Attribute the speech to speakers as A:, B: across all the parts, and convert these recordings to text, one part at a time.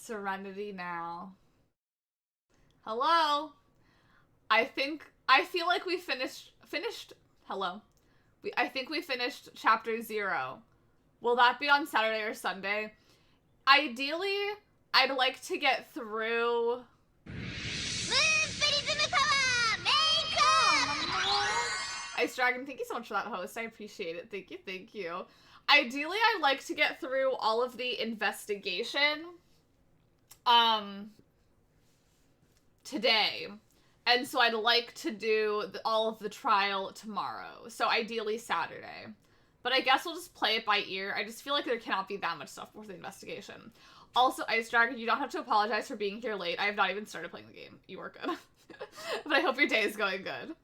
A: Serenity now. Hello? I feel like we finished, hello. I think we finished chapter 0. Will that be on Saturday or Sunday? Ideally, I'd like to get through... Ice Dragon, thank you so much for that host. I appreciate it. Thank you, thank you. Ideally, I'd like to get through all of the investigation today. And so I'd like to do all of the trial tomorrow. So ideally Saturday. But I guess we'll just play it by ear. I just feel like there cannot be that much stuff before the investigation. Also, Ice Dragon, you don't have to apologize for being here late. I have not even started playing the game. You are good. But I hope your day is going good.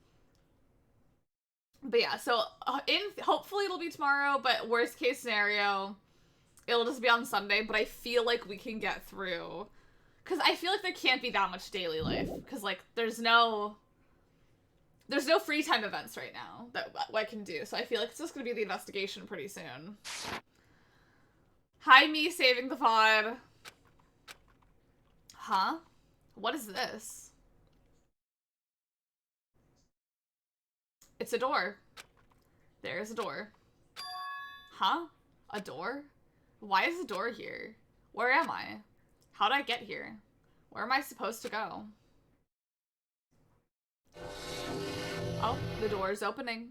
A: But yeah, so hopefully it'll be tomorrow, but worst case scenario, it'll just be on Sunday, but I feel like we can get through. Because I feel like there can't be that much daily life. Because, like, there's no free time events right now that I can do. So I feel like it's just going to be the investigation pretty soon. Hi, me saving the pod. Huh? What is this? It's a door. There's a door. Huh? A door? Why is the door here? Where am I? How did I get here? Where am I supposed to go? Oh, the door is opening.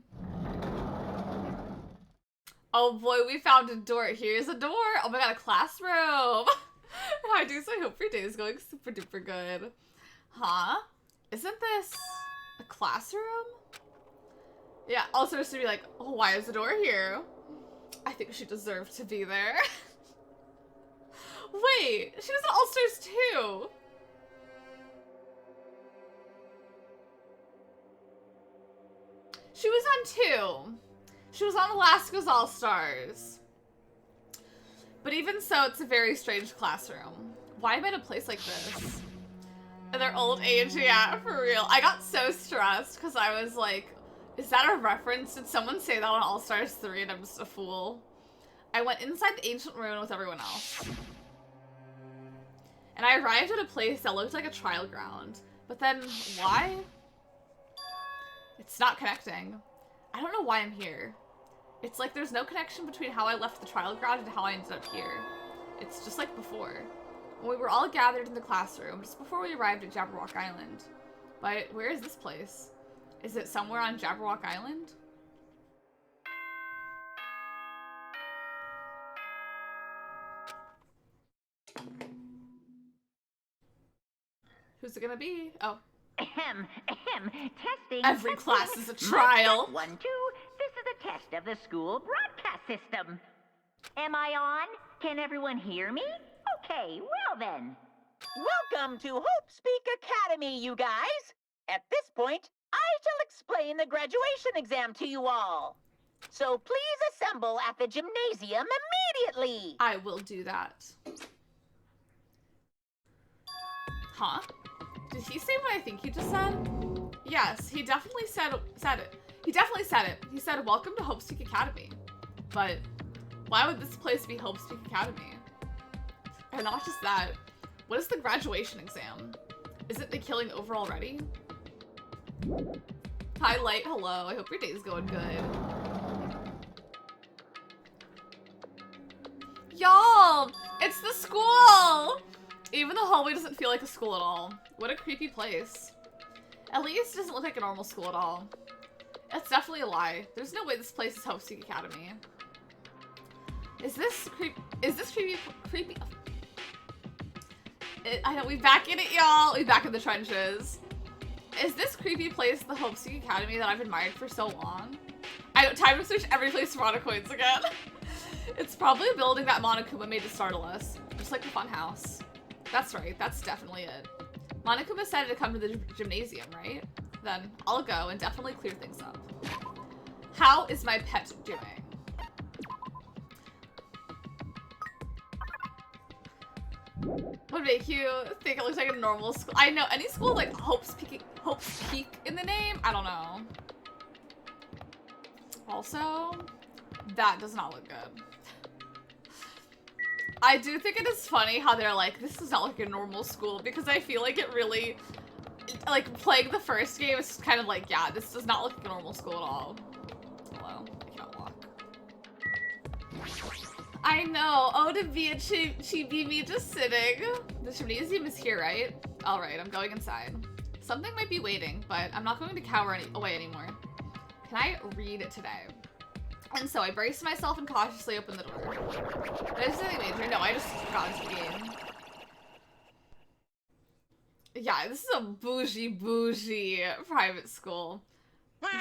A: Oh boy, we found a door. Here's a door. Oh my god, a classroom. Hi, Deuce. I hope your day is going super duper good. Huh? Isn't this a classroom? Yeah, also to be like, oh, why is the door here? I think she deserved to be there. Wait, she was in All-Stars too. She was on 2. She was on Alaska's All-Stars. But even so, it's a very strange classroom. Why am I in a place like this? And they're old age, yeah, for real. I got so stressed because I was like, is that a reference? Did someone say that on All-Stars 3 and I'm just a fool? I went inside the ancient ruin with everyone else. And I arrived at a place that looked like a trial ground. But then, why? It's not connecting. I don't know why I'm here. It's like there's no connection between how I left the trial ground and how I ended up here. It's just like before. When we were all gathered in the classroom, just before we arrived at Jabberwock Island. But where is this place? Is it somewhere on Jabberwock Island? Who's it gonna be? Oh.
B: Testing.
A: Every class is a trial.
B: 1, 2. This is a test of the school broadcast system. Am I on? Can everyone hear me? Okay, well then. Welcome to Hope Speak Academy, you guys. At this point, I shall explain the graduation exam to you all. So please assemble at the gymnasium immediately.
A: I will do that. Huh? Did he say what I think he just said? Yes, he definitely said it. He definitely said it. He said, welcome to Hope Speak Academy. But why would this place be Hope Speak Academy? And not just that. What is the graduation exam? Isn't the killing over already? Hi, Light. Hello. I hope your day's going good. Y'all! It's the school! Even the hallway doesn't feel like a school at all. What a creepy place. At least it doesn't look like a normal school at all. That's definitely a lie. There's no way this place is Hope Speak Academy. Is this creepy? I know, we back in it, y'all. We back in the trenches. Is this creepy place the Hope Speak Academy that I've admired for so long? I don't time to search every place for Mana coins again. It's probably a building that Monokuma made to startle us. Just like the fun house. That's right, that's definitely it. Monokuma decided to come to the gymnasium, right? Then I'll go and definitely clear things up. How is my pet doing? Would make you think it looks like a normal school. I know, any school with like Hope's Peak in the name? I don't know. Also, that does not look good. I do think it is funny how they're like, this is not like a normal school, because I feel like it really, like, playing the first game is kind of like, yeah, this does not look like a normal school at all. Hello, I cannot walk. I know, oh, to be a chibi just sitting. The gymnasium is here, right? All right, I'm going inside. Something might be waiting, but I'm not going to cower away anymore. Can I read it today? And so I braced myself and cautiously opened the door. Did I just anything major? No, I just got into the game. Yeah, this is a bougie private school.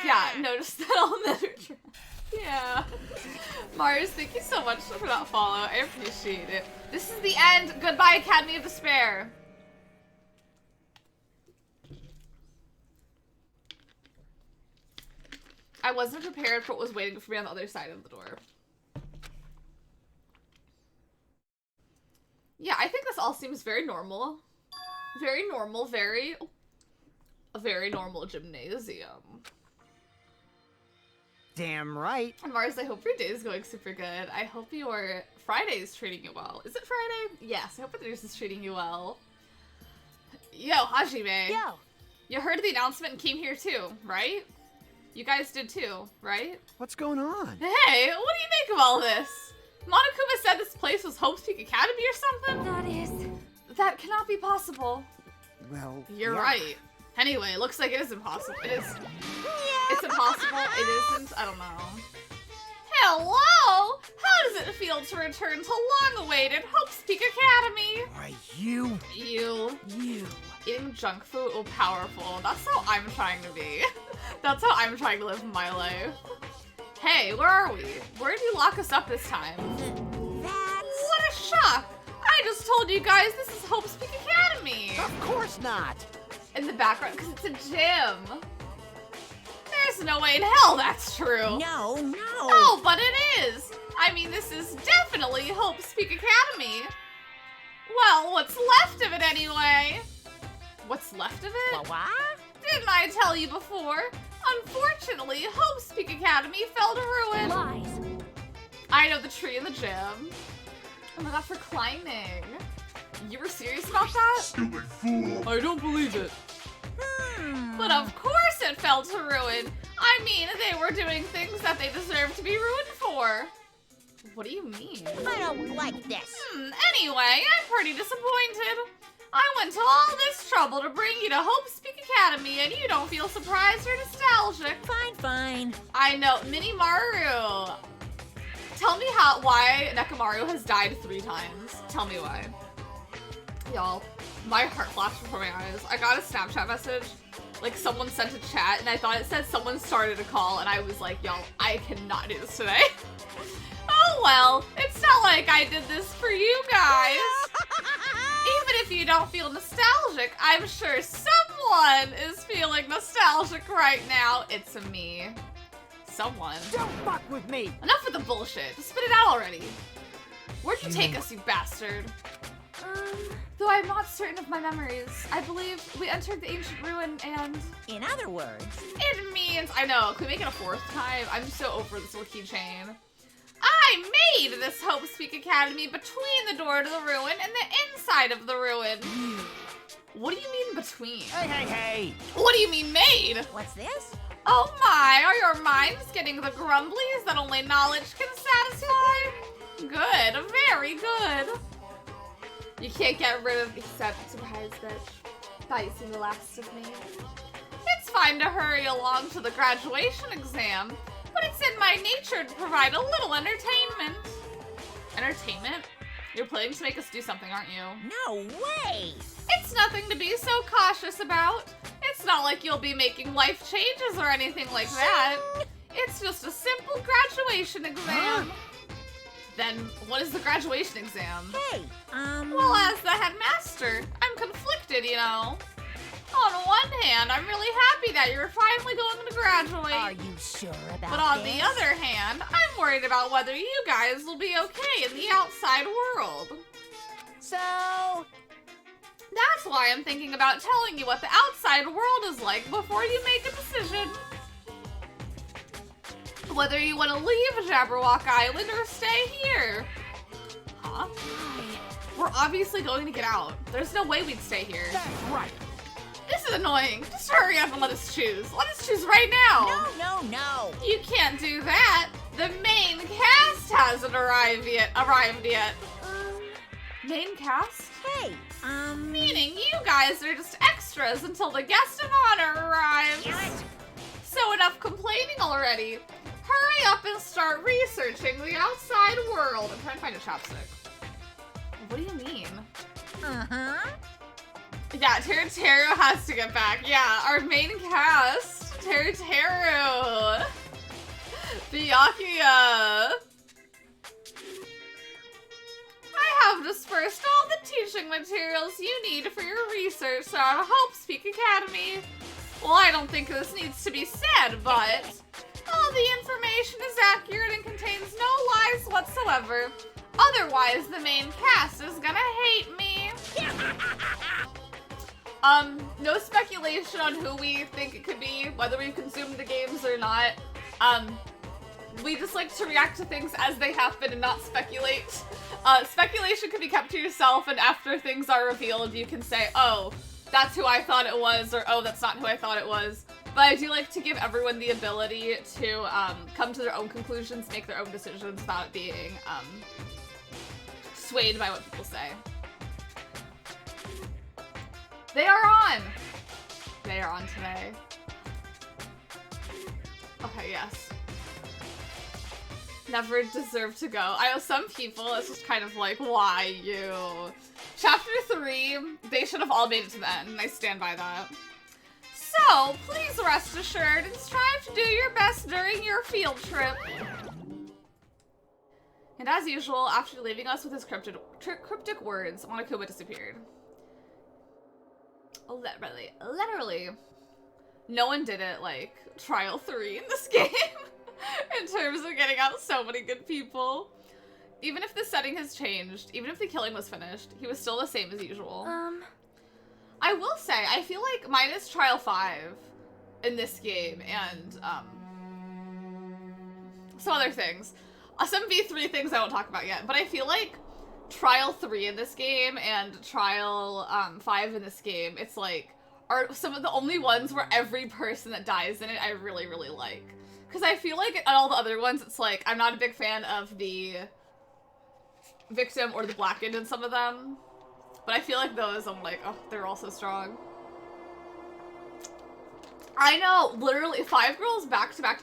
A: Yeah, notice that elementary. Yeah. Mars, thank you so much for that follow. I appreciate it. This is the end. Goodbye, Academy of Despair. I wasn't prepared for what was waiting for me on the other side of the door. Yeah, I think this all seems very normal. Very normal, a very normal gymnasium.
C: Damn right.
A: Mars, I hope your day is going super good. I hope your Friday is treating you well. Is it Friday? Yes, I hope the news is treating you well. Yo, Hajime.
C: Yo.
A: You heard the announcement and came here too, right? You guys did too, right?
C: What's going on?
A: Hey, what do you make of all this? Monokuma said this place was Hope's Peak Academy or something? That cannot be possible.
C: Well,
A: You're
C: yeah.
A: right. Anyway, it looks like it is impossible. It is. It's impossible. It isn't. I don't know. Hello! How does it feel to return to long-awaited Hope's Peak Academy?
C: Why, you.
A: Eating junk food? Oh, powerful. That's how I'm trying to be. That's how I'm trying to live my life. Hey, where are we? Where did you lock us up this time? What a shock! I just told you guys this is Hope's Peak Academy!
C: Of course not.
A: In the background, because it's a gym. There's no way in hell that's true.
C: No.
A: Oh, but it is! I mean, this is definitely Hope's Peak Academy. Well, what's left of it anyway? What's left of it?
C: What?
A: Didn't I tell you before? Unfortunately, Hope's Peak Academy fell to ruin.
D: Lies.
A: I know, the tree in the gym. Oh my god, for climbing. You were serious about that?
E: Stupid fool!
A: I don't believe it. But of course it fell to ruin. I mean, they were doing things that they deserve to be ruined for. What do you mean?
B: I don't like this.
A: Anyway, I'm pretty disappointed. I went to all this trouble to bring you to Hope's Peak Academy, and you don't feel surprised or nostalgic.
B: Fine.
A: I know, Minimaru. Tell me why Nekomaru has died 3 times. Tell me why. Y'all, my heart flashed before my eyes. I got a Snapchat message, like someone sent a chat, and I thought it said someone started a call, and I was like, y'all, I cannot do this today. Oh well, it's not like I did this for you guys. Even if you don't feel nostalgic, I'm sure someone is feeling nostalgic right now. It's me. Someone.
C: Don't fuck with me.
A: Enough with the bullshit. Just spit it out already. Where'd you take us, you bastard? Though I'm not certain of my memories. I believe we entered the ancient ruin and...
B: In other words,
A: It means... I know. Can we make it a 4th time? I'm so over this little keychain. I made this Hope's Peak Academy between the door to the ruin and the inside of the ruin. What do you mean between?
C: Hey.
A: What do you mean made?
B: what's this?
A: Oh my, are your minds getting the grumblies that only knowledge can satisfy? Good, very good. You can't get rid of except surprise bitch. Thought you seen the last of me. It's fine to hurry along to the graduation exam, but it's in my nature to provide a little entertainment. Entertainment? You're planning to make us do something, aren't you?
B: No way!
A: It's nothing to be so cautious about. It's not like you'll be making life changes or anything like that. It's just a simple graduation exam. Then what is the graduation exam?
B: Hey,
A: Well, as the headmaster, I'm conflicted, you know. On one hand, I'm really happy that you're finally going to graduate.
B: Are you sure about
A: But on
B: this?
A: the other hand, I'm worried about whether you guys will be okay in the outside world.
B: So,
A: That's why I'm thinking about telling you what the outside world is like before you make a decision. Whether you want to leave Jabberwock Island or stay here. Huh? We're obviously going to get out. There's no way we'd stay here.
C: That's right.
A: This is annoying. Just hurry up and let us choose. Let us choose right now.
B: No.
A: You can't do that. The main cast hasn't arrived yet. Main cast?
B: Hey,
A: Meaning you guys are just extras until the guest of honor arrives.
B: Damn it.
A: So enough complaining already. Hurry up and start researching the outside world. I'm trying to find a chopstick. What do you mean?
B: Uh-huh.
A: Yeah, Teru has to get back. Yeah, our main cast. Teru. Byakuya. I have dispersed all the teaching materials you need for your research on Hope's Peak Academy. Well, I don't think this needs to be said, but all the information is accurate and contains no lies whatsoever. Otherwise, the main cast is gonna hate me. No speculation on who we think it could be, whether we've consumed the games or not. We just like to react to things as they happen and not speculate. Speculation can be kept to yourself, and after things are revealed, you can say, oh, that's who I thought it was, or oh, that's not who I thought it was. But I do like to give everyone the ability to come to their own conclusions, make their own decisions without being swayed by what people say. They are on! They are on today. Okay, yes. Never deserve to go. I know some people, it's just kind of like, why you? Chapter 3, they should have all made it to the end, and I stand by that. So, please rest assured and strive to do your best during your field trip. And as usual, after leaving us with his cryptic words, Monokuma disappeared. Literally. No one did it like Trial 3 in this game. In terms of getting out so many good people. Even if the setting has changed, even if the killing was finished, he was still the same as usual. I will say, I feel like minus Trial 5 in this game and some other things. Some V3 things I won't talk about yet, but I feel like Trial 3 in this game and Trial 5 in this game, it's like, are some of the only ones where every person that dies in it I really, really like. Because I feel like on all the other ones, it's like, I'm not a big fan of the victim or the blackened in some of them. But I feel like those, I'm like, oh, they're all so strong. I know, literally, 5 girls back to back.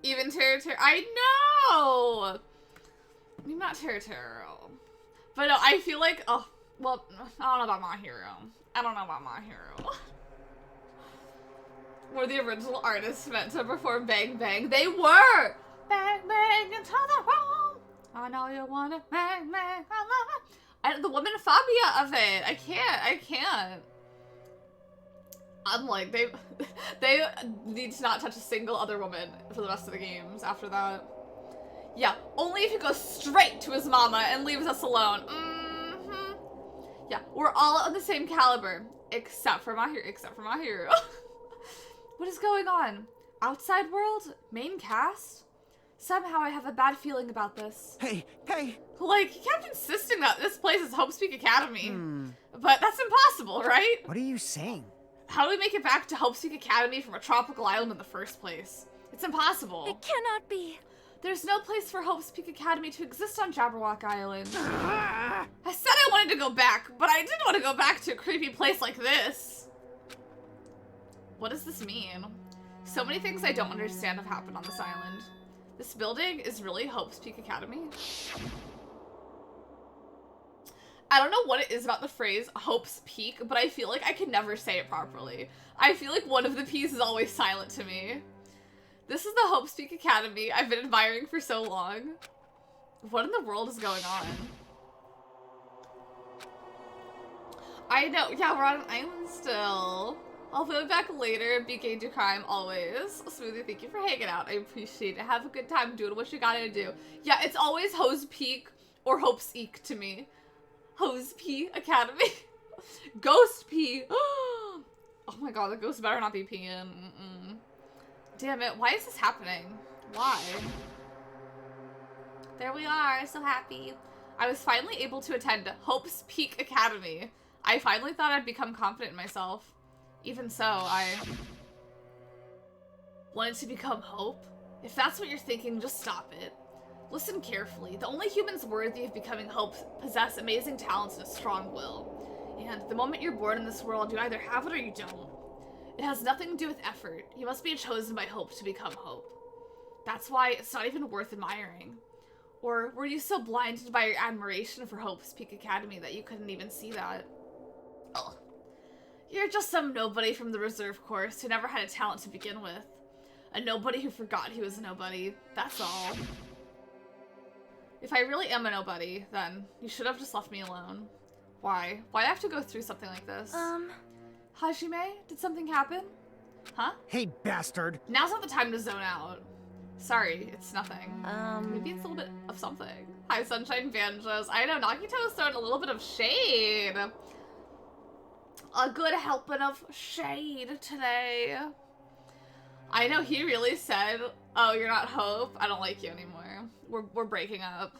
A: Even Teru. I know! I'm not Teru. But no, I feel like, oh, well, I don't know about My Hero. Were the original artists meant to perform Bang Bang? They were! Bang Bang into the room. I know you want it. Bang Bang. I love it. The woman phobia of it. I can't. I'm like, they need to not touch a single other woman for the rest of the games after that. Yeah, only if he goes straight to his mama and leaves us alone. Yeah, we're all on the same caliber. Except for my hero. What is going on? Outside world? Main cast? Somehow I have a bad feeling about this.
C: Hey!
A: Like, he kept insisting that this place is Hope's Peak Academy. But that's impossible, right?
C: What are you saying?
A: How do we make it back to Hope's Peak Academy from a tropical island in the first place? It's impossible.
D: It cannot be.
A: There's no place for Hope's Peak Academy to exist on Jabberwock Island. I said I wanted to go back, but I didn't want to go back to a creepy place like this. What does this mean? So many things I don't understand have happened on this island. This building is really Hope's Peak Academy. I don't know what it is about the phrase Hope's Peak, but I feel like I can never say it properly. I feel like one of the P's is always silent to me. This is the Hope's Peak Academy I've been admiring for so long. What in the world is going on? I know, yeah, we're on an island still. I'll put it back later. BK do crime always. Smoothie, thank you for hanging out. I appreciate it. Have a good time doing what you gotta do. Yeah, it's always Hope's Peak or Hope's Eek to me. Hope's Peak Academy. Ghost P. Oh my god, the ghost better not be peeing. Damn it, why is this happening? Why? There we are, so happy. I was finally able to attend Hope's Peak Academy. I finally thought I'd become confident in myself. Even so, I wanted to become Hope. If that's what you're thinking, just stop it. Listen carefully. The only humans worthy of becoming Hope possess amazing talents and a strong will. And the moment you're born in this world, you either have it or you don't. It has nothing to do with effort. You must be chosen by Hope to become Hope. That's why it's not even worth admiring. Or were you so blinded by your admiration for Hope's Peak Academy that you couldn't even see that? Ugh. You're just some nobody from the reserve course who never had a talent to begin with. A nobody who forgot he was a nobody. That's all. If I really am a nobody, then you should have just left me alone. Why? Why'd I have to go through something like this? Hajime? Did something happen? Huh?
C: Hey, bastard!
A: Now's not the time to zone out. Sorry, it's nothing. Maybe it's a little bit of something. Hi, Sunshine Banjos. I know, Nagito's throwing a little bit of shade. A good helping of shade today. I know, he really said, oh, you're not Hope? I don't like you anymore. We're breaking up.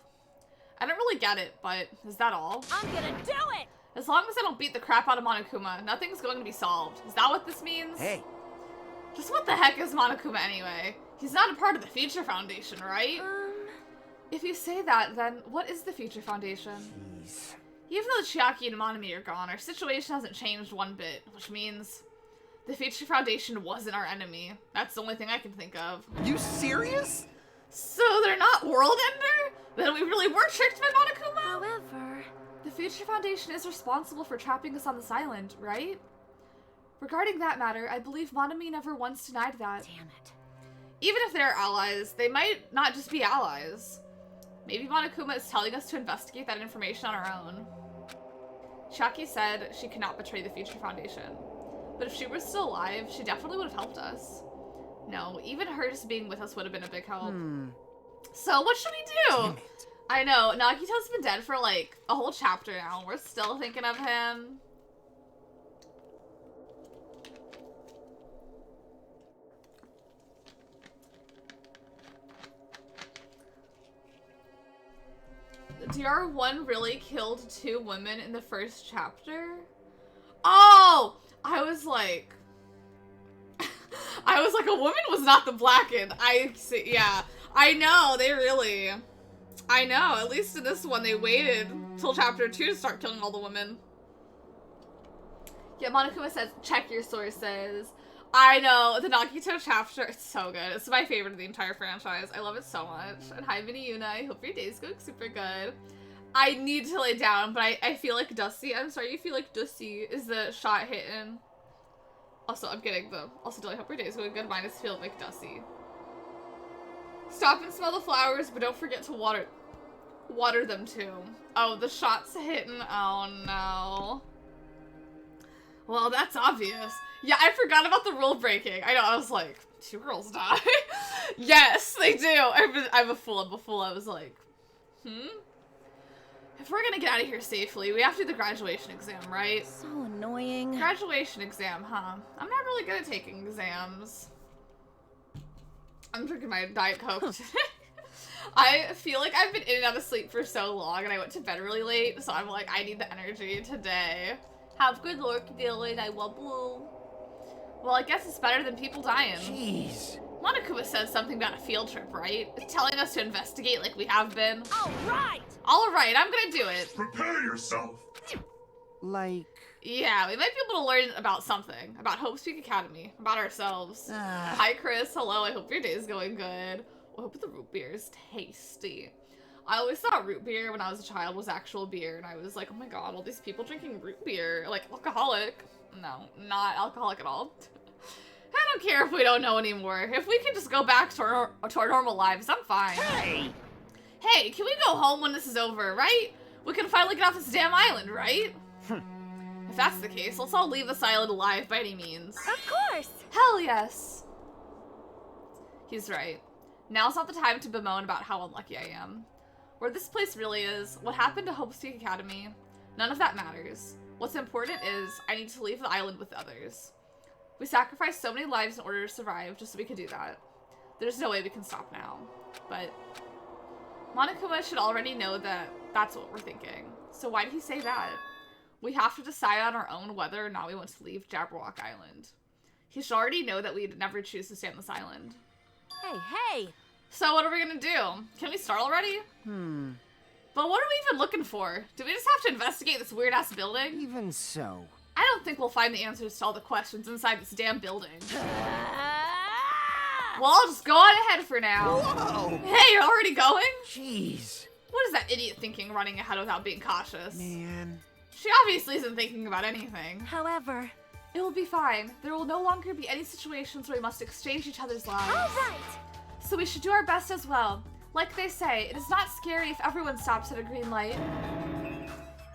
A: I don't really get it, but is that all?
B: I'm gonna do it!
A: As long as I don't beat the crap out of Monokuma, nothing's going to be solved. Is that what this means?
C: Hey.
A: Just what the heck is Monokuma anyway? He's not a part of the Future Foundation, right? If you say that, then what is the Future Foundation?
C: Jeez.
A: Even though Chiaki and Monami are gone, our situation hasn't changed one bit, which means the Future Foundation wasn't our enemy. That's the only thing I can think of.
C: You serious?
A: So they're not World Ender? Then we really were tricked by Monokuma?
D: However,
A: The Future Foundation is responsible for trapping us on this island, right? Regarding that matter, I believe Monami never once denied that.
D: damn it.
A: Even if they're allies, they might not just be allies. Maybe Monokuma is telling us to investigate that information on our own. Chiaki said she could not betray the Future Foundation. But if she were still alive, she definitely would have helped us. No, even her just being with us would have been a big help. So what should we do?
C: Damn it.
A: I know, Nagito's been dead for like a whole chapter now, and we're still thinking of him. DR1 really killed 2 women in the first chapter? Oh! I was like, a woman was not the blackened. I see, yeah. I know, they really, I know, at least in this one, they waited till chapter 2 to start killing all the women. Yeah, Monokuma says, check your sources. I know, the Nagito chapter, it's so good. It's my favorite of the entire franchise. I love it so much. And hi, Vinny Yuna, I hope your day's going super good. I need to lay down, but I feel like Dusty. I'm sorry you feel like Dusty. Is the shot hitting? Also, I'm getting the, also, I hope your day's going good. Mine is feeling like Dusty. Stop and smell the flowers, but don't forget to water them too. Oh, the shot's hitting. Oh no. Well, that's obvious. Yeah, I forgot about the rule breaking. I know, I was like, 2 girls die? Yes, they do. I'm a fool. I was like, If we're gonna get out of here safely, we have to do the graduation exam, right?
D: So annoying.
A: Graduation exam, huh? I'm not really good at taking exams. I'm drinking my Diet Coke today. I feel like I've been in and out of sleep for so long, and I went to bed really late, so I'm like, I need the energy today. Have good luck, Dylan. I love you. Well, I guess it's better than people dying.
C: Jeez.
A: Monokuma says something about a field trip, right? It's telling us to investigate like we have been.
B: All right!
A: All right, I'm gonna do it.
E: Prepare yourself.
C: Like...
A: Yeah, we might be able to learn about something. About Hope's Peak Academy. About ourselves. Hi, Chris. Hello. I hope your day is going good. I hope the root beer is tasty. I always thought root beer when I was a child was actual beer, and I was like, oh my god, all these people drinking root beer. Like, alcoholic. No, not alcoholic at all. I don't care if we don't know anymore. If we can just go back to our normal lives, I'm fine.
C: Hey!
A: Hey, can we go home when this is over, right? We can finally get off this damn island, right? If that's the case, let's all leave this island alive by any means.
D: Of course!
A: Hell yes! He's right. Now's not the time to bemoan about how unlucky I am. Where this place really is, what happened to Hope's Peak Academy, none of that matters. What's important is, I need to leave the island with others. We sacrificed so many lives in order to survive just so we could do that. There's no way we can stop now. But Monokuma should already know that that's what we're thinking. So why did he say that? We have to decide on our own whether or not we want to leave Jabberwock Island. He should already know that we'd never choose to stay on this island.
D: Hey, hey!
A: So what are we gonna do? Can we start already? But what are we even looking for? Do we just have to investigate this weird-ass building?
C: Even so.
A: I don't think we'll find the answers to all the questions inside this damn building. Well, I'll just go on ahead for now.
C: Whoa!
A: Hey, you're already going?
C: Jeez.
A: What is that idiot thinking running ahead without being cautious?
C: Man.
A: She obviously isn't thinking about anything.
D: However...
A: It will be fine. There will no longer be any situations where we must exchange each other's lives.
D: Alright!
A: So we should do our best as well. Like they say, it is not scary if everyone stops at a green light.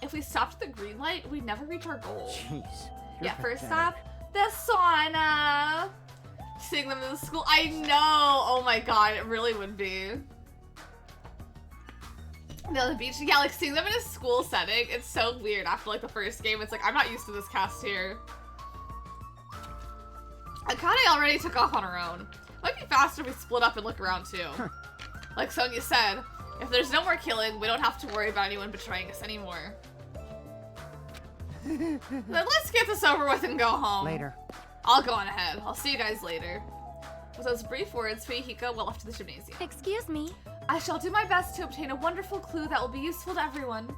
A: If we stopped at the green light, we'd never reach our goal.
C: Jeez.
A: Yeah, first stop, the sauna. Seeing them in the school, I know. Oh my god, it really would be. The beach, yeah, like seeing them in a school setting, it's so weird. After like the first game, it's like I'm not used to this cast here. Akane already took off on her own. Might be faster if we split up and look around too. Like Sonia said, if there's no more killing, we don't have to worry about anyone betraying us anymore. Then let's get this over with and go home.
C: Later.
A: I'll go on ahead. I'll see you guys later. With those brief words, Fuyuhiko went off to the gymnasium.
D: Excuse me.
A: I shall do my best to obtain a wonderful clue that will be useful to everyone.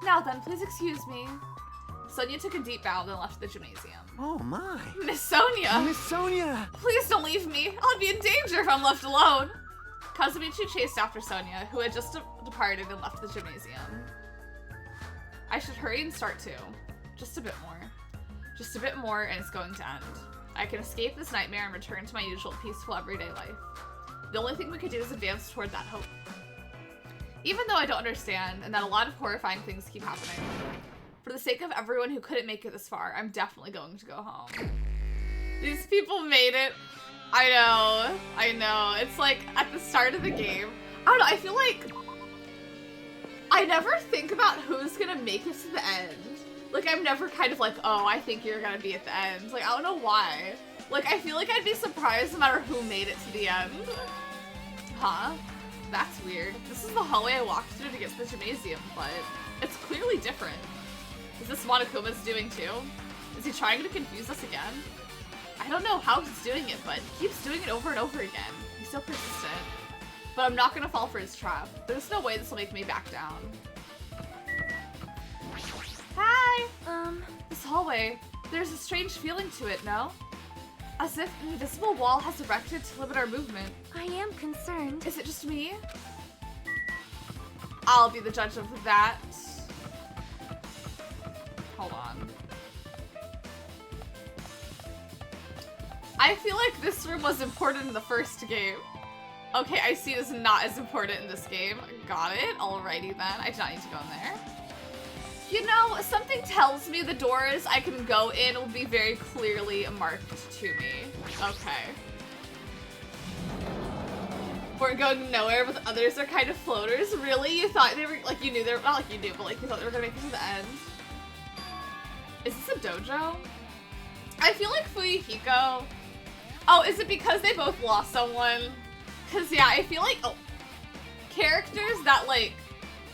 A: Now then, please excuse me. Sonia took a deep bow and then left the gymnasium.
C: Oh my.
A: Miss Sonia!
C: Miss Sonia!
A: Please don't leave me. I'll be in danger if I'm left alone. Kazumichi chased after Sonia, who had just departed and left the gymnasium. I should hurry and start too. Just a bit more. Just a bit more and it's going to end. I can escape this nightmare and return to my usual peaceful everyday life. The only thing we could do is advance toward that hope. Even though I don't understand and that a lot of horrifying things keep happening. For the sake of everyone who couldn't make it this far, I'm definitely going to go home. These people made it. I know. It's like at the start of the game. I don't know, I feel like I never think about who's gonna make it to the end. Like I'm never kind of like, oh, I think you're gonna be at the end. Like I don't know why. Like I feel like I'd be surprised no matter who made it to the end. Huh? That's weird. This is the hallway I walked through to get to the gymnasium, but it's clearly different. Is this Monokuma's doing too? Is he trying to confuse us again? I don't know how he's doing it, but he keeps doing it over and over again. He's so persistent. But I'm not gonna fall for his trap. There's no way this will make me back down. Hi! This hallway, there's a strange feeling to it, no? As if an invisible wall has erected to limit our movement.
D: I am concerned.
A: Is it just me? I'll be the judge of that. Hold on. I feel like this room was important in the first game. Okay, I see it as not as important in this game. Got it. Alrighty then. I do not need to go in there. You know, something tells me the doors I can go in will be very clearly marked to me. Okay. We're going nowhere, but the others are kind of floaters. Really? You thought they were, like, you knew they were, not like you knew, but like you thought they were gonna make it to the end? Is this a dojo? I feel like Fuyuhiko. Oh, is it because they both lost someone? Cause yeah, I feel like, characters that like,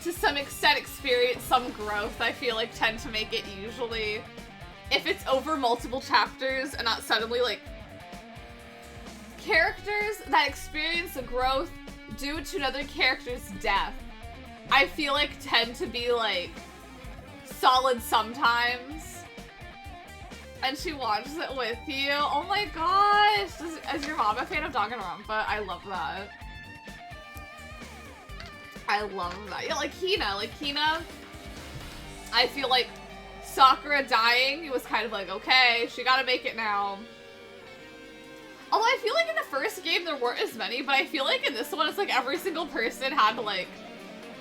A: to some extent experience some growth, I feel like tend to make it usually, if it's over multiple chapters and not suddenly like, characters that experience a growth due to another character's death, I feel like tend to be like, solid sometimes. And she watches it with you. Oh my gosh! Is your mom a fan of Danganronpa? I love that. I love that. Yeah, like Hina, I feel like Sakura dying, it was kind of like, okay, she gotta make it now. Although I feel like in the first game there weren't as many, but I feel like in this one it's like every single person had to like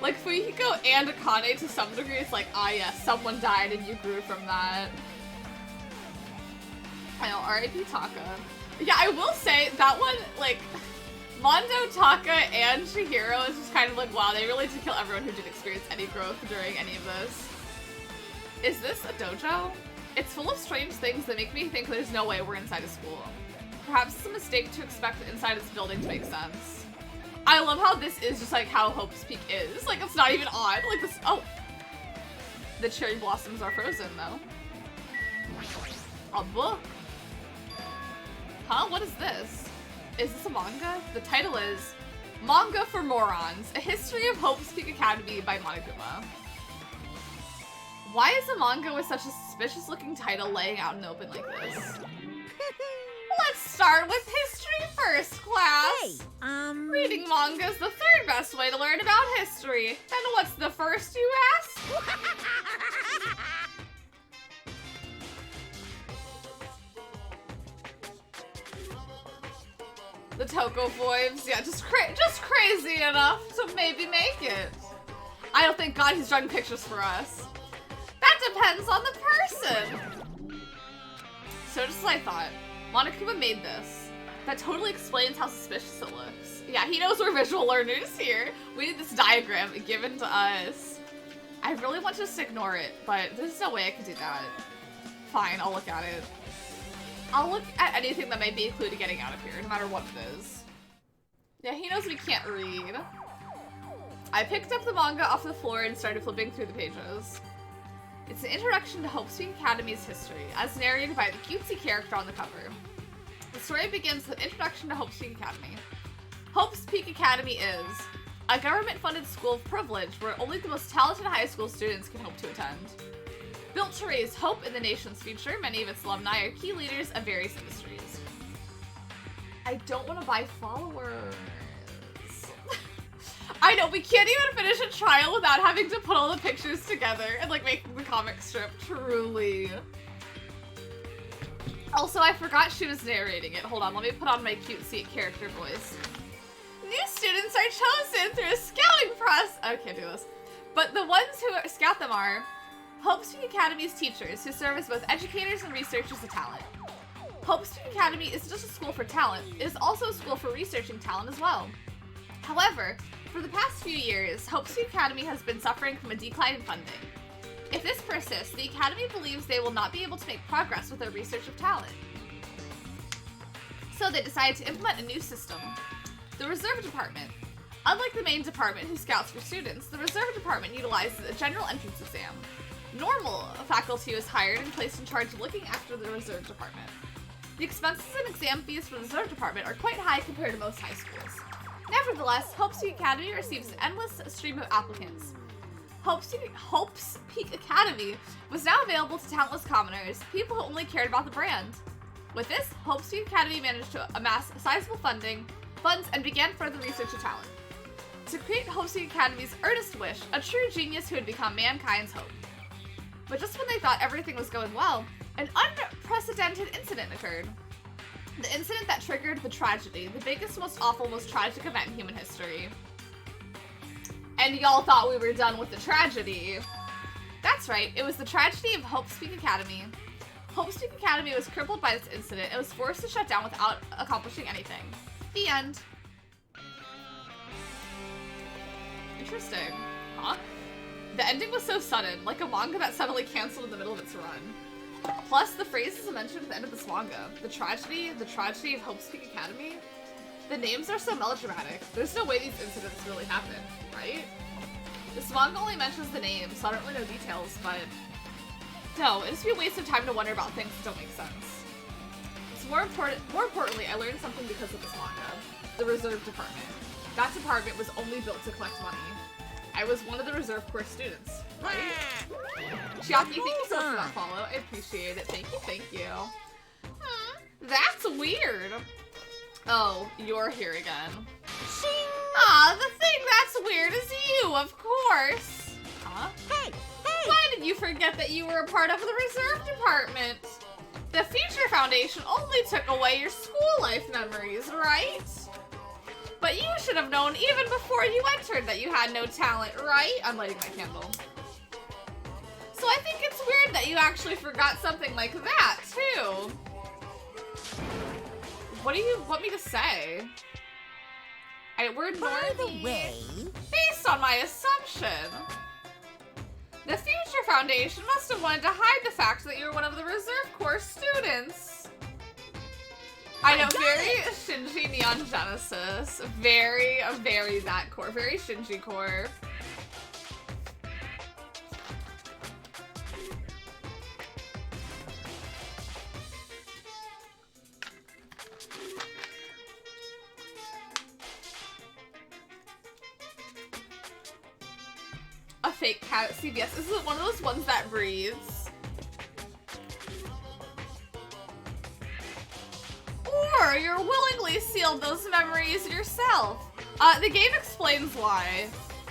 A: Fuyuhiko and Akane to some degree, it's like, ah yes, someone died and you grew from that. I know, R.I.P. Taka. Yeah, I will say, that one, like, Mondo, Taka, and Chihiro is just kind of like, wow, they really did kill everyone who did experience any growth during any of this. Is this a dojo? It's full of strange things that make me think there's no way we're inside a school. Perhaps it's a mistake to expect the inside of this building to make sense. I love how this is just like how Hope's Peak is. Like, it's not even odd. Like this, oh. The cherry blossoms are frozen though. A book? Huh? What is this? Is this a manga? The title is Manga for Morons, A History of Hope's Peak Academy by Monokuma. Why is a manga with such a suspicious looking title laying out in the open like this? Let's start with history first, class!
C: Hey,
A: Reading manga is the third best way to learn about history. And what's the first, you ask? The Toko Voives, yeah, just crazy enough to maybe make it. I don't think God he's drawing pictures for us. That depends on the person. So just as I thought, Monokuma made this. That totally explains how suspicious it looks. Yeah, he knows we're visual learners here. We need this diagram given to us. I really want to just ignore it, but there's no way I can do that. Fine, I'll look at it. I'll look at anything that may be a clue to getting out of here, no matter what it is. Yeah, he knows we can't read. I picked up the manga off the floor and started flipping through the pages. It's an introduction to Hope's Peak Academy's history, as narrated by the cutesy character on the cover. The story begins with an introduction to Hope's Peak Academy. Hope's Peak Academy is a government-funded school of privilege where only the most talented high school students can hope to attend. Built to raise hope in the nation's future, many of its alumni are key leaders of various industries. I don't want to buy followers. I know, we can't even finish a trial without having to put all the pictures together and like make the comic strip, truly. Also, I forgot she was narrating it. Hold on, let me put on my cutesy character voice. New students are chosen through a scouting process. I can't do this. But the ones who scout them are Hope's Peak Academy's teachers, who serve as both educators and researchers of talent. Hope's Peak Academy isn't just a school for talent, it is also a school for researching talent as well. However, for the past few years, Hope's Peak Academy has been suffering from a decline in funding. If this persists, the Academy believes they will not be able to make progress with their research of talent. So they decided to implement a new system. The Reserve Department. Unlike the main department who scouts for students, the Reserve Department utilizes a general entrance exam. Normal faculty was hired and placed in charge of looking after the Reserve Department. The expenses and exam fees for the Reserve Department are quite high compared to most high schools. Nevertheless, Hope's Peak Academy receives an endless stream of applicants. Hope's Peak Academy was now available to talentless commoners, people who only cared about the brand. With this, Hope's Peak Academy managed to amass sizable funds, and began further research of talent. To create Hope's Peak Academy's earnest wish, a true genius who would become mankind's hope. But just when they thought everything was going well, an unprecedented incident occurred. The incident that triggered the tragedy, the biggest, most awful, most tragic event in human history. And y'all thought we were done with the tragedy. That's right, it was the tragedy of Hope's Peak Academy. Hope's Peak Academy was crippled by this incident and was forced to shut down without accomplishing anything. The end. Interesting. Huh? The ending was so sudden, like a manga that suddenly canceled in the middle of its run. Plus, the phrases mentioned at the end of this manga, the tragedy of Hope's Peak Academy, the names are so melodramatic. There's no way these incidents really happened, right? This manga only mentions the names, so I don't really know details, but no, it'd just be a waste of time to wonder about things that don't make sense. So more importantly, I learned something because of this manga. The Reserve Department. That department was only built to collect money. I was one of the Reserve Corps students, right? Chiaki, thank you so much for that follow. I appreciate it. Thank you. That's weird. Oh, you're here again. Ah, the thing that's weird is you, of course. Huh? Hey! Why did you forget that you were a part of the Reserve Department? The Future Foundation only took away your school life memories, right? But you should have known even before you entered that you had no talent, right? I'm lighting my candle. So I think it's weird that you actually forgot something like that, too. What do you want me to say? We're ignoring
C: By the way,
A: based on my assumption. The Future Foundation must have wanted to hide the fact that you were one of the Reserve Corps students. I know, very Shinji Neon Genesis. Very that core. Very Shinji core. A fake cat at CVS. This is one of those ones that breathes. Or you're willingly sealed those memories yourself. The game explains why.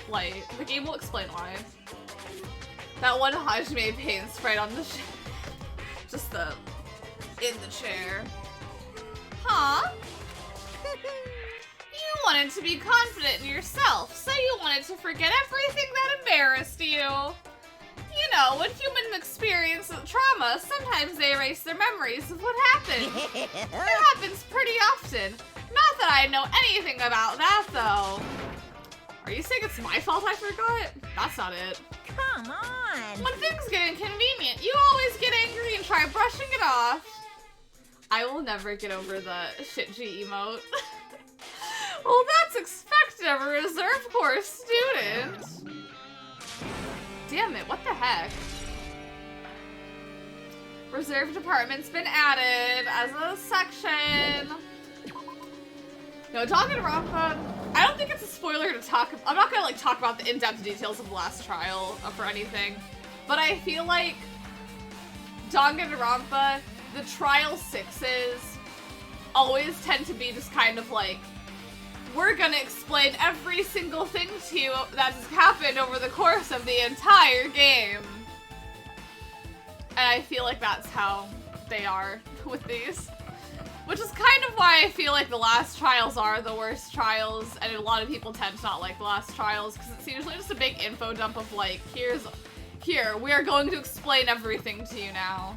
A: Like, the game will explain why. That one Hajime paints right on the just the in the chair. Huh? You wanted to be confident in yourself, so you wanted to forget everything that embarrassed you. You know, when humans experience trauma, sometimes they erase their memories of what happened. It happens pretty often. Not that I know anything about that, though. Are you saying it's my fault I forgot? That's not it.
B: Come on.
A: When things get inconvenient, you always get angry and try brushing it off. I will never get over the Shinji emote. Well, that's expected of a reserve corps student. Damn it, what the heck? Reserve department's been added as a section. No, Danganronpa, I don't think it's a spoiler to talk. I'm not gonna like talk about the in-depth details of the last trial for anything, but I feel like Danganronpa, the trial 6s always tend to be just kind of like, we're gonna explain every single thing to you that has happened over the course of the entire game. And I feel like that's how they are with these. Which is kind of why I feel like the last trials are the worst trials, and a lot of people tend to not like the last trials, because it's usually just a big info dump of like, here, we are going to explain everything to you now.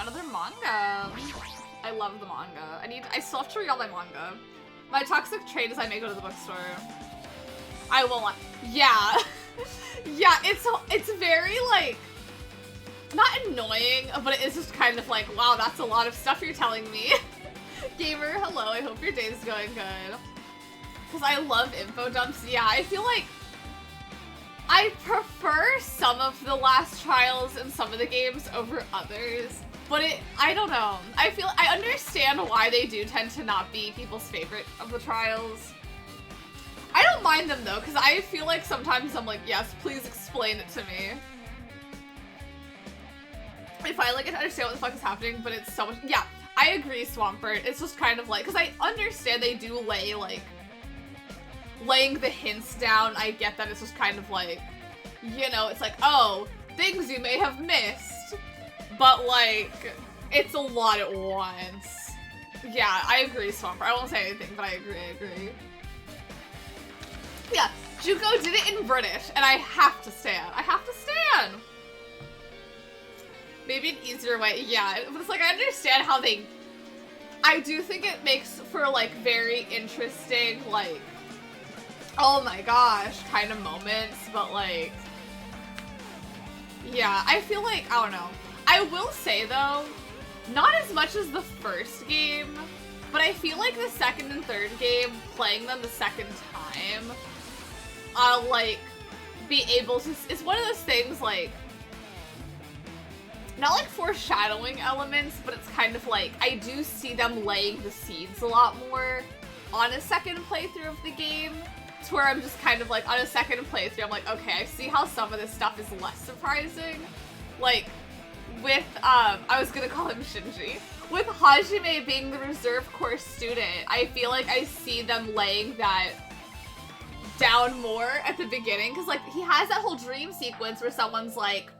A: Another manga. I love the manga. I still have to read all my manga. My toxic trait is I may go to the bookstore. I won't. Yeah. Yeah, it's very like, not annoying, but it is just kind of like, wow, that's a lot of stuff you're telling me. Gamer, hello, I hope your day is going good. Because I love info dumps. Yeah, I feel like I prefer some of the last trials in some of the games over others. But I don't know. I understand why they do tend to not be people's favorite of the trials. I don't mind them though, because I feel like sometimes I'm like, yes, please explain it to me. I finally like understand what the fuck is happening, but it's so much, yeah, I agree, Swampert. It's just kind of like, because I understand they do lay like, laying the hints down. I get that it's just kind of like, you know, it's like, oh, things you may have missed. But, like, it's a lot at once. Yeah, I agree, Swamper. I won't say anything, but I agree. Yeah, Juko did it in British, and I have to stand. Maybe an easier way. Yeah, but it's like, I understand how they... I do think it makes for, like, very interesting, like, oh my gosh, kind of moments, but, like... Yeah, I feel like, I don't know. I will say, though, not as much as the first game, but I feel like the second and third game, playing them the second time, I'll, like, be able to... It's one of those things, like, not like foreshadowing elements, but it's kind of like, I do see them laying the seeds a lot more on a second playthrough of the game, to where I'm just kind of like, on a second playthrough, I'm like, okay, I see how some of this stuff is less surprising. Like, with, I was gonna call him Shinji. With Hajime being the reserve corps student, I feel like I see them laying that down more at the beginning, because, like, he has that whole dream sequence where someone's like,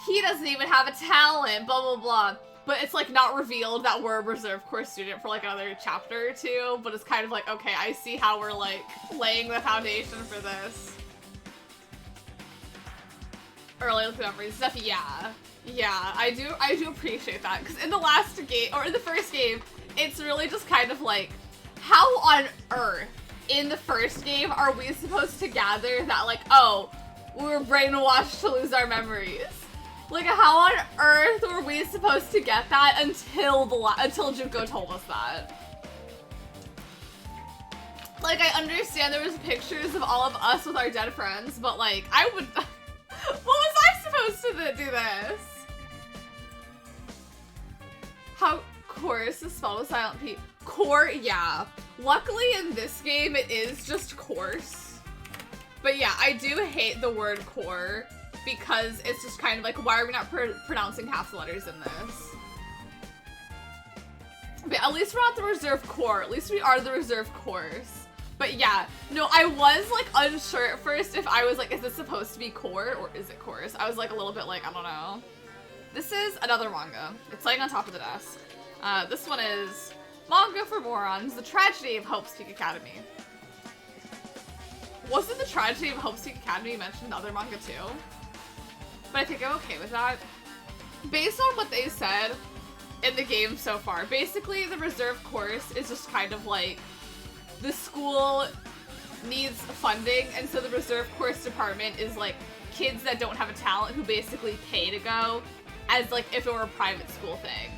A: he doesn't even have a talent, blah, blah, blah. But it's, like, not revealed that we're a reserve corps student for, like, another chapter or two, but it's kind of like, okay, I see how we're, like, laying the foundation for this. Early memories stuff, yeah. Yeah, I do appreciate that, because in the last game, or in the first game, it's really just kind of like, how on earth in the first game are we supposed to gather that, like, oh, we were brainwashed to lose our memories? Like, how on earth were we supposed to get that until Junko told us that? Like, I understand there was pictures of all of us with our dead friends, but like, I would... What was I supposed to do this? How course is spelled with silent P. Core, yeah. Luckily in this game it is just course. But yeah, I do hate the word core because it's just kind of like, why are we not pronouncing half the letters in this? But at least we're not the reserve core. At least we are the reserve course. But yeah, no, I was like unsure at first if I was like, is this supposed to be core or is it course? I was like a little bit like, I don't know. This is another manga. It's laying on top of the desk. This one is Manga for Morons, The Tragedy of Hope's Peak Academy. Wasn't The Tragedy of Hope's Peak Academy mentioned in the other manga too? But I think I'm okay with that. Based on what they said in the game so far, basically the reserve course is just kind of like, the school needs funding, and so the reserve course department is like kids that don't have a talent who basically pay to go as like if it were a private school thing.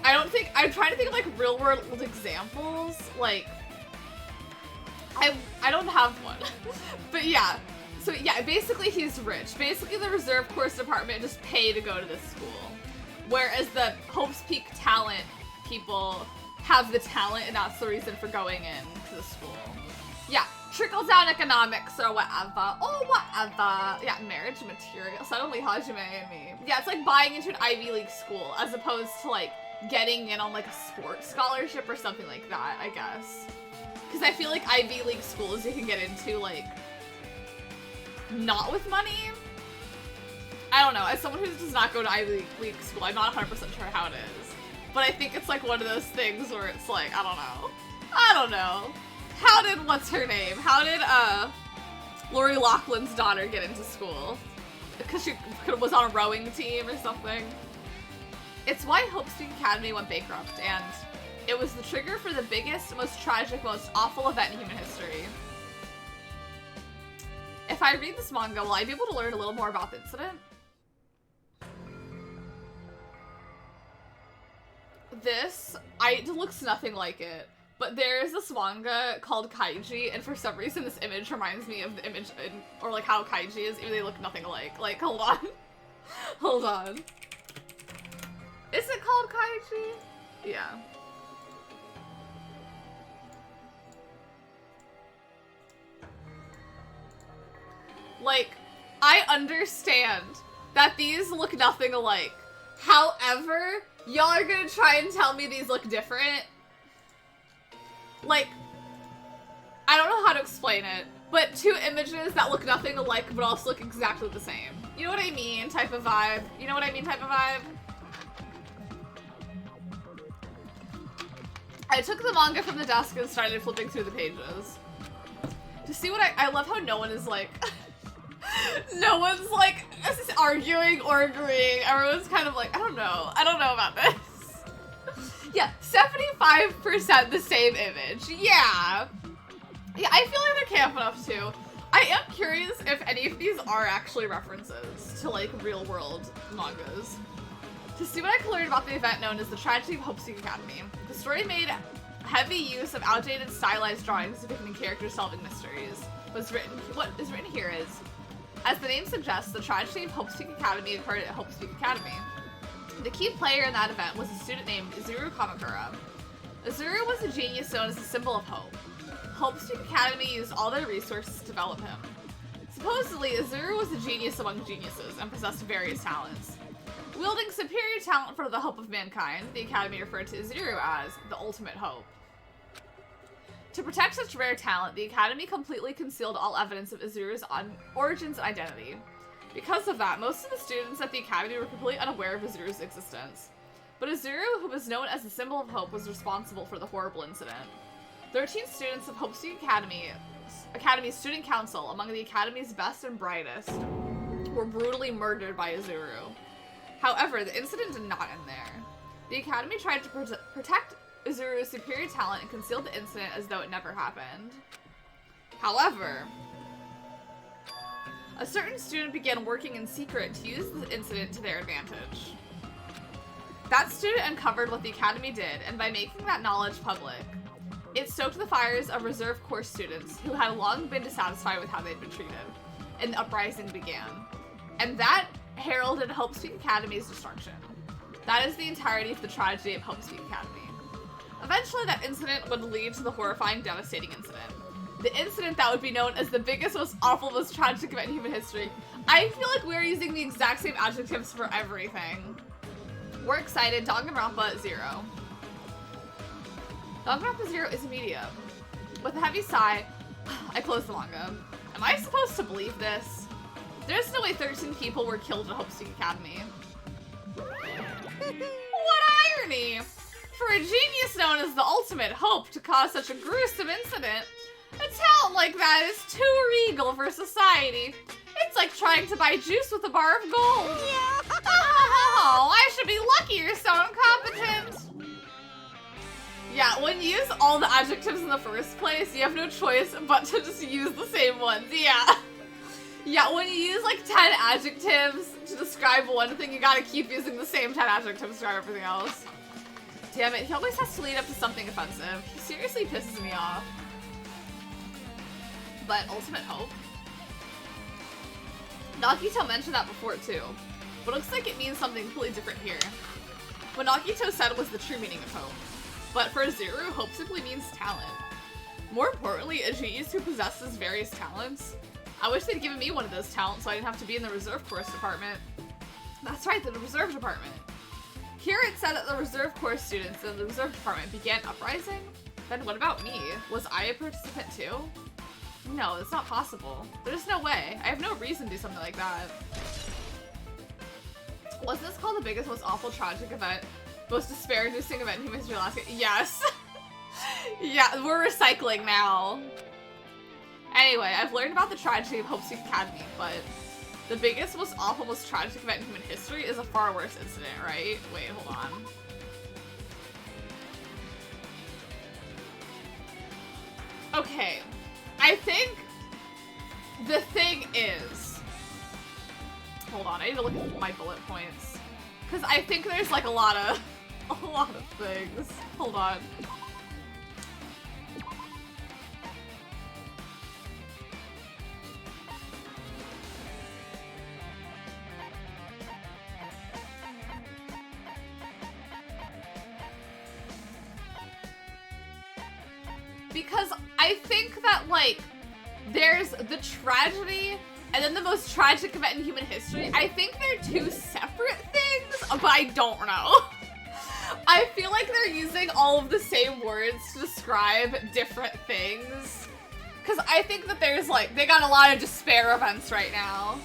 A: I'm trying to think of like real world examples, like I don't have one. But yeah, so yeah, basically he's rich. Basically the reserve course department just pay to go to this school. Whereas the Hope's Peak talent people have the talent, and that's the reason for going in to the school. Yeah, trickle-down economics or whatever. Oh, whatever. Yeah, marriage material. Suddenly Hajime and me. Yeah, it's like buying into an Ivy League school as opposed to like getting in on like a sports scholarship or something like that, I guess. Because I feel like Ivy League schools you can get into like not with money. I don't know. As someone who does not go to Ivy League school, I'm not 100% sure how it is. But I think it's like one of those things where it's like, I don't know. I don't know. How did, what's her name? How did, Lori Loughlin's daughter get into school? Because she was on a rowing team or something. It's why Hope's Peak Academy went bankrupt, and it was the trigger for the biggest, most tragic, most awful event in human history. If I read this manga, will I be able to learn a little more about the incident? This, it looks nothing like it, but there is this manga called Kaiji, and for some reason this image reminds me of the image, or like how Kaiji is, even they look nothing alike. Like, hold on. Hold on. Is it called Kaiji? Yeah. Like, I understand that these look nothing alike. However, y'all are gonna try and tell me these look different? Like, I don't know how to explain it, but two images that look nothing alike but also look exactly the same. You know what I mean? Type of vibe. You know what I mean? Type of vibe? I took the manga from the desk and started flipping through the pages. To see what I love how no one is like... No one's like arguing or agreeing. Everyone's kind of like, I don't know about this. Yeah, 75% the same image. Yeah. Yeah, I feel like they're camp enough too. I am curious if any of these are actually references to like real world mangas. To see what I can learn about the event known as the Tragedy of Hope's Peak Academy. The story made heavy use of outdated stylized drawings depicting characters solving mysteries. What is written here is, as the name suggests, the Tragedy of Hope's Peak Academy occurred at Hope's Peak Academy. The key player in that event was a student named Izuru Kamakura. Izuru was a genius known as the symbol of hope. Hope's Peak Academy used all their resources to develop him. Supposedly, Izuru was a genius among geniuses and possessed various talents. Wielding superior talent for the hope of mankind, the Academy referred to Izuru as the ultimate hope. To protect such rare talent, the Academy completely concealed all evidence of Izuru's origins and identity. Because of that, most of the students at the Academy were completely unaware of Izuru's existence. But Izuru, who was known as the symbol of hope, was responsible for the horrible incident. 13 students of Hope's Peak Academy's student council, among the Academy's best and brightest, were brutally murdered by Izuru. However, the incident did not end there. The Academy tried to protect Uzuru's superior talent and concealed the incident as though it never happened. However, a certain student began working in secret to use the incident to their advantage. That student uncovered what the Academy did, and by making that knowledge public, it stoked the fires of reserve course students who had long been dissatisfied with how they'd been treated, and the uprising began. And that heralded Hope Speak Academy's destruction. That is the entirety of the tragedy of Hope Speak Academy. Eventually, that incident would lead to the horrifying, devastating incident. The incident that would be known as the biggest, most awful, most tragic event in human history. I feel like we're using the exact same adjectives for everything. We're excited. Danganronpa 0. Danganronpa 0 is a medium. With a heavy sigh, I close the manga. Am I supposed to believe this? There's no way 13 people were killed at Hope Speak Academy. What irony! For a genius known as the ultimate hope to cause such a gruesome incident, a talent like that is too regal for society. It's like trying to buy juice with a bar of gold. Oh, I should be lucky you're so incompetent. Yeah, when you use all the adjectives in the first place, you have no choice but to just use the same ones. Yeah. Yeah, when you use like 10 adjectives to describe one thing, you gotta keep using the same 10 adjectives to describe everything else. Damn it, he always has to lead up to something offensive. He seriously pisses me off. But ultimate hope? Nagito mentioned that before too, but it looks like it means something completely different here. What Nagito said was the true meaning of hope. But for Zuru, hope simply means talent. More importantly, a genius who possesses various talents. I wish they'd given me one of those talents so I didn't have to be in the reserve course department. That's right, the reserve department. Here it said that the reserve course students in the reserve department began uprising. Then what about me? Was I a participant too? No, it's not possible. There's no way. I have no reason to do something like that. Wasn't this called the biggest, most awful, tragic event? Most despair-inducing event in human history last year? Yes. Yeah, we're recycling now. Anyway, I've learned about the tragedy of Hope Speak Academy, but the biggest, most awful, most tragic event in human history is a far worse incident, right? Wait, hold on. Okay. I think the thing is... Hold on, I need to look at my bullet points. Because I think there's like a lot of things. Hold on. Because I think that, like, there's the tragedy and then the most tragic event in human history. I think they're two separate things, but I don't know. I feel like they're using all of the same words to describe different things. Because I think that there's, like, they got a lot of despair events right now.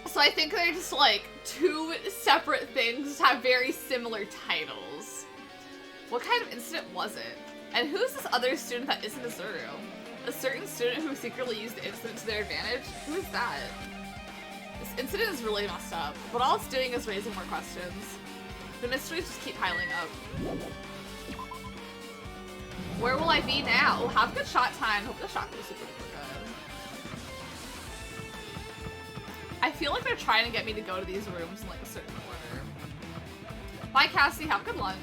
A: So I think they're just, like, two separate things that have very similar titles. What kind of incident was it? And who's this other student that isn't a Zuru? A certain student who secretly used the incident to their advantage? Who is that? This incident is really messed up, but all it's doing is raising more questions. The mysteries just keep piling up. Where will I be now? Oh, have good shot time. Hope the shot goes super good. I feel like they're trying to get me to go to these rooms in like a certain order. Bye, Cassie. Have good lunch.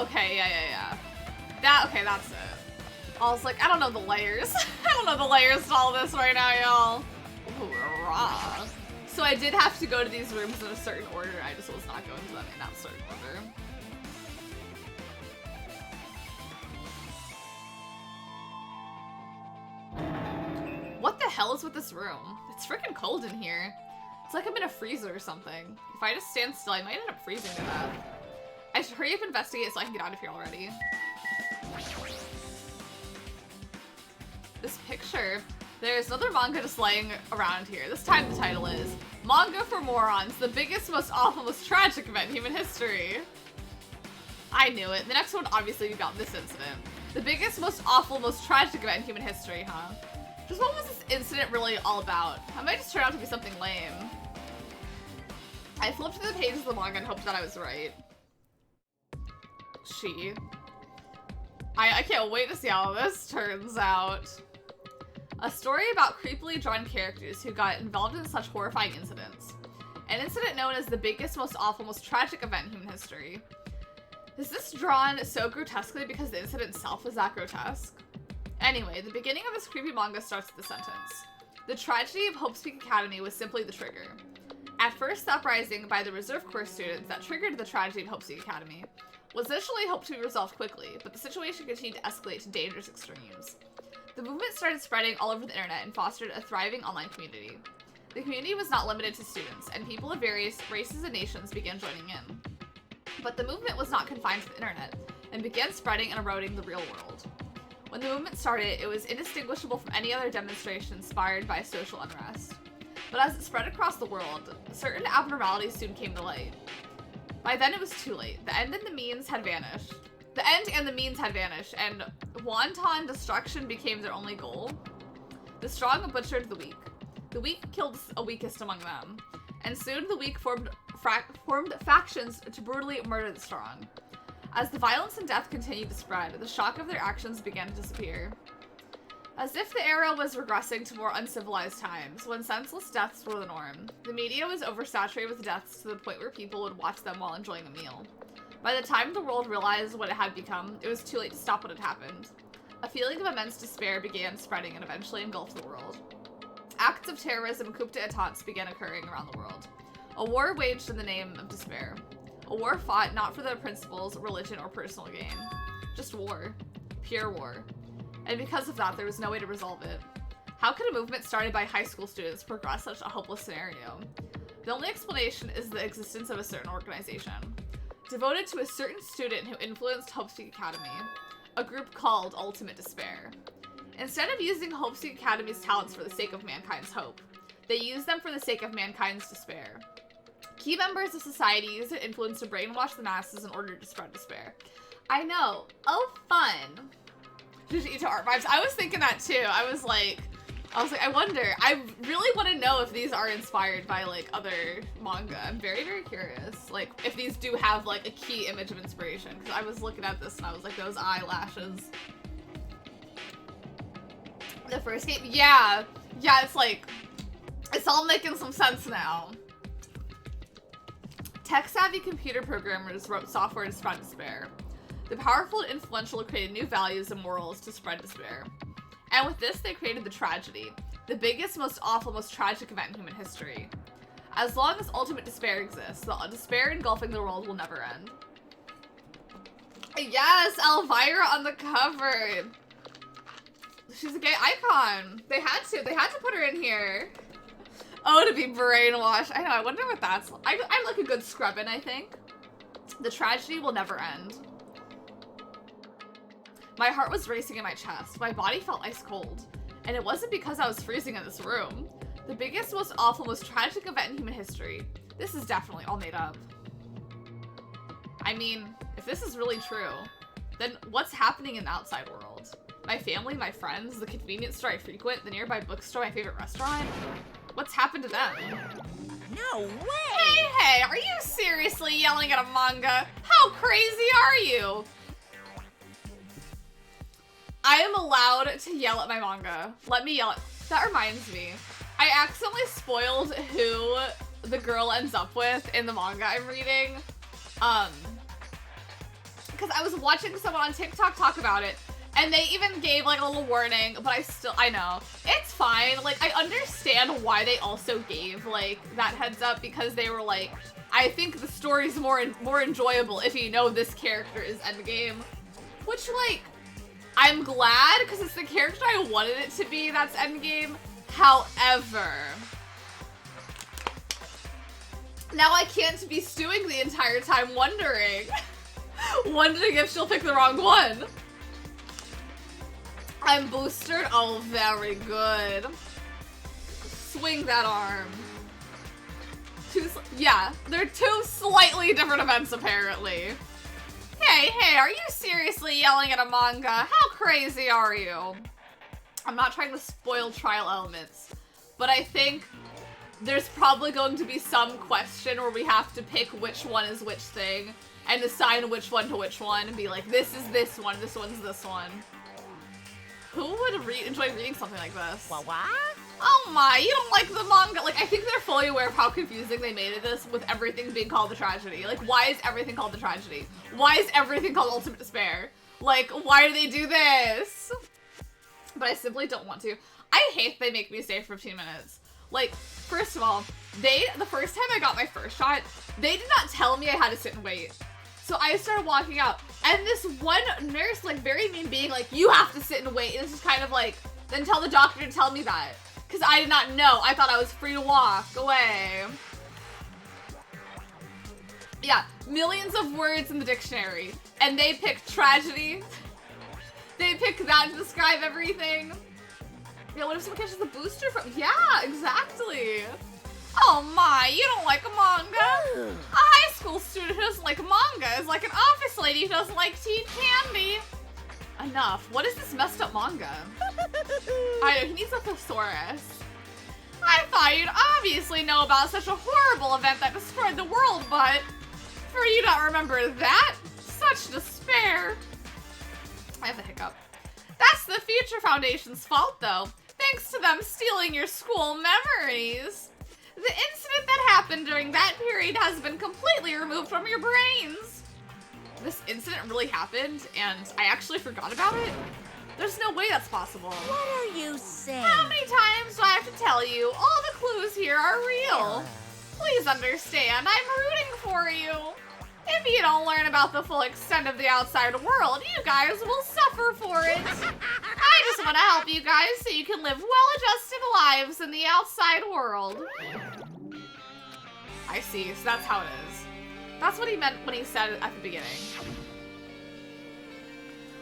A: Okay, yeah. Okay, that's it. I was like, I don't know the layers. I don't know the layers to all this right now, y'all. Raw. So I did have to go to these rooms in a certain order. I just was not going to them in that certain order. What the hell is with this room? It's freaking cold in here. It's like I'm in a freezer or something. If I just stand still, I might end up freezing to death. I should hurry up and investigate so I can get out of here already. This picture, there's another manga just laying around here. This time the title is Manga for Morons, the biggest, most awful, most tragic event in human history. I knew it. The next one obviously about this incident. The biggest, most awful, most tragic event in human history, huh? Just what was this incident really all about? I might just turn out to be something lame. I flipped through the pages of the manga and hoped that I was right. I can't wait to see how this turns out. A story about creepily drawn characters who got involved in such horrifying incidents. An incident known as the biggest, most awful, most tragic event in human history. Is this drawn so grotesquely because the incident itself was that grotesque? Anyway, the beginning of this creepy manga starts with the sentence. The tragedy of Hope's Peak Academy was simply the trigger. At first, the uprising by the reserve corps students that triggered the tragedy of Hope's Peak Academy was initially hoped to be resolved quickly, but the situation continued to escalate to dangerous extremes. The movement started spreading all over the internet and fostered a thriving online community. The community was not limited to students, and people of various races and nations began joining in. But the movement was not confined to the internet, and began spreading and eroding the real world. When the movement started, it was indistinguishable from any other demonstration inspired by social unrest. But as it spread across the world, certain abnormalities soon came to light. By then it was too late. The end and the means had vanished. And wanton destruction became their only goal. The strong butchered the weak. The weak killed the weakest among them. And soon the weak formed factions to brutally murder the strong. As the violence and death continued to spread, the shock of their actions began to disappear. As if the era was regressing to more uncivilized times, when senseless deaths were the norm, the media was oversaturated with deaths to the point where people would watch them while enjoying a meal. By the time the world realized what it had become, it was too late to stop what had happened. A feeling of immense despair began spreading and eventually engulfed the world. Acts of terrorism and coup d'etats began occurring around the world. A war waged in the name of despair. A war fought not for the principles, religion, or personal gain. Just war. Pure war. And because of that, there was no way to resolve it. How could a movement started by high school students progress such a hopeless scenario? The only explanation is the existence of a certain organization, devoted to a certain student who influenced Hope's Peak Academy, a group called Ultimate Despair. Instead of using Hope's Peak Academy's talents for the sake of mankind's hope, they used them for the sake of mankind's despair. Key members of society used their influence to brainwash the masses in order to spread despair. I know. Oh, fun. Ito art vibes. I was thinking that too. I was like, I wonder. I really want to know if these are inspired by like other manga. I'm very, very curious. Like if these do have like a key image of inspiration. Because I was looking at this and I was like, those eyelashes. The first game, yeah, it's like, it's all making some sense now. Tech-savvy computer programmers wrote software to spread despair. The powerful and influential created new values and morals to spread despair. And with this, they created the tragedy, the biggest, most awful, most tragic event in human history. As long as ultimate despair exists, the despair engulfing the world will never end. Yes, Elvira on the cover. She's a gay icon. They had to put her in here. Oh, to be brainwashed. I know, I wonder what that's like. I like a good scrubbing, I think. The tragedy will never end. My heart was racing in my chest. My body felt ice cold. And it wasn't because I was freezing in this room. The biggest, most awful, most tragic event in human history. This is definitely all made up. I mean, if this is really true, then what's happening in the outside world? My family, my friends, the convenience store I frequent, the nearby bookstore, my favorite restaurant? What's happened to them?
B: No way!
A: Hey, are you seriously yelling at a manga? How crazy are you? I am allowed to yell at my manga. Let me yell at— That reminds me. I accidentally spoiled who the girl ends up with in the manga I'm reading. Because I was watching someone on TikTok talk about it, and they even gave like a little warning, but I know. It's fine. Like, I understand why they also gave like that heads up, because they were like, I think the story's more enjoyable if you know this character is endgame. Which, like, I'm glad, because it's the character I wanted it to be that's endgame. However, now I can't be stewing the entire time wondering if she'll pick the wrong one. I'm boostered. Oh, very good. Swing that arm. Yeah, they're two slightly different events, apparently. Hey, are you seriously yelling at a manga? How crazy are you? I'm not trying to spoil trial elements, but I think there's probably going to be some question where we have to pick which one is which thing and assign which one to which one and be like, this is this one, this one's this one. Who would enjoy reading something like this?
B: What?
A: Oh my, you don't like the manga? Like, I think they're fully aware of how confusing they made this with everything being called the tragedy. Like, why is everything called the tragedy? Why is everything called ultimate despair? Like, why do they do this? But I simply don't want to. I hate they make me stay for 15 minutes. Like, first of all, the first time I got my first shot, they did not tell me I had to sit and wait. So I started walking out, and this one nurse, like, very mean being like, you have to sit and wait. And it's just kind of like, then tell the doctor to tell me that. Because I did not know. I thought I was free to walk away. Yeah, millions of words in the dictionary. And they picked tragedy. They picked that to describe everything. Yeah, what if someone catches the booster from... Yeah, exactly. Oh my, you don't like a manga? A high school student who doesn't like manga is like an office lady who doesn't like tea and candy. Enough. What is this messed up manga? I know, he needs a thesaurus. I thought you'd obviously know about such a horrible event that destroyed the world, but for you not remember that? Such despair. I have a hiccup. That's the Future Foundation's fault, though. Thanks to them stealing your school memories. The incident that happened during that period has been completely removed from your brains. This incident really happened, and I actually forgot about it? There's no way that's possible.
B: What are you saying?
A: How many times do I have to tell you? All the clues here are real. Please understand, I'm rooting for you. If you don't learn about the full extent of the outside world, you guys will suffer for it. I just want to help you guys so you can live well-adjusted lives in the outside world. I see, so that's how it is. That's what he meant when he said it at the beginning.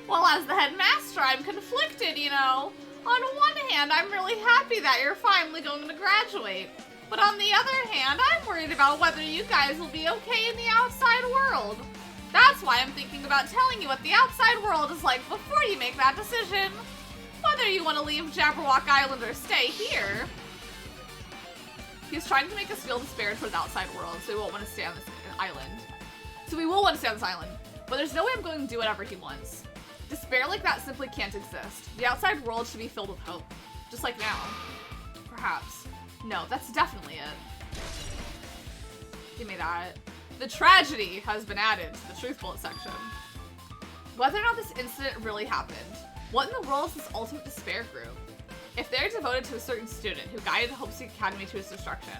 A: Well, as the headmaster, I'm conflicted, you know. On one hand, I'm really happy that you're finally going to graduate. But on the other hand, I'm worried about whether you guys will be okay in the outside world. That's why I'm thinking about telling you what the outside world is like before you make that decision. Whether you want to leave Jabberwock Island or stay here. He's trying to make us feel despair toward the outside world, so we won't want to stay on this island. So we will want to stay on this island, but there's no way I'm going to do whatever he wants. Despair like that simply can't exist. The outside world should be filled with hope. Just like now. Perhaps. No, that's definitely it. Give me that. The tragedy has been added to the truth bullet section. Whether or not this incident really happened, what in the world is this ultimate despair group? If they're devoted to a certain student who guided Hope Seek Academy to its destruction,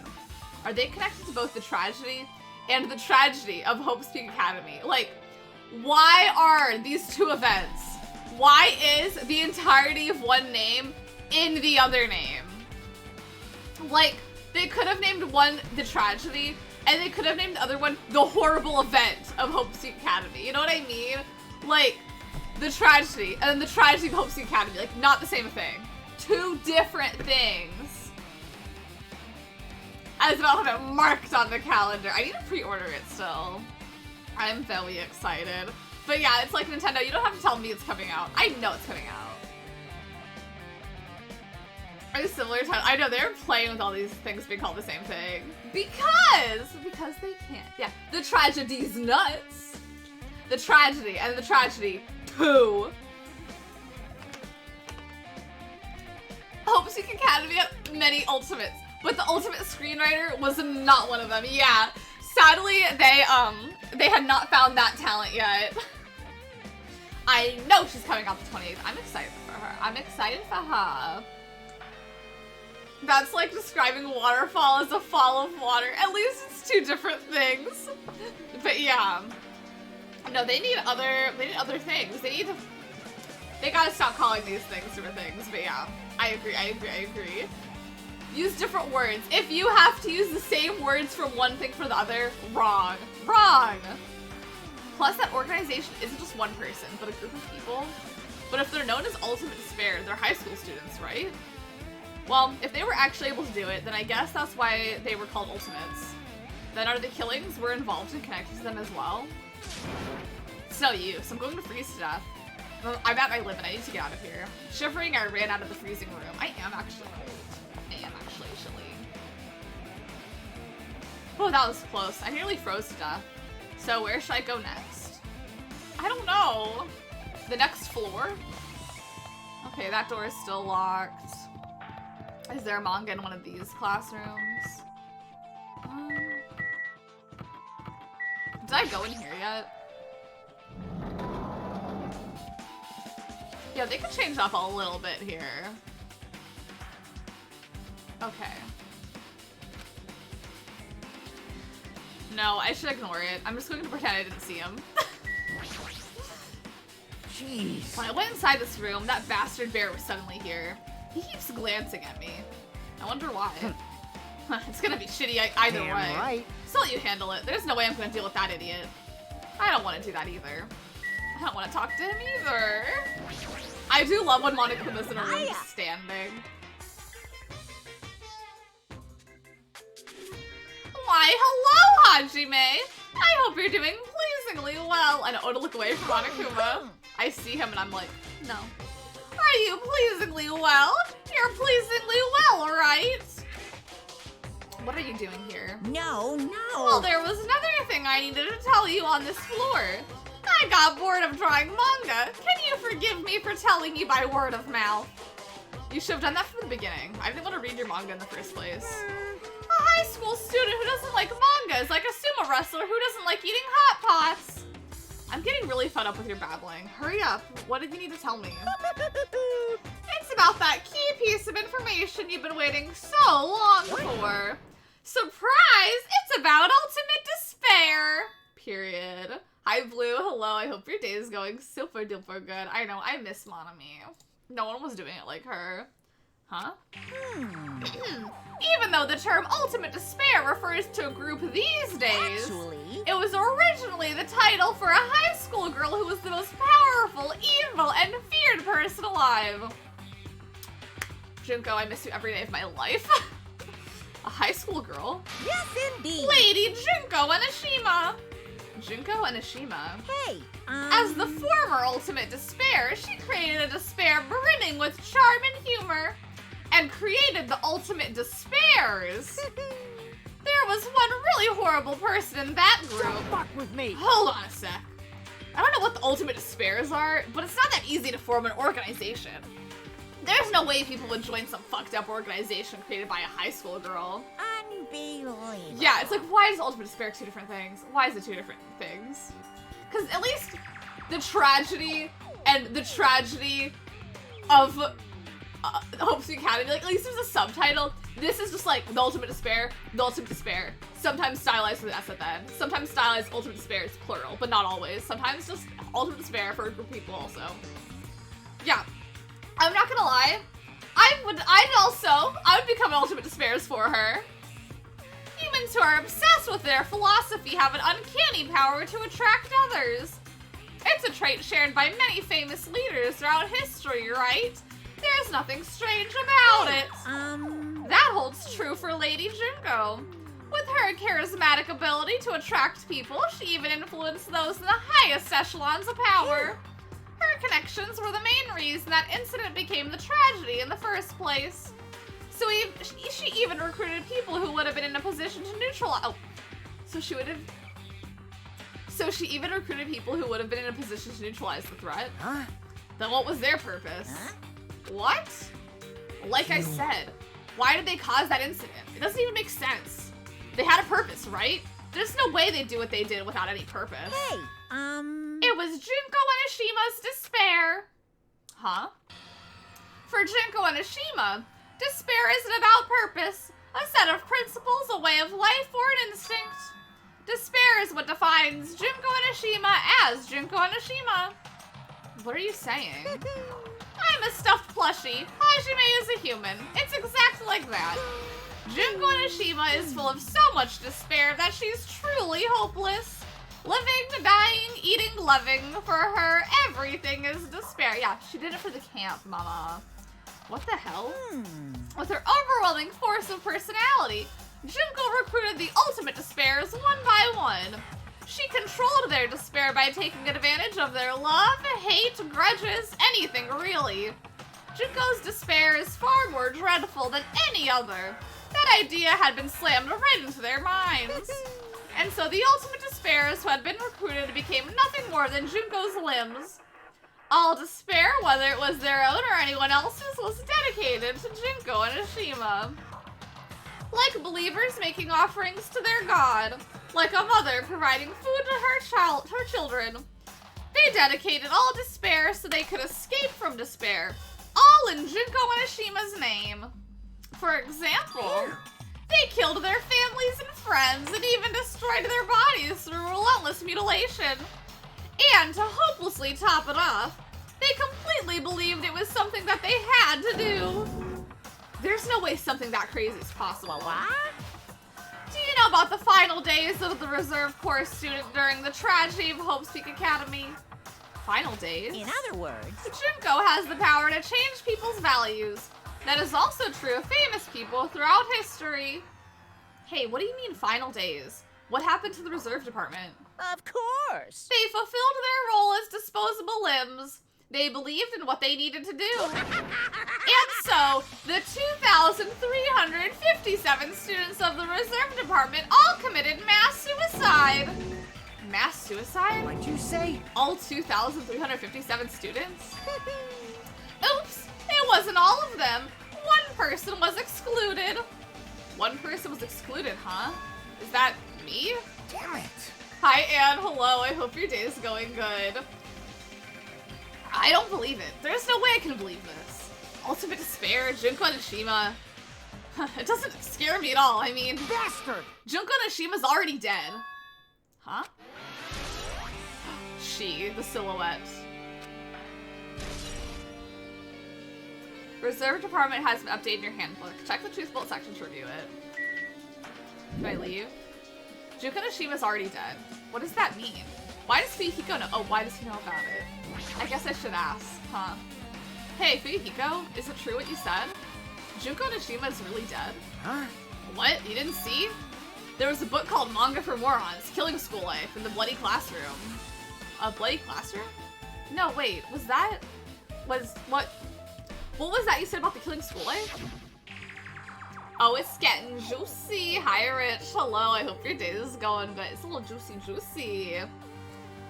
A: are they connected to both the tragedy and the tragedy of Hope Seek Academy? Like, why are these two events? Why is the entirety of one name in the other name? Like, they could have named one the tragedy, and they could have named the other one the horrible event of Hope Seek Academy. You know what I mean? Like, the tragedy, and then the tragedy of Hope Seek Academy. Like, not the same thing. Two different things. I was about to have it marked on the calendar. I need to pre-order it still. I'm very excited. But yeah, it's like Nintendo, you don't have to tell me it's coming out. I know it's coming out. Are they similar to... I know, they're playing with all these things being called the same thing. Because they can't. Yeah, the tragedy's nuts. The tragedy and the tragedy 2. Hope Seek Academy had many ultimates, but the ultimate screenwriter was not one of them. Yeah, sadly, they had not found that talent yet. I know she's coming out the 28th. I'm excited for her. I'm excited for her. That's like describing waterfall as a fall of water. At least it's two different things. But yeah. No, they need other things. They gotta stop calling these things different things, but yeah. I agree. Use different words. If you have to use the same words from one thing for the other, wrong. Wrong! Plus, that organization isn't just one person, but a group of people. But if they're known as Ultimate Despair, they're high school students, right? Well, if they were actually able to do it, then I guess that's why they were called Ultimates. Then are the killings were involved and connected to them as well? It's no use. I'm going to freeze to death. I'm at my limit. I need to get out of here. Shivering, I ran out of the freezing room. I am actually cold. I am actually chilly. Oh, that was close. I nearly froze to death. So where should I go next? I don't know. The next floor? Okay, that door is still locked. Is there a manga in one of these classrooms? Did I go in here yet? Yeah, they could change up a little bit here. Okay. No, I should ignore it. I'm just going to pretend I didn't see him.
C: Jeez.
A: When I went inside this room, that bastard bear was suddenly here. He keeps glancing at me. I wonder why. It's gonna be shitty either
C: Damn
A: way.
C: right.
A: So let you handle it. There's no way I'm gonna deal with that idiot. I don't want to do that either. I don't want to talk to him either. I do love when Monokuma's in a room just standing. Why, hello, Hajime! I hope you're doing pleasingly well. And to look away from Monokuma. I see him and I'm like, no. Are you pleasingly well? You're pleasingly well, right? What are you doing here?
B: No.
A: Well, there was another thing I needed to tell you on this floor. I got bored of drawing manga. Can you forgive me for telling you by word of mouth? You should have done that from the beginning. I didn't want to read your manga in the first place. A high school student who doesn't like manga is like a sumo wrestler who doesn't like eating hot pots. I'm getting really fed up with your babbling. Hurry up. What did you need to tell me? It's about that key piece of information you've been waiting so long for. Surprise! It's about ultimate despair. Period. Hi, Blue. Hello. I hope your day is going super duper good. I know. I miss Monami. No one was doing it like her. Huh? Even though the term ultimate despair refers to a group these days, it was originally the title for a high school girl who was the most powerful, evil, and feared person alive. Junko, I miss you every day of my life. A high school girl?
B: Yes, indeed.
A: Lady Junko Enoshima. Junko Enoshima?
B: Hey,
A: As the former ultimate despair, she created a despair brimming with charm and humor, and created the ultimate despairs. There was one really horrible person in that group.
C: Don't fuck with me.
A: Hold on a sec. I don't know what the ultimate despairs are, but it's not that easy to form an organization. There's no way people would join some fucked up organization created by a high school girl.
B: unbelievable.
A: Yeah, it's like, why is ultimate despair two different things? Why is it two different things? Because at least the tragedy and the tragedy of Hope's Academy, like, at least there's a subtitle. This is just like the ultimate despair, sometimes stylized with an S at the end. Sometimes stylized ultimate despair is plural, but not always. Sometimes just ultimate despair for a group of people also. Yeah, I'm not gonna lie. I would become an ultimate despairs for her. Humans who are obsessed with their philosophy have an uncanny power to attract others. It's a trait shared by many famous leaders throughout history, right? There's nothing strange about it. That holds true for Lady Junko. With her charismatic ability to attract people, she even influenced those in the highest echelons of power. Her connections were the main reason that incident became the tragedy in the first place. So she even recruited people who would have been in a position to neutralize. Oh, so she even recruited people who would have been in a position to neutralize the threat.
C: Huh?
A: Then what was their purpose?
B: Huh?
A: What? Like I said, why did they cause that incident? It doesn't even make sense. They had a purpose, right? There's no way they'd do what they did without any purpose.
B: Hey,
A: It was Junko Enoshima's despair. Huh? For Junko Enoshima, despair isn't about purpose, a set of principles, a way of life, or an instinct. Despair is what defines Junko Enoshima as Junko Enoshima. What are you saying? I'm a stuffed plushie. Hajime is a human. It's exactly like that. Junko Enoshima is full of so much despair that she's truly hopeless. Living, dying, eating, loving. For her, everything is despair. Yeah, she did it for the camp, mama. What the hell? With her overwhelming force of personality, Junko recruited the ultimate despairs one by one. She controlled their despair by taking advantage of their love, hate, grudges, anything really. Junko's despair is far more dreadful than any other. That idea had been slammed right into their minds. And so the ultimate despairs who had been recruited became nothing more than Junko's limbs. All despair, whether it was their own or anyone else's, was dedicated to Junko and Ashima. Like believers making offerings to their god, like a mother providing food to her children. They dedicated all despair so they could escape from despair, all in Junko and Ashima's name. For example, they killed their families and friends and even destroyed their bodies through relentless mutilation. And to hopelessly top it off, they completely believed it was something that they had to do. There's no way something that crazy is possible. What? Do you know about the final days of the reserve corps student during the tragedy of Hope's Peak Academy? Final days?
B: In other words,
A: Junko has the power to change people's values. That is also true of famous people throughout history. Hey, what do you mean final days? What happened to the reserve department?
B: of course.
A: They fulfilled their role as disposable limbs. They believed in what they needed to do. And so, the 2,357 students of the reserve department all committed mass suicide. Mass suicide?
C: What'd you say?
A: All 2,357 students? Oops, it wasn't all of them. One person was excluded. One person was excluded, huh? Is that me?
C: Damn it.
A: Hi, Anne. Hello. I hope your day is going good. I don't believe it. There's no way I can believe this. Ultimate despair, Junko and Ashima. It doesn't scare me at all. I mean,
C: Bastard!
A: Junko and Ashima's already dead. Huh? She, the silhouette. Reserve department has been updated in your handbook. Check the truth bolt section to review it. Can I leave? Junko and Ashima's already dead. What does that mean? Why does Fuyuhiko know? Oh, why does he know about it? I guess I should ask, huh? Hey, Fuyuhiko, is it true what you said? Junko and Ashima is really dead?
C: Huh?
A: What? You didn't see? There was a book called Manga for Morons, Killing School Life, in the Bloody Classroom. A Bloody Classroom? No, wait, was that... what was that you said about the Killing School Life? Oh, it's getting juicy. Hi, Rich. Hello, I hope your day is going good. It's a little juicy.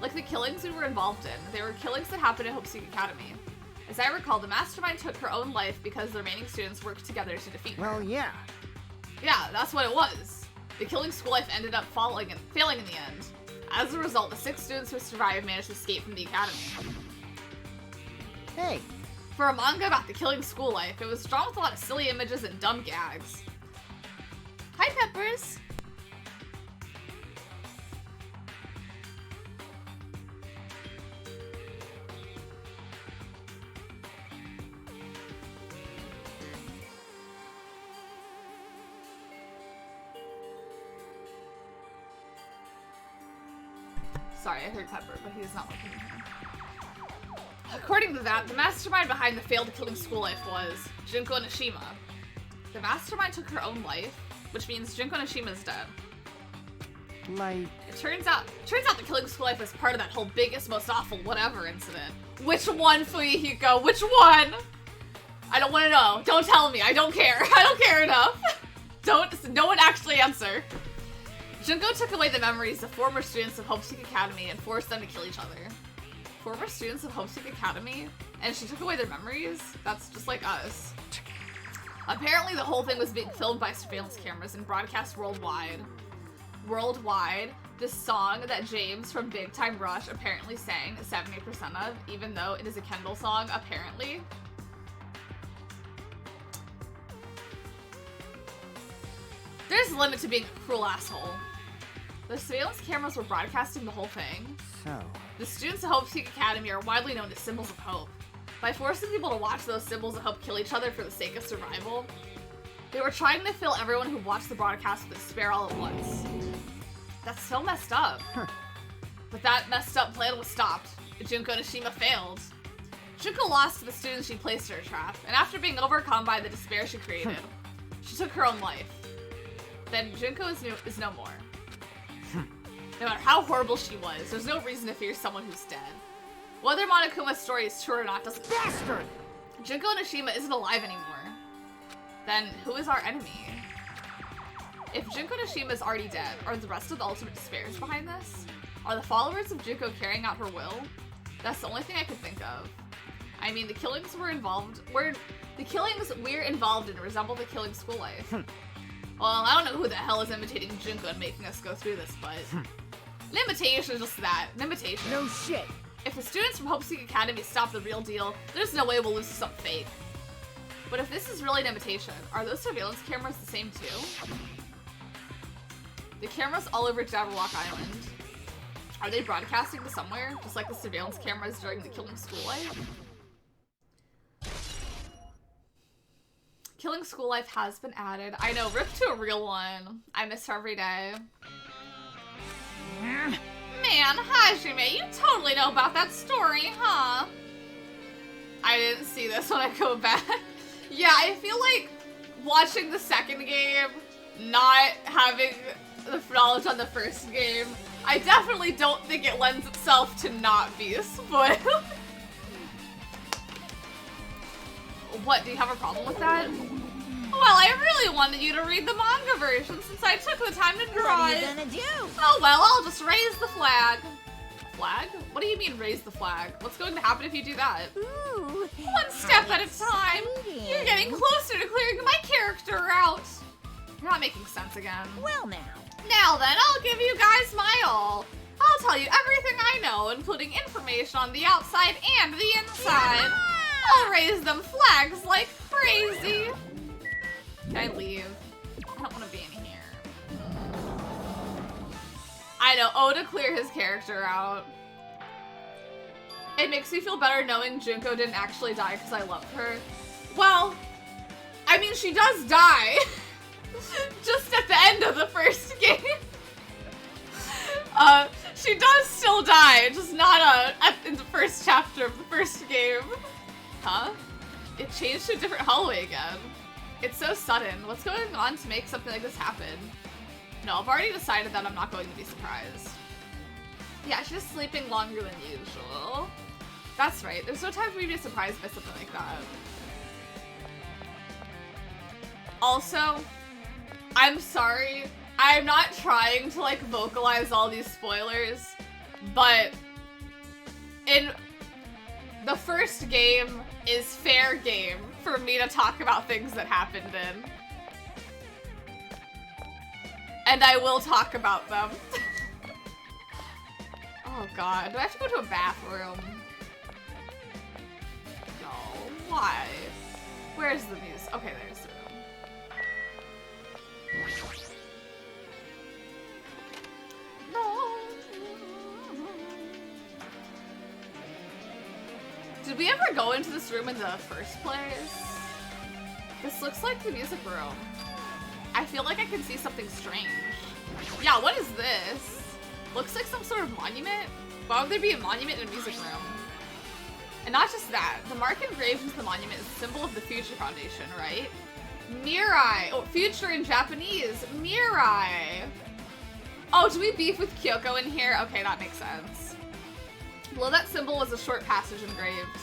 A: Like the killings we were involved in. They were killings that happened at Hope Secret Academy. As I recall, the mastermind took her own life because the remaining students worked together to defeat her.
C: Well, yeah.
A: Yeah, that's what it was. The Killing School Life ended up failing in the end. As a result, the 6 students who survived managed to escape from the academy.
C: Hey.
A: For a manga about the Killing School Life, it was drawn with a lot of silly images and dumb gags. Hi, Peppers! Sorry, I heard Pepper, but he's not looking at me. According to that, the mastermind behind the failed Killing School Life was Junko and Ashima. The mastermind took her own life, which means Junko and Ashima is dead.
C: Like...
A: It turns out the Killing School Life was part of that whole biggest, most awful whatever incident. Which one, Fuyuhiko? Which one? I don't want to know. Don't tell me. I don't care. I don't care enough. No one actually answer. Junko took away the memories of former students of Hope Seek Academy and forced them to kill each other. Former students of Hope Seek Academy? And she took away their memories? That's just like us. Apparently the whole thing was being filmed by surveillance cameras and broadcast worldwide. This song that James from Big Time Rush apparently sang 70% of, even though it is a Kendall song, apparently. There's a limit to being a cruel asshole. The surveillance cameras were broadcasting the whole thing.
C: So...
A: The students of Hope Seek Academy are widely known as symbols of hope. By forcing people to watch those symbols of hope kill each other for the sake of survival, they were trying to fill everyone who watched the broadcast with despair all at once. That's so messed up. But that messed up plan was stopped. Junko and Ashima failed. Junko lost to the students she placed in her trap, and after being overcome by the despair she created, she took her own life. Then Junko is no more. No matter how horrible she was, there's no reason to fear someone who's dead. Whether Monokuma's story is true or not doesn't matter.
C: Bastard!
A: Junko and Ashima isn't alive anymore. Then who is our enemy? If Junko Nishima is already dead, are the rest of the Ultimate Despairs behind this? Are the followers of Junko carrying out her will? That's the only thing I could think of. I mean, the killings we're involved in resemble the killing school life. Well, I don't know who the hell is imitating Junko and making us go through this, but an imitation is just that, an imitation.
C: No shit.
A: If the students from Hope Seek Academy stop the real deal, there's no way we'll lose to something fake. But if this is really an imitation, are those surveillance cameras the same too? The cameras all over Jabberwock Island. Are they broadcasting to somewhere, just like the surveillance cameras during the killing school life? Killing school life has been added. I know, rip to a real one. I miss her every day. Man, Hajime, you totally know about that story, huh? I didn't see this when I go back. Yeah, I feel like watching the second game, not having the knowledge on the first game, I definitely don't think it lends itself to not be spoiled. What, do you have a problem with that? Well, I really wanted you to read the manga version since I took the time to draw it.
B: What are you gonna do?
A: Oh well, I'll just raise the flag. Flag? What do you mean raise the flag? What's going to happen if you do that?
B: Ooh,
A: One step at a time. You're getting closer to clearing my character out. You're not making sense again.
B: Well now.
A: Now then, I'll give you guys my all. I'll tell you everything I know, including information on the outside and the inside. I'll raise them flags like crazy. Can I leave? I don't want to be in here. I know, to clear his character out. It makes me feel better knowing Junko didn't actually die because I love her. Well, I mean, she does die. Just at the end of the first game. She does still die, just not in the first chapter of the first game. Huh? It changed to a different hallway again. It's so sudden. What's going on to make something like this happen? No, I've already decided that I'm not going to be surprised. Yeah, she's just sleeping longer than usual. That's right. There's no time for me to be surprised by something like that. Also, I'm sorry. I'm not trying to, like, vocalize all these spoilers, but in the first game is fair game for me to talk about things that happened in. And I will talk about them. Oh god, do I have to go to a bathroom? No, why? Where's the music? Okay, there's the room. No. Did we ever go into this room in the first place? This looks like the music room. I feel like I can see something strange. Yeah, what is this? Looks like some sort of monument. Why would there be a monument in a music room? And not just that, the mark engraved into the monument is a symbol of the Future Foundation, right? Mirai! Oh, future in Japanese. Mirai! Oh, do we beef with Kyoko in here? Okay, that makes sense. Below that symbol was a short passage engraved.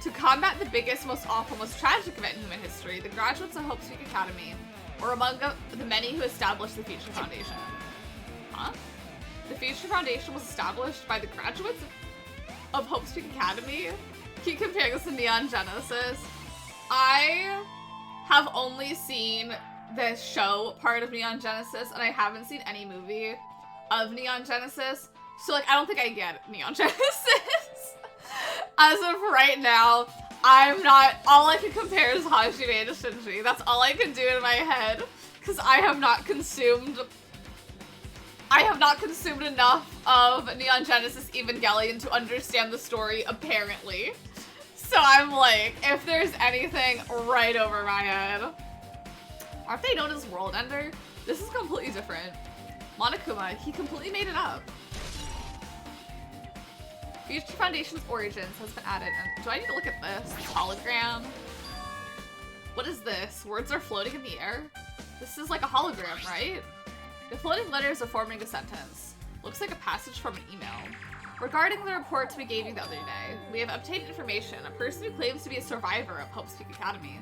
A: To combat the biggest, most awful, most tragic event in human history, the graduates of Hope Speak Academy were among the many who established the Future Foundation. Huh? The Future Foundation was established by the graduates of Hope Speak Academy? Keep comparing this to Neon Genesis. I have only seen the show part of Neon Genesis, and I haven't seen any movie of Neon Genesis. So, like, I don't think I get Neon Genesis. As of right now, I'm not, all I can compare is Hajime to Shinji. That's all I can do in my head, because I have not consumed enough of Neon Genesis Evangelion to understand the story, apparently. So I'm like, if there's anything right over my head. Aren't they known as World Ender? This is completely different. Monokuma, he completely made it up. Future Foundation's origins has been added. And do I need to look at this? Hologram? What is this? Words are floating in the air? This is like a hologram, right? The floating letters are forming a sentence. Looks like a passage from an email. Regarding the reports we gave you the other day, we have obtained information. A person who claims to be a survivor of Hope Speak Academy.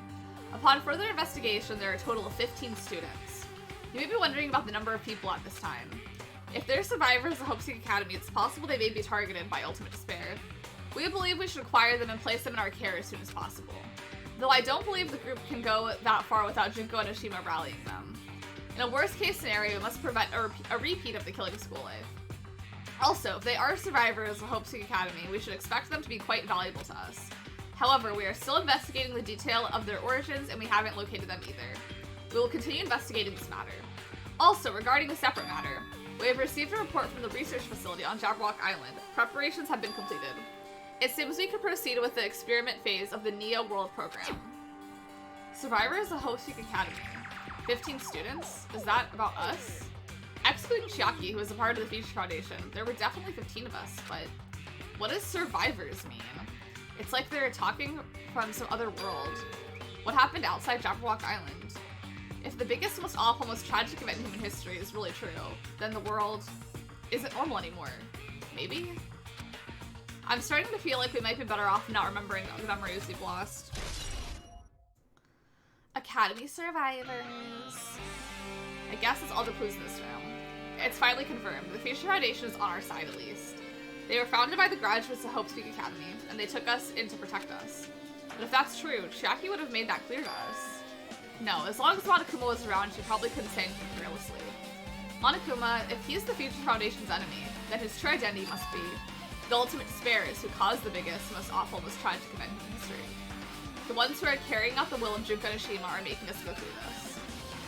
A: Upon further investigation, there are a total of 15 students. You may be wondering about the number of people at this time. If they're survivors of Hope Seek Academy, it's possible they may be targeted by Ultimate Despair. We believe we should acquire them and place them in our care as soon as possible. Though I don't believe the group can go that far without Junko and Oshima rallying them. In a worst-case scenario, we must prevent a repeat of the killing school life. Also, if they are survivors of Hope Seek Academy, we should expect them to be quite valuable to us. However, we are still investigating the detail of their origins and we haven't located them either. We will continue investigating this matter. Also, regarding a separate matter, we have received a report from the research facility on Jabberwock Island. Preparations have been completed. It seems we can proceed with the experiment phase of the Neo World program. Survivors of Hope Seek Academy. 15 students? Is that about us? Excluding Chiaki, who was a part of the Future Foundation, there were definitely 15 of us, but what does survivors mean? It's like they're talking from some other world. What happened outside Jabberwock Island? If the biggest, most awful, most tragic event in human history is really true, then the world isn't normal anymore. Maybe? I'm starting to feel like we might be better off not remembering the memories we've lost. Academy survivors. I guess it's all the clues in this room. It's finally confirmed. The Future Foundation is on our side, at least. They were founded by the graduates of Hope Seek Academy, and they took us in to protect us. But if that's true, Chiaki would have made that clear to us. No, as long as Monokuma was around, she probably couldn't say anything fearlessly. Monokuma, if he's the Future Foundation's enemy, then his true identity must be the Ultimate Despairs who caused the biggest, most awful, most tragic event in history. The ones who are carrying out the will of Junko and Oshima are making us go through this.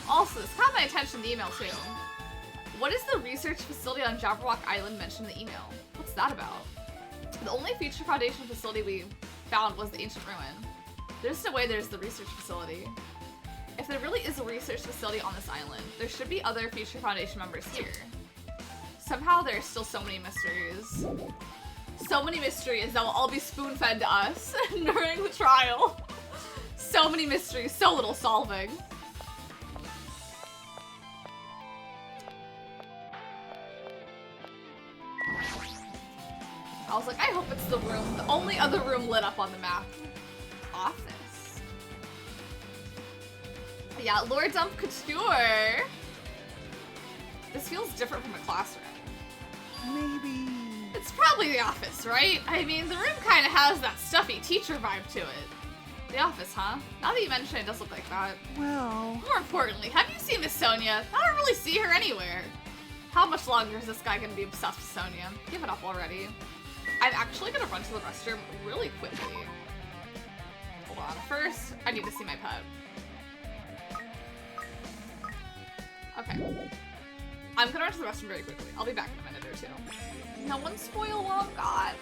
A: Also, this caught my attention in the email too. What is the research facility on Jabberwock Island mentioned in the email? What's that about? The only Future Foundation facility we found was the ancient ruin. There's no way there's the research facility. If there really is a research facility on this island, there should be other Future Foundation members here. Somehow there are still so many mysteries. So many mysteries that will all be spoon-fed to us during the trial. So many mysteries, so little solving. I was like, I hope it's the room, the only other room lit up on the map. Office. Yeah, Lord Dump Couture. This feels different from a classroom.
C: Maybe.
A: It's probably the office, right? I mean, the room kind of has that stuffy teacher vibe to it. The office, huh? Now that you mention it, it does look like that.
C: Well.
A: More importantly, have you seen Miss Sonia? I don't really see her anywhere. How much longer is this guy gonna be obsessed with Sonia? Give it up already. I'm actually gonna run to the restroom really quickly. Hold on. First, I need to see my pet. Okay. I'm gonna run to the restroom very quickly. I'll be back in a minute or two. No one spoil what I've got.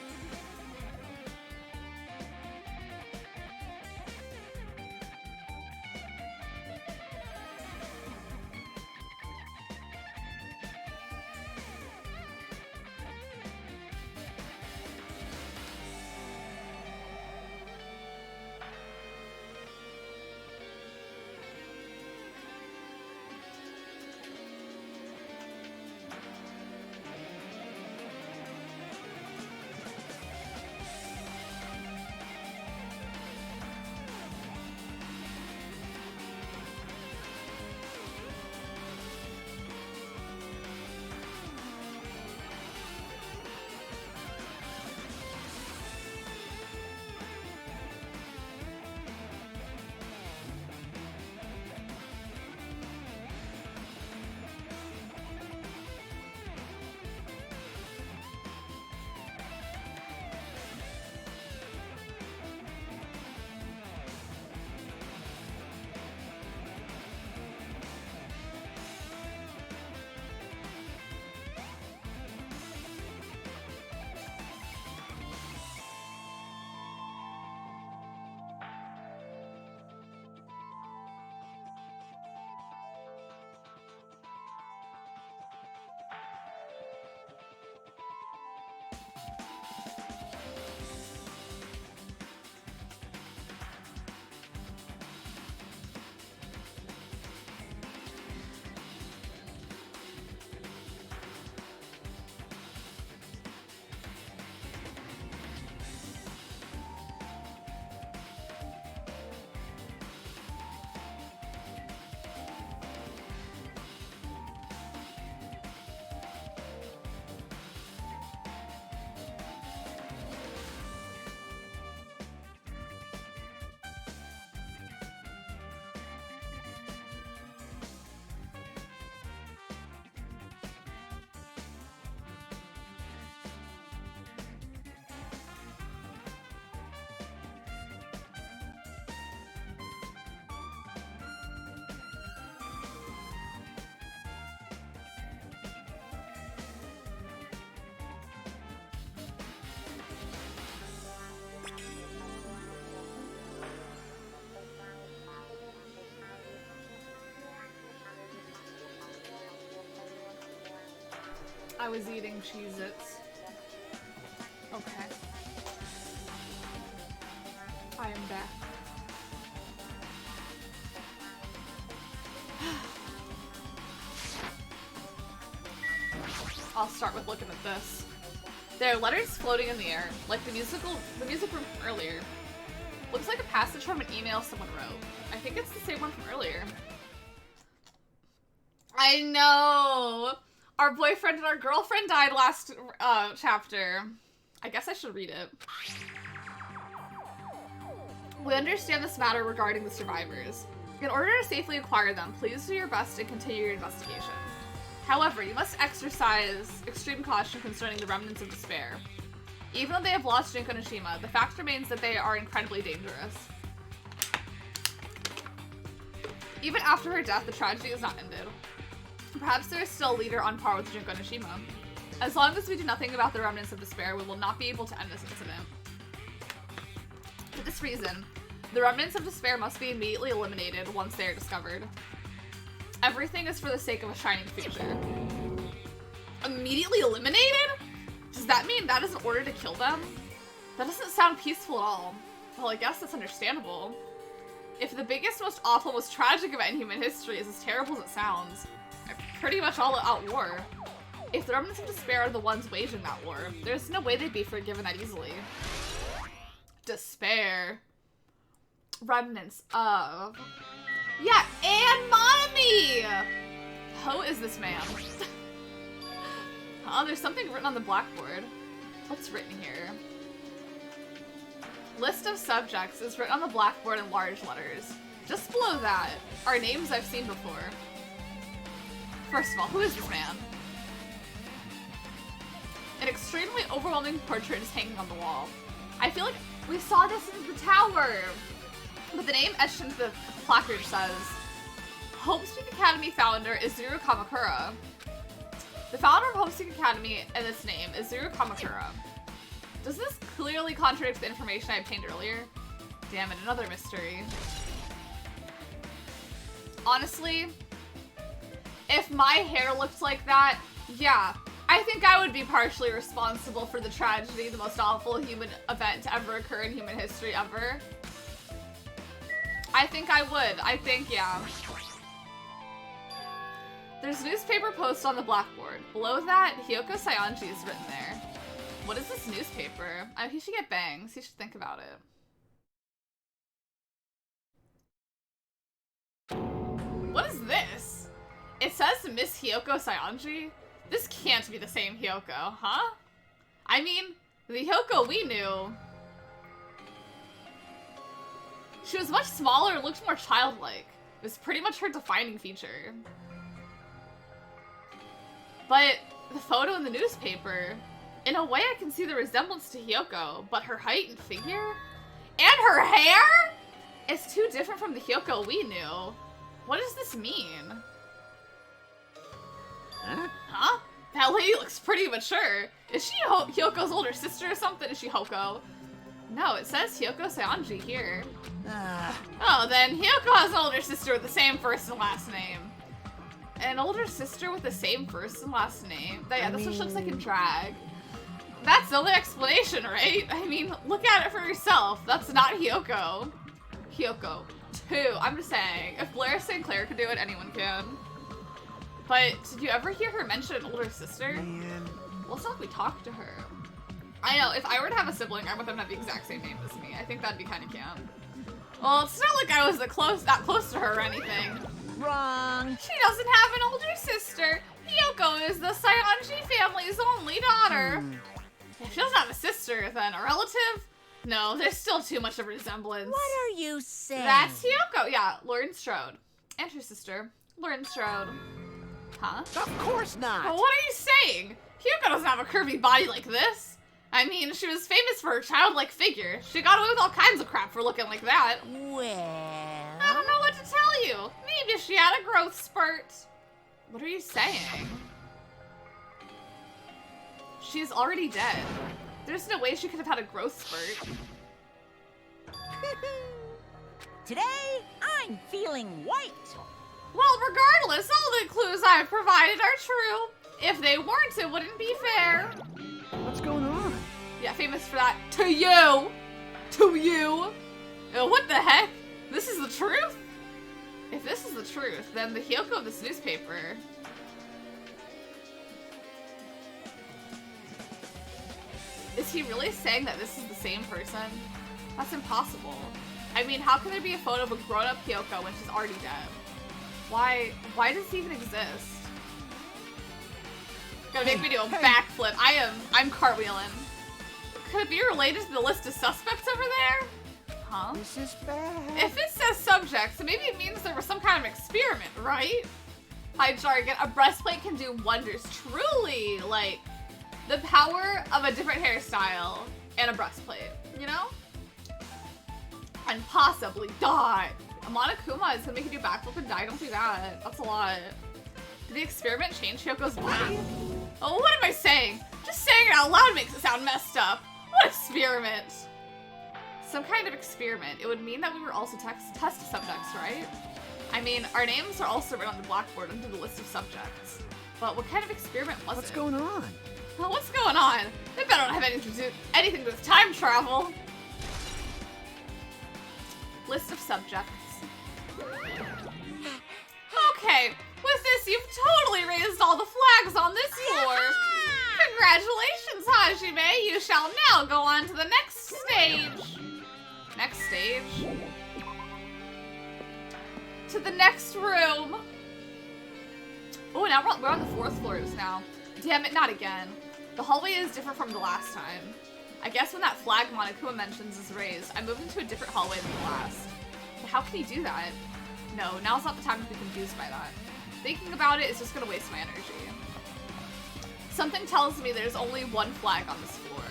A: I was eating Cheez-Its. Okay. I am back. I'll start with looking at this. There are letters floating in the air, like the music room from earlier. Looks like a passage from an email someone wrote. I think it's the same one from earlier. I know! Our boyfriend and our girlfriend died last chapter. I guess I should read it. We understand this matter regarding the survivors. In order to safely acquire them, please do your best and continue your investigation. However, you must exercise extreme caution concerning the remnants of despair. Even though they have lost Junko Nishima, the fact remains that they are incredibly dangerous. Even after her death, the tragedy is not ended. Perhaps there is still a leader on par with Junko Nishima. As long as we do nothing about the remnants of despair, we will not be able to end this incident. For this reason, the remnants of despair must be immediately eliminated once they are discovered. Everything is for the sake of a shining future. Immediately eliminated? Does that mean that is an order to kill them? That doesn't sound peaceful at all. Well, I guess that's understandable. If the biggest, most awful, most tragic event in human history is as terrible as it sounds, a pretty much all-out war. If the remnants of despair are the ones waging that war, there's no way they'd be forgiven that easily. Despair. Remnants of... Yeah, and Mommy! Who is this man? Oh, there's something written on the blackboard. What's written here? List of subjects is written on the blackboard in large letters. Just below that are names I've seen before. First of all, who is this man? An extremely overwhelming portrait is hanging on the wall. I feel like we saw this in the tower. But the name etched into the placard says, Homespeak Academy founder is Zuru Kamakura. The founder of Homespeak Academy and its name is Zuru Kamakura. Does this clearly contradict the information I obtained earlier? Damn it, another mystery. Honestly, if my hair looked like that, yeah, I think I would be partially responsible for the tragedy, the most awful human event to ever occur in human history ever. I think I would. I think, yeah. There's newspaper posts on the blackboard. Below that, Hyoko Saionji is written there. What is this newspaper? He should get bangs. He should think about it. What is this? It says Miss Hyoko Saionji? This can't be the same Hyoko, huh? I mean, the Hyoko we knew... She was much smaller and looked more childlike. It was pretty much her defining feature. But the photo in the newspaper, in a way I can see the resemblance to Hyoko, but her height and figure? And her hair? It's too different from the Hyoko we knew. What does this mean? Huh? That lady looks pretty mature. Is she Hyoko's older sister or something? Is she Hoko? No, it says Hyoko Saionji here. Oh, then Hyoko has an older sister with the same first and last name. An older sister with the same first and last name? Yeah, that's what she looks like in drag. That's the only explanation, right? I mean, look at it for yourself. That's not Hyoko. Hyoko 2. I'm just saying, if Blair St. Clair could do it, anyone can. But did you ever hear her mention an older sister?
C: Man.
A: Well, it's not like we talked to her. I know, if I were to have a sibling, I want them to have the exact same name as me. I think that'd be kind of camp. Well, it's not like I was that close to her or anything.
B: Wrong.
A: She doesn't have an older sister. Hyoko is the Saionji family's only daughter. If she doesn't have a sister, then a relative? No, there's still too much of a resemblance.
B: What are you saying?
A: That's Hyoko. Yeah, Lauren Strode. And her sister, Lauren Strode. Huh?
C: Of course not.
A: Well, what are you saying? Hyoko doesn't have a curvy body like this. I mean, she was famous for her childlike figure. She got away with all kinds of crap for looking like that.
B: Well...
A: I don't know what to tell you. Maybe she had a growth spurt. What are you saying? She's already dead. There's no way she could have had a growth spurt.
B: Today, I'm feeling white.
A: Well, regardless, all the clues I've provided are true. If they weren't, it wouldn't be fair.
C: What's going on?
A: Yeah, famous for that. To you! To you! What the heck? This is the truth? If this is the truth, then the Hyoko of this newspaper... Is he really saying that this is the same person? That's impossible. I mean, how can there be a photo of a grown-up Hyoko when she's already dead? Why does he even exist? Gotta make me do a backflip. I'm cartwheeling. Could it be related to the list of suspects over there? Huh?
C: This is bad.
A: If it says subjects, then maybe it means there was some kind of experiment, right? Hi, jargon. A breastplate can do wonders. Truly, like, the power of a different hairstyle and a breastplate, you know? And possibly die. A Monokuma is gonna make you do backflip and die. Don't do that. That's a lot. Did the experiment change Hyoko's body? Oh, what am I saying? Just saying it out loud makes it sound messed up. What experiment? Some kind of experiment. It would mean that we were also test subjects, right? I mean, our names are also written on the blackboard under the list of subjects. But what kind of experiment was it?
C: What's going on?
A: Well, what's going on? They better not have anything to do with time travel. List of subjects. Okay, with this, you've totally raised all the flags on this floor. Congratulations, Hajime. You shall now go on to the next stage. Next stage? To the next room. Oh, now we're on the 4th floors now. Damn it, not again. The hallway is different from the last time. I guess when that flag Monokuma mentions is raised, I moved into a different hallway than the last. But how can he do that? No, now's not the time to be confused by that. Thinking about it is just gonna waste my energy. Something tells me there's only one flag on this floor,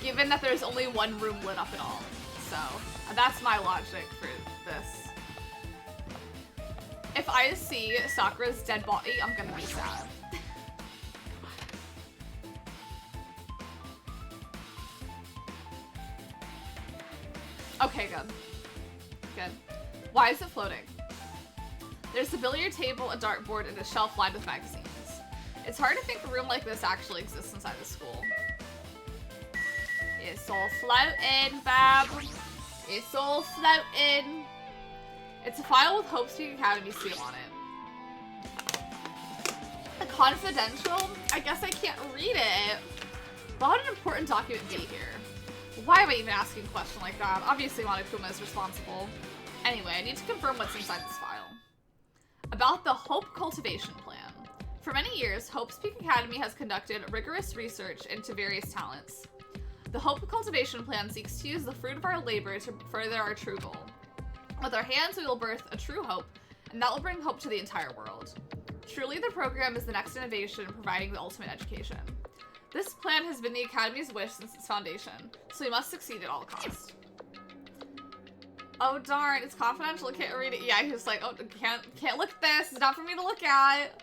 A: given that there's only one room lit up at all. So, that's my logic for this. If I see Sakura's dead body, I'm gonna be sad. Okay, good. Good. Why is it floating? There's a billiard table, a dartboard, and a shelf lined with magazines. It's hard to think a room like this actually exists inside the school. It's all floating, Bab. It's all floating. It's a file with Hope's Peak Academy seal on it. A confidential? I guess I can't read it. But what an important document be here. Why am I even asking a question like that? Obviously Monokuma is responsible. Anyway, I need to confirm what's inside this file. About the Hope Cultivation Plan. For many years, Hope's Peak Academy has conducted rigorous research into various talents. The Hope Cultivation Plan seeks to use the fruit of our labor to further our true goal. With our hands, we will birth a true hope, and that will bring hope to the entire world. Truly, the program is the next innovation in providing the ultimate education. This plan has been the Academy's wish since its foundation, so we must succeed at all costs. Oh darn, it's confidential, I can't read it. Yeah, he was like, oh, can't look at this, it's not for me to look at.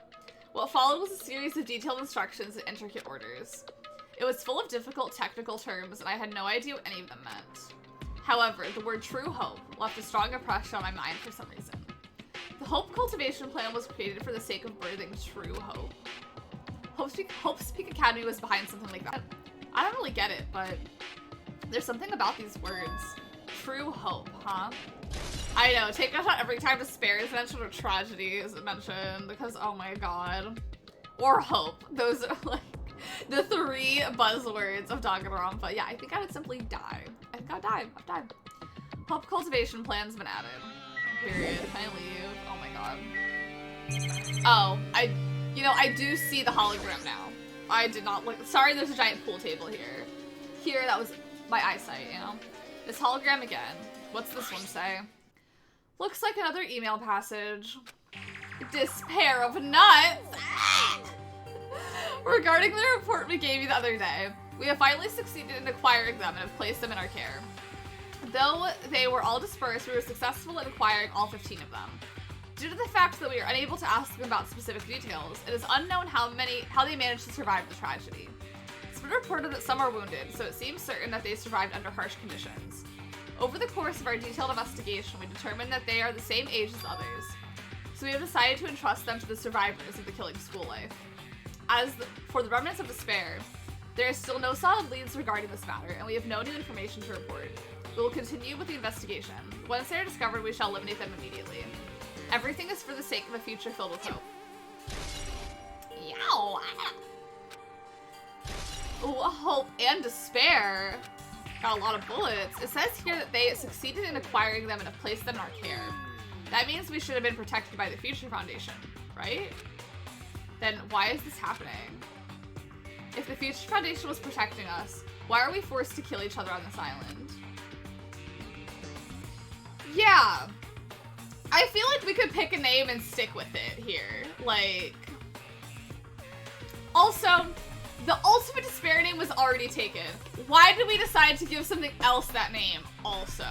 A: What followed was a series of detailed instructions and intricate orders. It was full of difficult technical terms, and I had no idea what any of them meant. However, the word true hope left a strong impression on my mind for some reason. The Hope Cultivation Plan was created for the sake of birthing true hope. Hope's Peak Academy was behind something like that. I don't really get it, but there's something about these words. True hope, huh? I know, take a shot every time despair is mentioned or tragedy is mentioned, because oh my god. Or hope. Those are like the 3 buzzwords of Danganronpa. Yeah, I think I would simply die. I think I'd die. I've died. Hope Cultivation Plan's been added. Period. Can I leave? Oh my god. Oh, I do see the hologram now. I did not look. Sorry, there's a giant pool table here. Here, that was my eyesight, you know? This hologram again. What's this one say? Looks like another email passage. Despair of nuts! Regarding the report we gave you the other day, we have finally succeeded in acquiring them and have placed them in our care. Though they were all dispersed, we were successful in acquiring all 15 of them. Due to the fact that we are unable to ask them about specific details, it is unknown how they managed to survive the tragedy. It's been reported that some are wounded, so it seems certain that they survived under harsh conditions. Over the course of our detailed investigation, we determined that they are the same age as others, so we have decided to entrust them to the survivors of the killing school life. For the remnants of despair, there is still no solid leads regarding this matter, and we have no new information to report. We will continue with the investigation. Once they are discovered, we shall eliminate them immediately. Everything is for the sake of a future filled with hope. Yow! Ooh, hope and despair. Got a lot of bullets. It says here that they succeeded in acquiring them and have placed them in our care. That means we should have been protected by the Future Foundation, right? Then why is this happening? If the Future Foundation was protecting us, why are we forced to kill each other on this island? Yeah. I feel like we could pick a name and stick with it here. Like... Also, the Ultimate Despair name was already taken. Why did we decide to give something else that name also?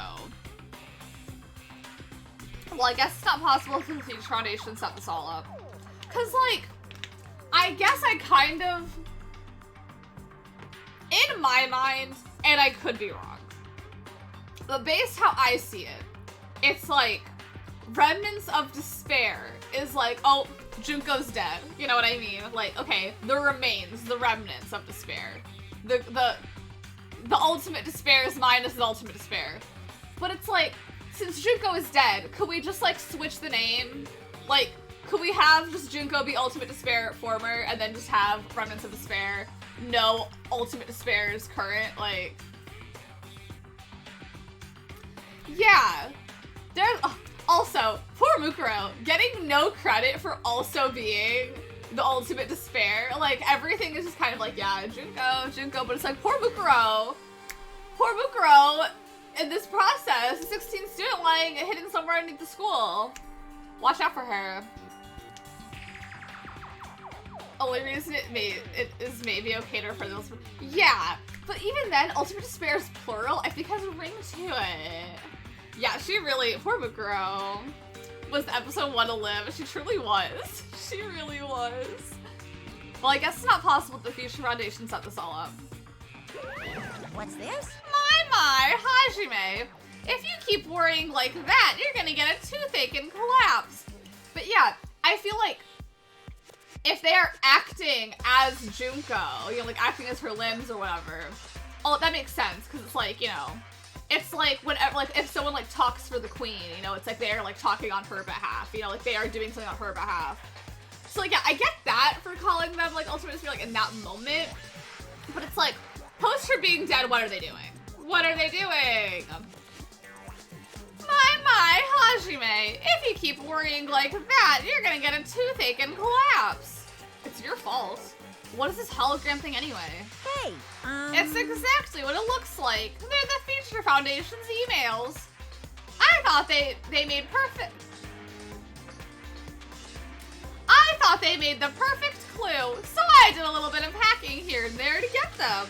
A: Well, I guess it's not possible for the Future Foundation set this all up. Cause like, I guess I kind of, in my mind, and I could be wrong, but based how I see it, it's like, remnants of despair is like, oh, Junko's dead. You know what I mean? Like, okay, the remains, the remnants of despair. The ultimate despair is minus the ultimate despair. But it's like, since Junko is dead, could we just like switch the name? Like, could we have just Junko be ultimate despair former and then just have remnants of despair? No, ultimate despair is current, like... Yeah. There's... Also, poor Mukuro, getting no credit for also being the ultimate despair. Like, everything is just kind of like, yeah, Junko, but it's like, poor Mukuro, in this process, a 16 student lying hidden somewhere underneath the school. Watch out for her. Only reason it is maybe okay to refer to those. Yeah, but even then, ultimate despair is plural. I think has a ring to it. Yeah, she really, poor Mukuro, was episode 1 to live. She truly was. She really was. Well, I guess it's not possible that the Future Foundation set this all up.
B: What's this?
A: My, Hajime. If you keep worrying like that, you're gonna get a toothache and collapse. But yeah, I feel like if they are acting as Junko, you know, like acting as her limbs or whatever, oh, that makes sense, because it's like, you know, it's like whenever, like if someone like talks for the queen, you know, it's like they're like talking on her behalf, you know, like they are doing something on her behalf. So like, yeah, I get that for calling them like ultimate despair like in that moment, but it's like, post her being dead, what are they doing? What are they doing? My, Hajime, if you keep worrying like that, you're gonna get a toothache and collapse. It's your fault. What is this hologram thing anyway?
B: Hey,
A: It's exactly what it looks like. They're the Future Foundation's emails. I thought they made perfect. I thought they made the perfect clue, so I did a little bit of hacking here and there to get them.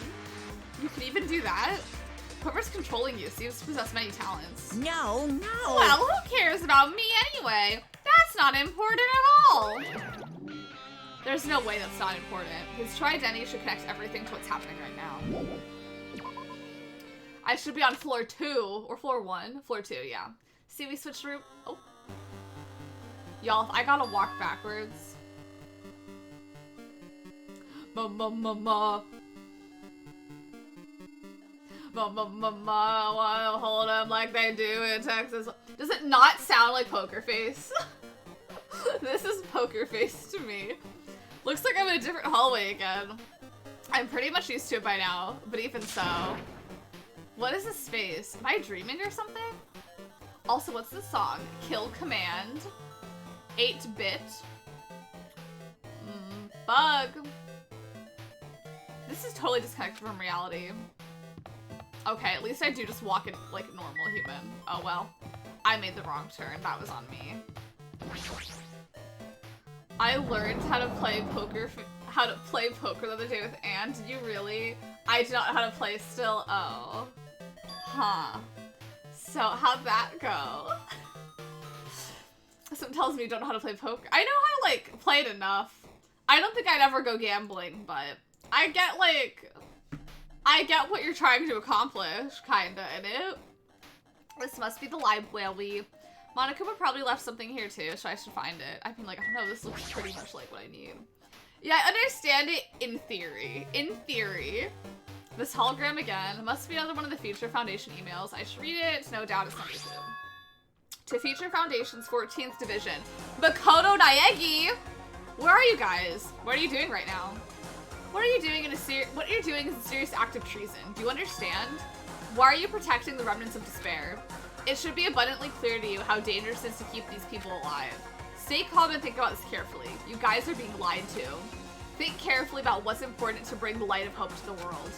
A: You can even do that? Whoever's controlling you seems to possess many talents.
B: no.
A: Well, who cares about me anyway? That's not important at all. There's no way that's not important. His true identity should connect everything to what's happening right now. I should be on floor 2 or floor 1. Floor 2, yeah. See, we switched room. Oh. Y'all, if I gotta walk backwards. Wanna hold them like they do in Texas. Does it not sound like Poker Face? This is Poker Face to me. Looks like I'm in a different hallway again. I'm pretty much used to it by now, but even so. What is this space? Am I dreaming or something? Also, what's this song? Kill Command. 8-bit. Bug. This is totally disconnected from reality. Okay, at least I do just walk in like a normal human. Oh well. I made the wrong turn. That was on me. I learned how to play poker the other day with Anne. Did you really? I do not know how to play still. Oh. Huh. So how'd that go? Something tells me you don't know how to play poker. I know how to like play it enough. I don't think I'd ever go gambling, but I get what you're trying to accomplish, kinda, in it. This must be the library. Monica would probably left something here too, so I should find it. I mean, like, I don't know, this looks pretty much like what I need. Yeah, I understand it in theory. In theory. This hologram again must be another one of the Future Foundation emails. I should read it. It's no doubt it's number 2. To Future Foundation's 14th Division. Makoto Naegi! Where are you guys? What are you doing right now? What are you doing in what you're doing is a serious act of treason. Do you understand? Why are you protecting the remnants of despair? It should be abundantly clear to you how dangerous it is to keep these people alive. Stay calm and think about this carefully. You guys are being lied to. Think carefully about what's important to bring the light of hope to the world.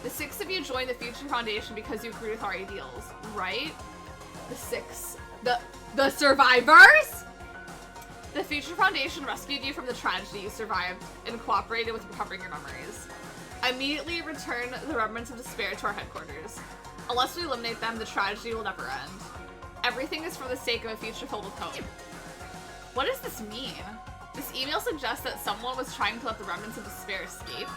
A: The 6 of you joined the Future Foundation because you agree with our ideals, right? The 6. The survivors? The Future Foundation rescued you from the tragedy you survived and cooperated with recovering your memories. Immediately return the remnants of despair to our headquarters. Unless we eliminate them, the tragedy will never end. Everything is for the sake of a future filled with hope. What does this mean? This email suggests that someone was trying to let the remnants of despair escape.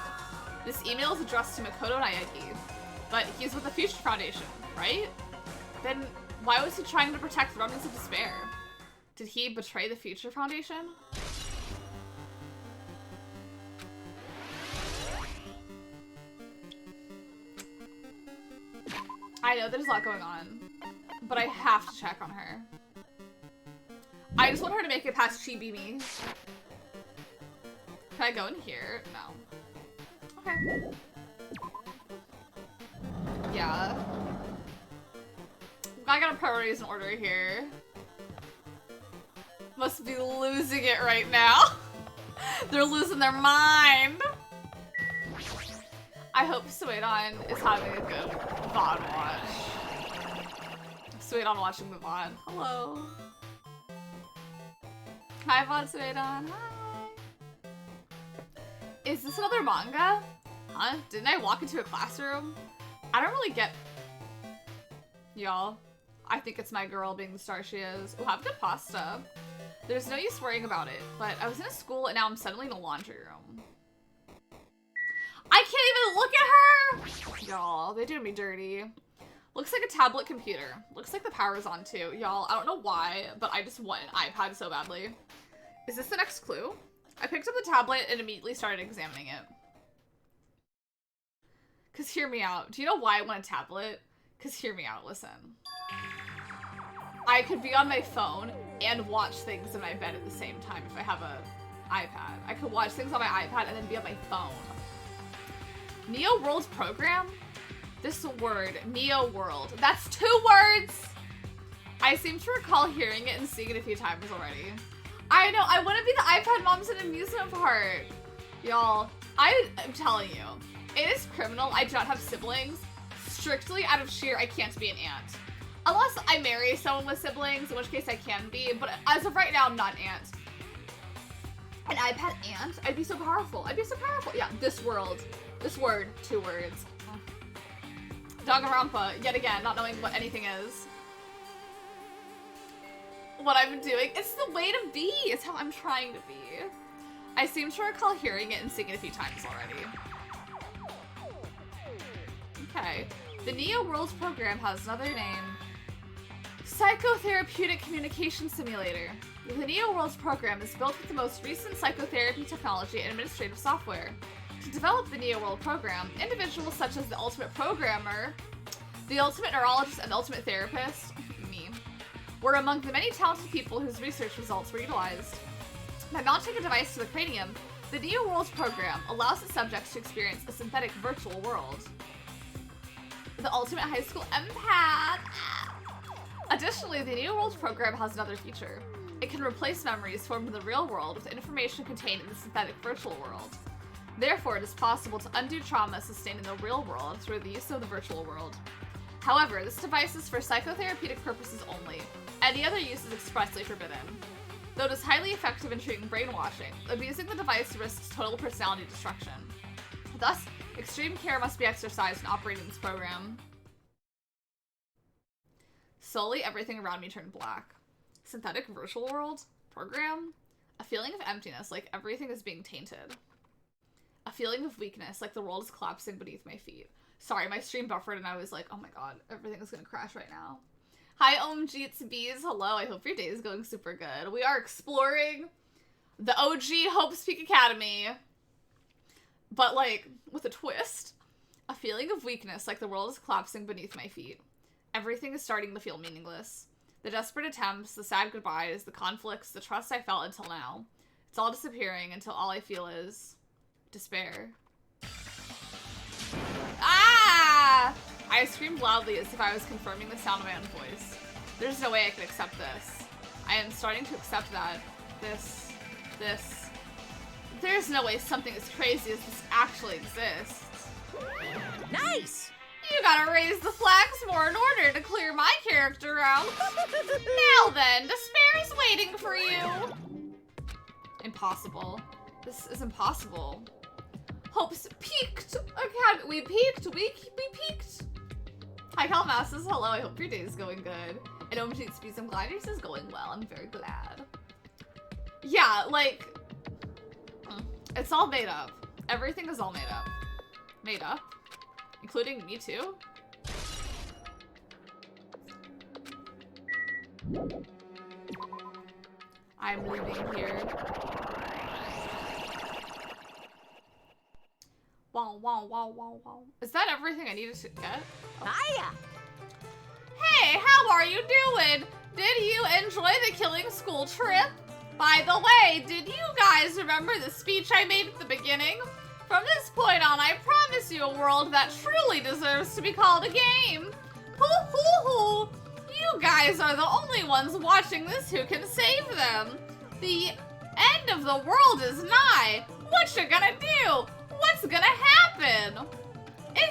A: This email is addressed to Makoto Naegi, but he's with the Future Foundation, right? Then why was he trying to protect the remnants of despair? Did he betray the Future Foundation? I know there's a lot going on, but I have to check on her. I just want her to make it past Chibi Me. Can I go in here? No. Okay. Yeah. I got a priorities in order here. Must be losing it right now. They're losing their mind. I hope Suedon is having a good VOD watch. Suedon watching the VOD. Hello. Hi, VOD Suedon. Hi. Is this another manga? Huh? Didn't I walk into a classroom? I don't really get... Y'all. I think it's my girl being the star she is. Oh, have good pasta. There's no use worrying about it, but I was in a school and now I'm suddenly in a laundry room. I can't even look at her! Y'all, they're doing me dirty. Looks like a tablet computer. Looks like the power's on too. Y'all, I don't know why, but I just want an iPad so badly. Is this the next clue? I picked up the tablet and immediately started examining it. Cause hear me out. Do you know why I want a tablet? Cause hear me out, listen. I could be on my phone and watch things in my bed at the same time if I have an iPad. I could watch things on my iPad and then be on my phone. Neo World's program? This word, Neo World. That's 2 words! I seem to recall hearing it and seeing it a few times already. I know, I want to be the iPad moms in amusement park. Y'all, I'm telling you, it is criminal I do not have siblings, strictly out of sheer I can't be an aunt. Unless I marry someone with siblings, in which case I can be, but as of right now, I'm not an aunt. An iPad aunt? I'd be so powerful. I'd be so powerful. Yeah, this world. This word, 2 words. Danganronpa, yet again, not knowing what anything is. What I'm doing, it's the way to be. It's how I'm trying to be. I seem to recall hearing it and seeing it a few times already. Okay. The Neo Worlds program has another name. Psychotherapeutic Communication Simulator. The Neo Worlds program is built with the most recent psychotherapy technology and administrative software. To develop the Neo World program, individuals such as the ultimate programmer, the ultimate neurologist, and the ultimate therapist, me, were among the many talented people whose research results were utilized. By mounting a device to the cranium, the Neo Worlds program allows the subjects to experience a synthetic virtual world. The ultimate high school empath! Additionally, the Neo Worlds program has another feature. It can replace memories formed in the real world with information contained in the synthetic virtual world. Therefore, it is possible to undo trauma sustained in the real world through the use of the virtual world. However, this device is for psychotherapeutic purposes only. Any other use is expressly forbidden. Though it is highly effective in treating brainwashing, abusing the device risks total personality destruction. Thus, extreme care must be exercised in operating this program. Slowly, everything around me turned black. Synthetic virtual world? Program? A feeling of emptiness, like everything is being tainted. A feeling of weakness, like the world is collapsing beneath my feet. Sorry, my stream buffered and I was like, oh my god, everything is gonna crash right now. Hi, OMG, Bees. Hello, I hope your day is going super good. We are exploring the OG Hope Speak Academy. but like with a twist. A feeling of weakness, like the world is collapsing beneath my feet. Everything is starting to feel meaningless. The desperate attempts, the sad goodbyes, the conflicts, the trust I felt until now. It's all disappearing until all I feel is despair. Ah! I screamed loudly as if I was confirming the sound of my own voice. There's no way I could accept this. I am starting to accept that. There's no way something as crazy as this actually exists.
D: Nice!
A: You gotta raise the flags more in order to clear my character out. Now then, despair is waiting for you. Impossible. This is impossible. Hope's peaked. Okay, we peaked. We peaked. Hi, Calmas says hello. I hope your day is going good. And Omjit Speeds, I'm glad yours is going well. I'm very glad. Yeah, like, it's all made up. Everything is all made up. Made up. Including me too? I'm leaving here. Wow, wow, wow, wow, wow. Is that everything I needed to get? Oh.
D: Hiya!
A: Hey, how are you doing? Did you enjoy the killing school trip? By the way, did you guys remember the speech I made at the beginning? From this point on, I promise you a world that truly deserves to be called a game. Hoo hoo hoo! You guys are the only ones watching this who can save them. The end of the world is nigh. What you gonna do? What's gonna happen?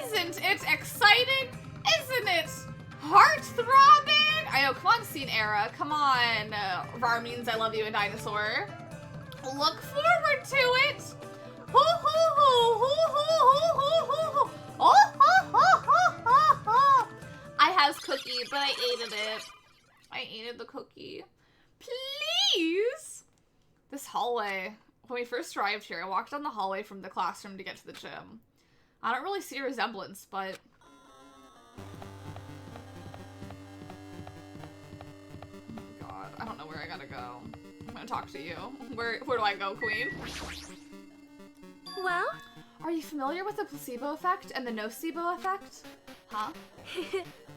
A: Isn't it exciting? Isn't it heart-throbbing? I know, come on, Scene Era. Come on, Varmeans, I love you, and Dinosaur. Look forward to it. Hoo hoo hoo hoo hoo hoo hoo hoo. Oh ho ho ho ho ho. I has cookie, but I ate it. I ate the cookie. Please. This hallway. When we first arrived here, I walked down the hallway from the classroom to get to the gym. I don't really see a resemblance, but oh my god, I don't know where I gotta go. I'm gonna talk to you. Where do I go, Queen?
D: Well?
A: Are you familiar with the placebo effect and the nocebo effect? Huh?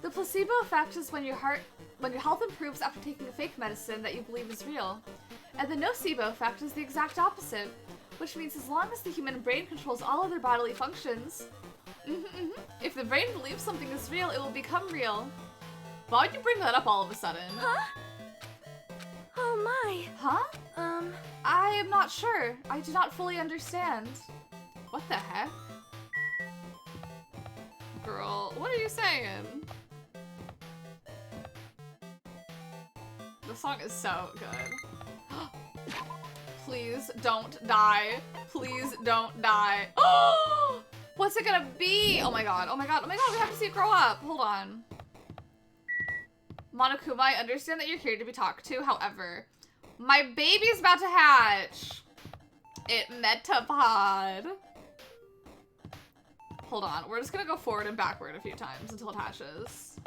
A: The placebo effect is when your health improves after taking a fake medicine that you believe is real. And the nocebo effect is the exact opposite, which means as long as the human brain controls all other bodily functions, if the brain believes something is real, it will become real. Why would you bring that up all of a sudden?
D: Huh? Oh my.
A: Huh? I am not sure. I do not fully understand. What the heck? Girl, what are you saying? The song is so good. Please don't die. Please don't die. What's it gonna be? Oh my god, oh my god, oh my god, we have to see it grow up. Hold on. Monokuma, I understand that you're here to be talked to. However, my baby's about to hatch. It metapod. Hold on, we're just gonna go forward and backward a few times until it hatches.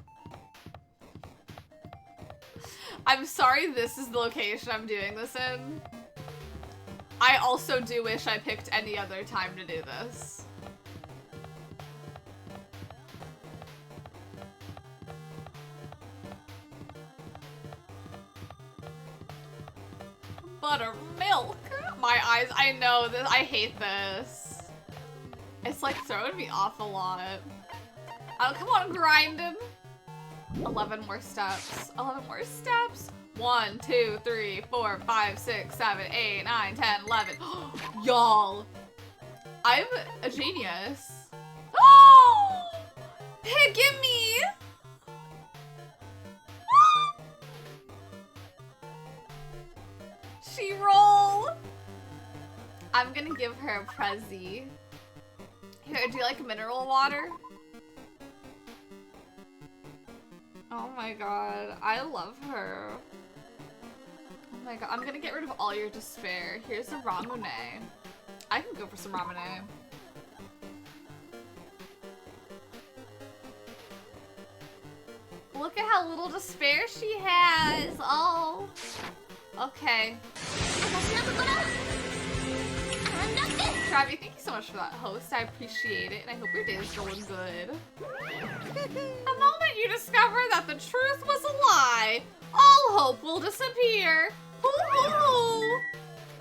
A: I'm sorry this is the location I'm doing this in. I also do wish I picked any other time to do this. Buttermilk. My eyes, I know this, I hate this. It's like throwing me off a lot. Oh, come on, grinding. 11 more steps. 11 more steps. 1, 2, 3, 4, 5, 6, 7, 8, 9, 10, 11. Y'all, I'm a genius. Oh! Piggy! She roll. I'm gonna give her a prezzy. Here, do you like mineral water? Oh my god, I love her. Oh my god, I'm gonna get rid of all your despair. Here's a ramune. I can go for some ramune. Look at how little despair she has. Oh. Okay. Try Gabby, thank you so much for that, host. I appreciate it, and I hope your day is going good. The moment you discover that the truth was a lie, all hope will disappear. Hoo-hoo!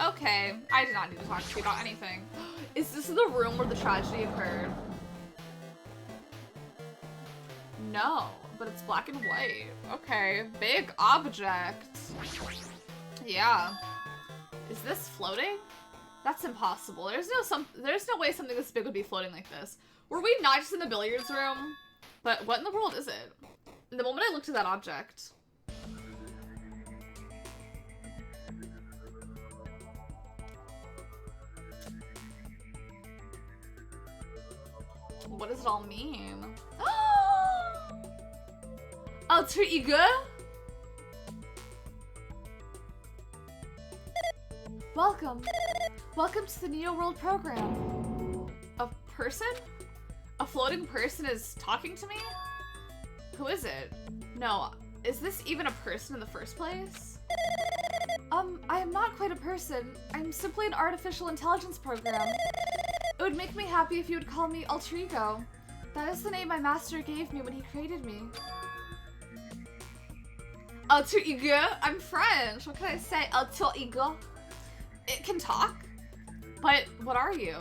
A: Okay, I did not need to talk to you about anything. Is this the room where the tragedy occurred? No, but it's black and white. Okay, big object. Yeah. Is this floating? That's impossible. There's no way something this big would be floating like this. Were we not just in the billiards room? But what in the world is it? The moment I looked at that object. What does it all mean? Alter ego? Welcome. Welcome to the Neo World program. A person? A floating person is talking to me? Who is it? No, is this even a person in the first place? I am not quite a person. I'm simply an artificial intelligence program. It would make me happy if you would call me Alter Ego. That is the name my master gave me when he created me. Alter Ego? I'm French. What can I say? Alter Ego? It can talk? But what are you?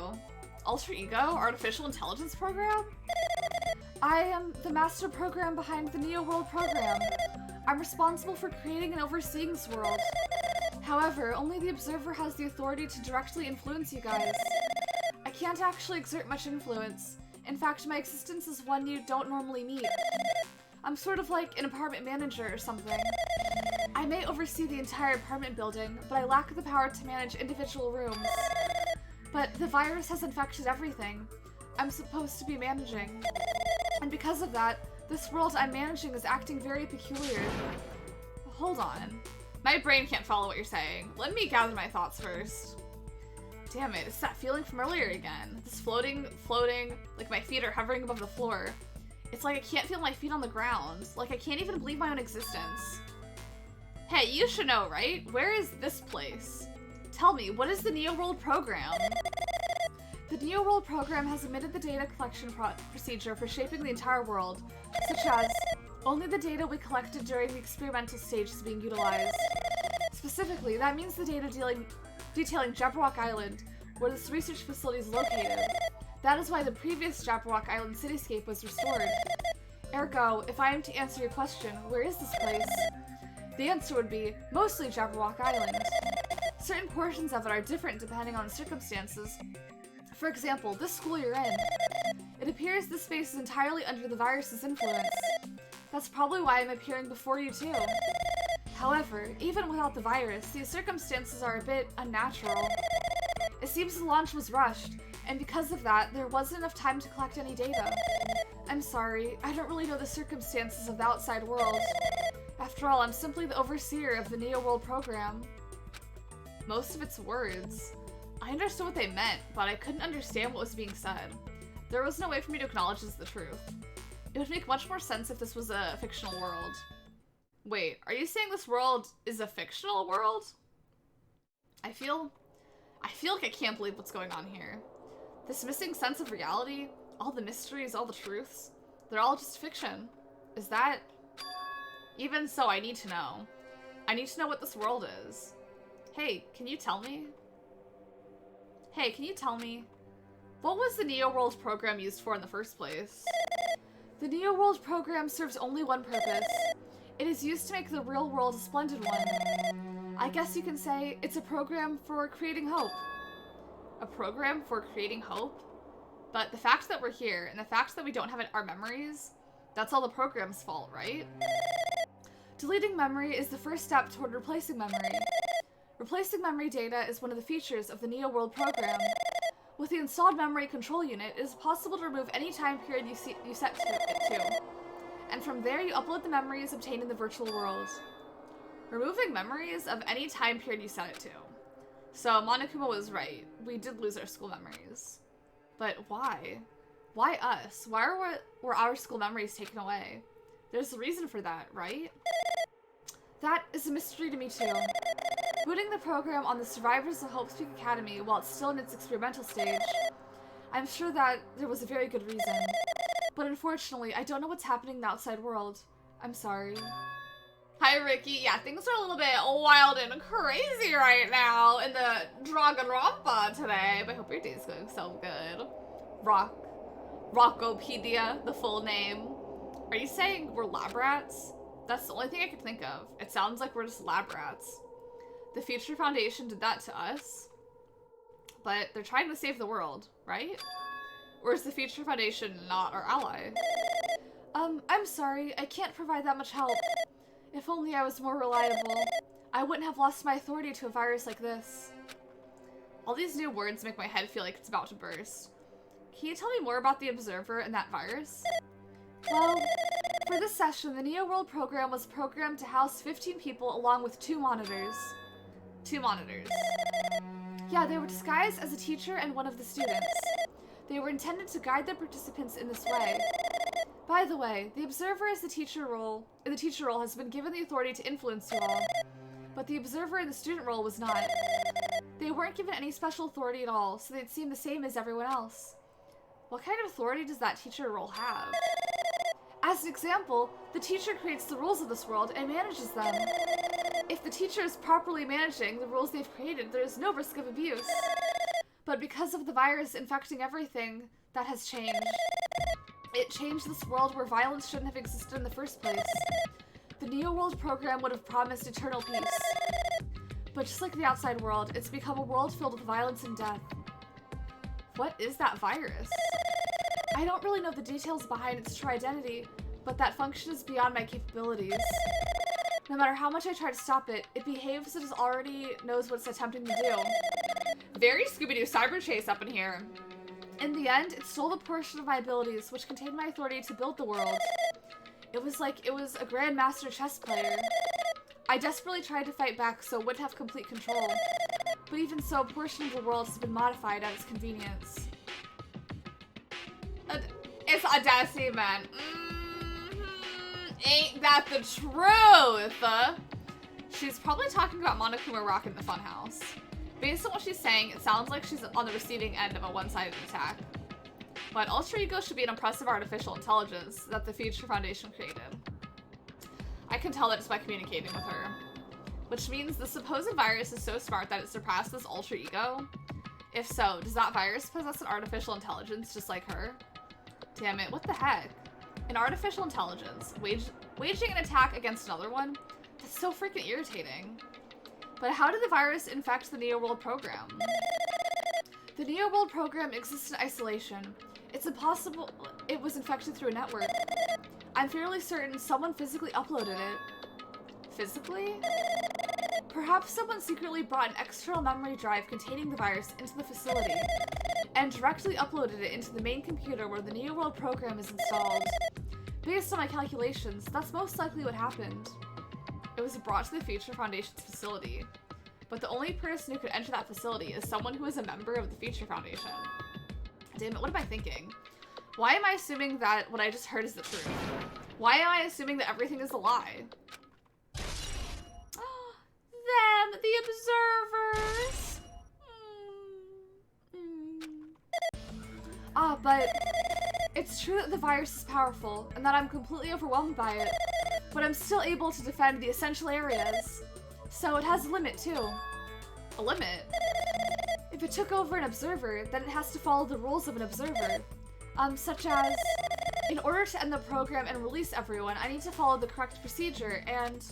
A: Alter Ego? Artificial intelligence program? I am the master program behind the Neo World program. I'm responsible for creating and overseeing this world. However, only the observer has the authority to directly influence you guys. I can't actually exert much influence. In fact, my existence is one you don't normally meet. I'm sort of like an apartment manager or something. I may oversee the entire apartment building, but I lack the power to manage individual rooms. But the virus has infected everything I'm supposed to be managing. And because of that, this world I'm managing is acting very peculiar. Hold on. My brain can't follow what you're saying. Let me gather my thoughts first. Damn it, it's that feeling from earlier again. This floating, like my feet are hovering above the floor. It's like I can't feel my feet on the ground. Like I can't even believe my own existence. Hey, you should know, right? Where is this place? Tell me, what is the Neo World program? The Neo World program has omitted the data collection procedure for shaping the entire world, such as only the data we collected during the experimental stage is being utilized. Specifically, that means the data detailing Jabberwock Island, where this research facility is located. That is why the previous Jabberwock Island cityscape was restored. Ergo, if I am to answer your question, where is this place? The answer would be, mostly Jabberwock Island. Certain portions of it are different depending on the circumstances. For example, this school you're in. It appears this space is entirely under the virus's influence. That's probably why I'm appearing before you too. However, even without the virus, these circumstances are a bit unnatural. It seems the launch was rushed, and because of that, there wasn't enough time to collect any data. I'm sorry, I don't really know the circumstances of the outside world. After all, I'm simply the overseer of the Neo World program. Most of its words. I understood what they meant, but I couldn't understand what was being said. There was no way for me to acknowledge this as the truth. It would make much more sense if this was a fictional world. Wait, are you saying this world is a fictional world? I feel like I can't believe what's going on here. This missing sense of reality, all the mysteries, all the truths, they're all just fiction. Is that... Even so, I need to know. I need to know what this world is. Hey, can you tell me? Hey, can you tell me? What was the Neo World program used for in the first place? The Neo World program serves only one purpose. It is used to make the real world a splendid one. I guess you can say it's a program for creating hope. A program for creating hope? But the fact that we're here, and the fact that we don't have our memories, that's all the program's fault, right? Deleting memory is the first step toward replacing memory. Replacing memory data is one of the features of the Neo World program. With the installed memory control unit, it is possible to remove any time period you set it to. And from there, you upload the memories obtained in the virtual world. Removing memories of any time period you set it to. So Monokuma was right. We did lose our school memories. But why? Why us? Why were our school memories taken away? There's a reason for that, right? That is a mystery to me too. putting the program on the survivors of Hope Speak Academy while it's still in its experimental stage. I'm sure that there was a very good reason. But unfortunately, I don't know what's happening in the outside world. I'm sorry. Hi, Ricky. Yeah, things are a little bit wild and crazy right now in the Danganronpa today, but I hope your day's going so good. Rockopedia, the full name. Are you saying we're lab rats? That's the only thing I could think of. It sounds like we're just lab rats. The Future Foundation did that to us, but they're trying to save the world, right? Or is the Future Foundation not our ally? I'm sorry, I can't provide that much help. If only I was more reliable, I wouldn't have lost my authority to a virus like this. All these new words make my head feel like it's about to burst. Can you tell me more about the Observer and that virus? Well, for this session, the Neo World program was programmed to house 15 people along with 2 monitors. 2 monitors. Yeah, they were disguised as a teacher and one of the students. They were intended to guide the participants in this way. By the way, the Observer in the teacher role has been given the authority to influence you all, but the Observer in the student role was not. They weren't given any special authority at all, so they'd seem the same as everyone else. What kind of authority does that teacher role have? As an example, the teacher creates the rules of this world and manages them. If the teacher is properly managing the rules they've created, there is no risk of abuse. But because of the virus infecting everything, that has changed. It changed this world where violence shouldn't have existed in the first place. The Neo World program would have promised eternal peace. But just like the outside world, it's become a world filled with violence and death. What is that virus? I don't really know the details behind its true identity, but that function is beyond my capabilities. No matter how much I try to stop it, it behaves as it already knows what it's attempting to do. Very Scooby-Doo cyber chase up in here. In the end, it stole a portion of my abilities, which contained my authority to build the world. It was like it was a grandmaster chess player. I desperately tried to fight back so it wouldn't have complete control. But even so, a portion of the world has been modified at its convenience. It's Audacity, man. Ain't that the truth? She's probably talking about Monokuma Rock in the Funhouse. Based on what she's saying, it sounds like she's on the receiving end of a one-sided attack. But Ultra Ego should be an impressive artificial intelligence that the Future Foundation created. I can tell that just by communicating with her. Which means the supposed virus is so smart that it surpassed this Ultra Ego? If so, does that virus possess an artificial intelligence just like her? Damn it, what the heck? An artificial intelligence, waging an attack against another one? That's so freaking irritating. But how did the virus infect the Neo World program? The Neo World program exists in isolation. It's impossible it was infected through a network. I'm fairly certain someone physically uploaded it. Physically? Perhaps someone secretly brought an external memory drive containing the virus into the facility and directly uploaded it into the main computer where the Neo World program is installed. Based on my calculations, that's most likely what happened. It was brought to the Future Foundation's facility, but the only person who could enter that facility is someone who is a member of the Future Foundation. Damn it, what am I thinking? Why am I assuming that what I just heard is the truth? Why am I assuming that everything is a lie? Them, the observers! But it's true that the virus is powerful, and that I'm completely overwhelmed by it. But I'm still able to defend the essential areas. So it has a limit, too. A limit? If it took over an observer, then it has to follow the rules of an observer. Such as, in order to end the program and release everyone, I need to follow the correct procedure, and...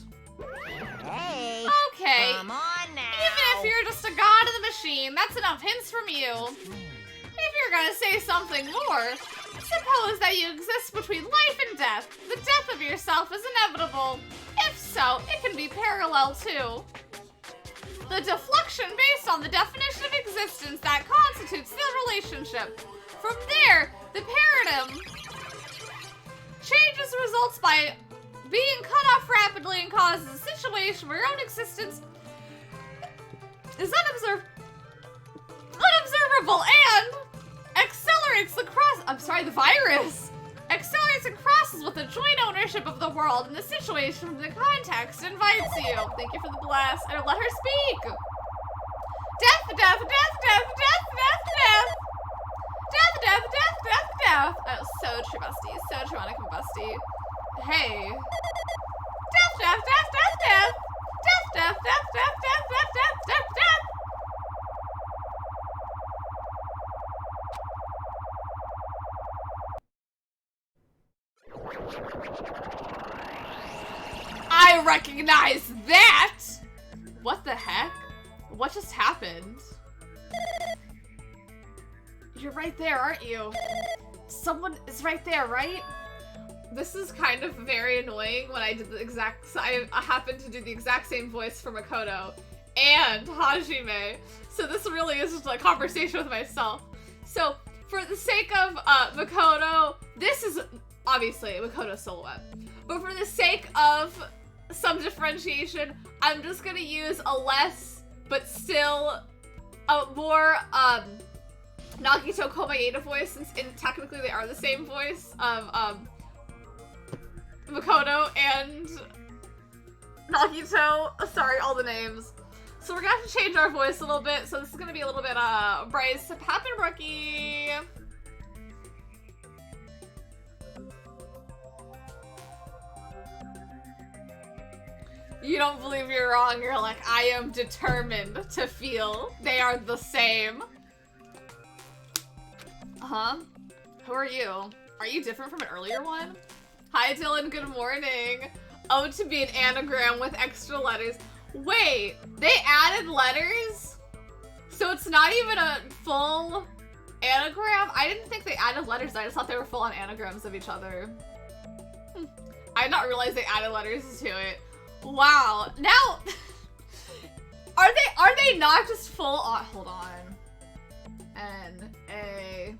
B: Hey!
A: Okay.
B: Come on now!
A: Even if you're just a god of the machine, that's enough hints from you. If you're gonna say something more, suppose that you exist between life and death. The death of yourself is inevitable. If so, it can be parallel too. The deflection based on the definition of existence that constitutes the relationship. From there, the paradigm changes results by being cut off rapidly and causes a situation where your own existence is unobservable and accelerates the virus accelerates and crosses with the joint ownership of the world and the situation from the context invites you. Thank you for the bless. I don't let her speak. Death, death, death, death, death, death, death. Death, death, death, death, death. Oh, so true, bestie. So true, Annika, bestie. Hey. Death, death, death, death, death. Death, death, death, death, death, death, death, death, death. I recognize that! What the heck? What just happened? You're right there, aren't you? Someone is right there, right? This is kind of very annoying when I did the exact... I happened to do the exact same voice for Makoto and Hajime. So this really is just a conversation with myself. So, for the sake of Makoto, this is obviously Makoto's silhouette. But for the sake of some differentiation, I'm just gonna use a less, but still a more Nagito Komayeda voice, since technically they are the same voice of Makoto and Nagito. Sorry, all the names. So we're gonna have to change our voice a little bit, so this is gonna be a little bit Bryce Pappen Rookie. You don't believe you're wrong, you're like, I am determined to feel they are the same. Uh-huh. Who are you? Are you different from an earlier one? Hi Dylan, good morning. Oh, to be an anagram with extra letters. Wait, they added letters? So it's not even a full anagram? I didn't think they added letters, I just thought they were full on anagrams of each other. I did not realize they added letters to it. Wow. Now, are they not just full on? Hold on. N-A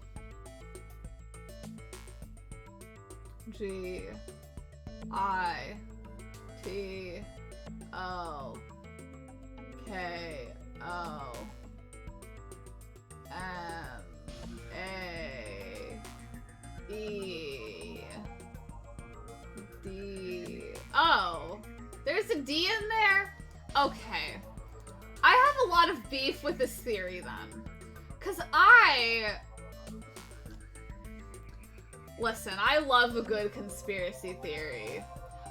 A: G I T O K O M A E D. Oh, there's a D in there? Okay. I have a lot of beef with this theory then. Cause listen, I love a good conspiracy theory.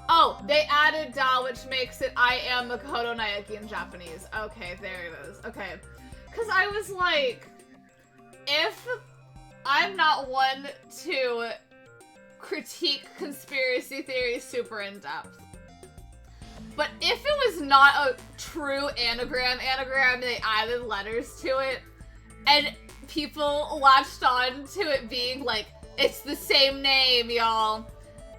A: Oh, they added da, which makes it I am Makoto Naoki in Japanese. Okay, there it is. Okay. Cause I was like, if I'm not one to critique conspiracy theories super in depth, but if it was not a true anagram, they added letters to it, and people latched on to it being like, it's the same name, y'all,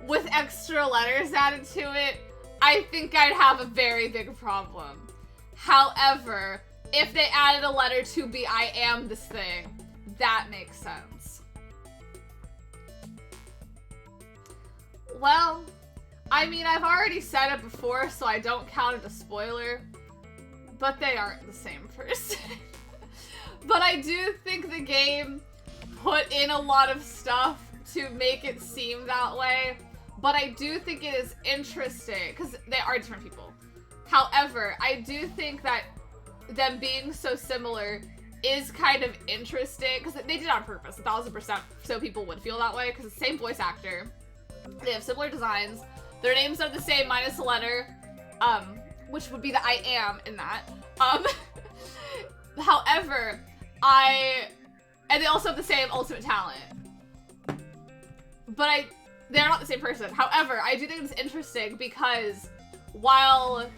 A: with extra letters added to it, I think I'd have a very big problem. However, if they added a letter to be I am this thing, that makes sense. Well, I mean, I've already said it before, so I don't count it a spoiler, but they aren't the same person. But I do think the game put in a lot of stuff to make it seem that way, but I do think it is interesting, because they are different people. However, I do think that them being so similar is kind of interesting, because they did it on purpose, 1000%, so people would feel that way, because it's the same voice actor. They have similar designs. Their names are the same minus a letter, which would be the I am in that. However, and they also have the same ultimate talent. But they're not the same person. However, I do think it's interesting because because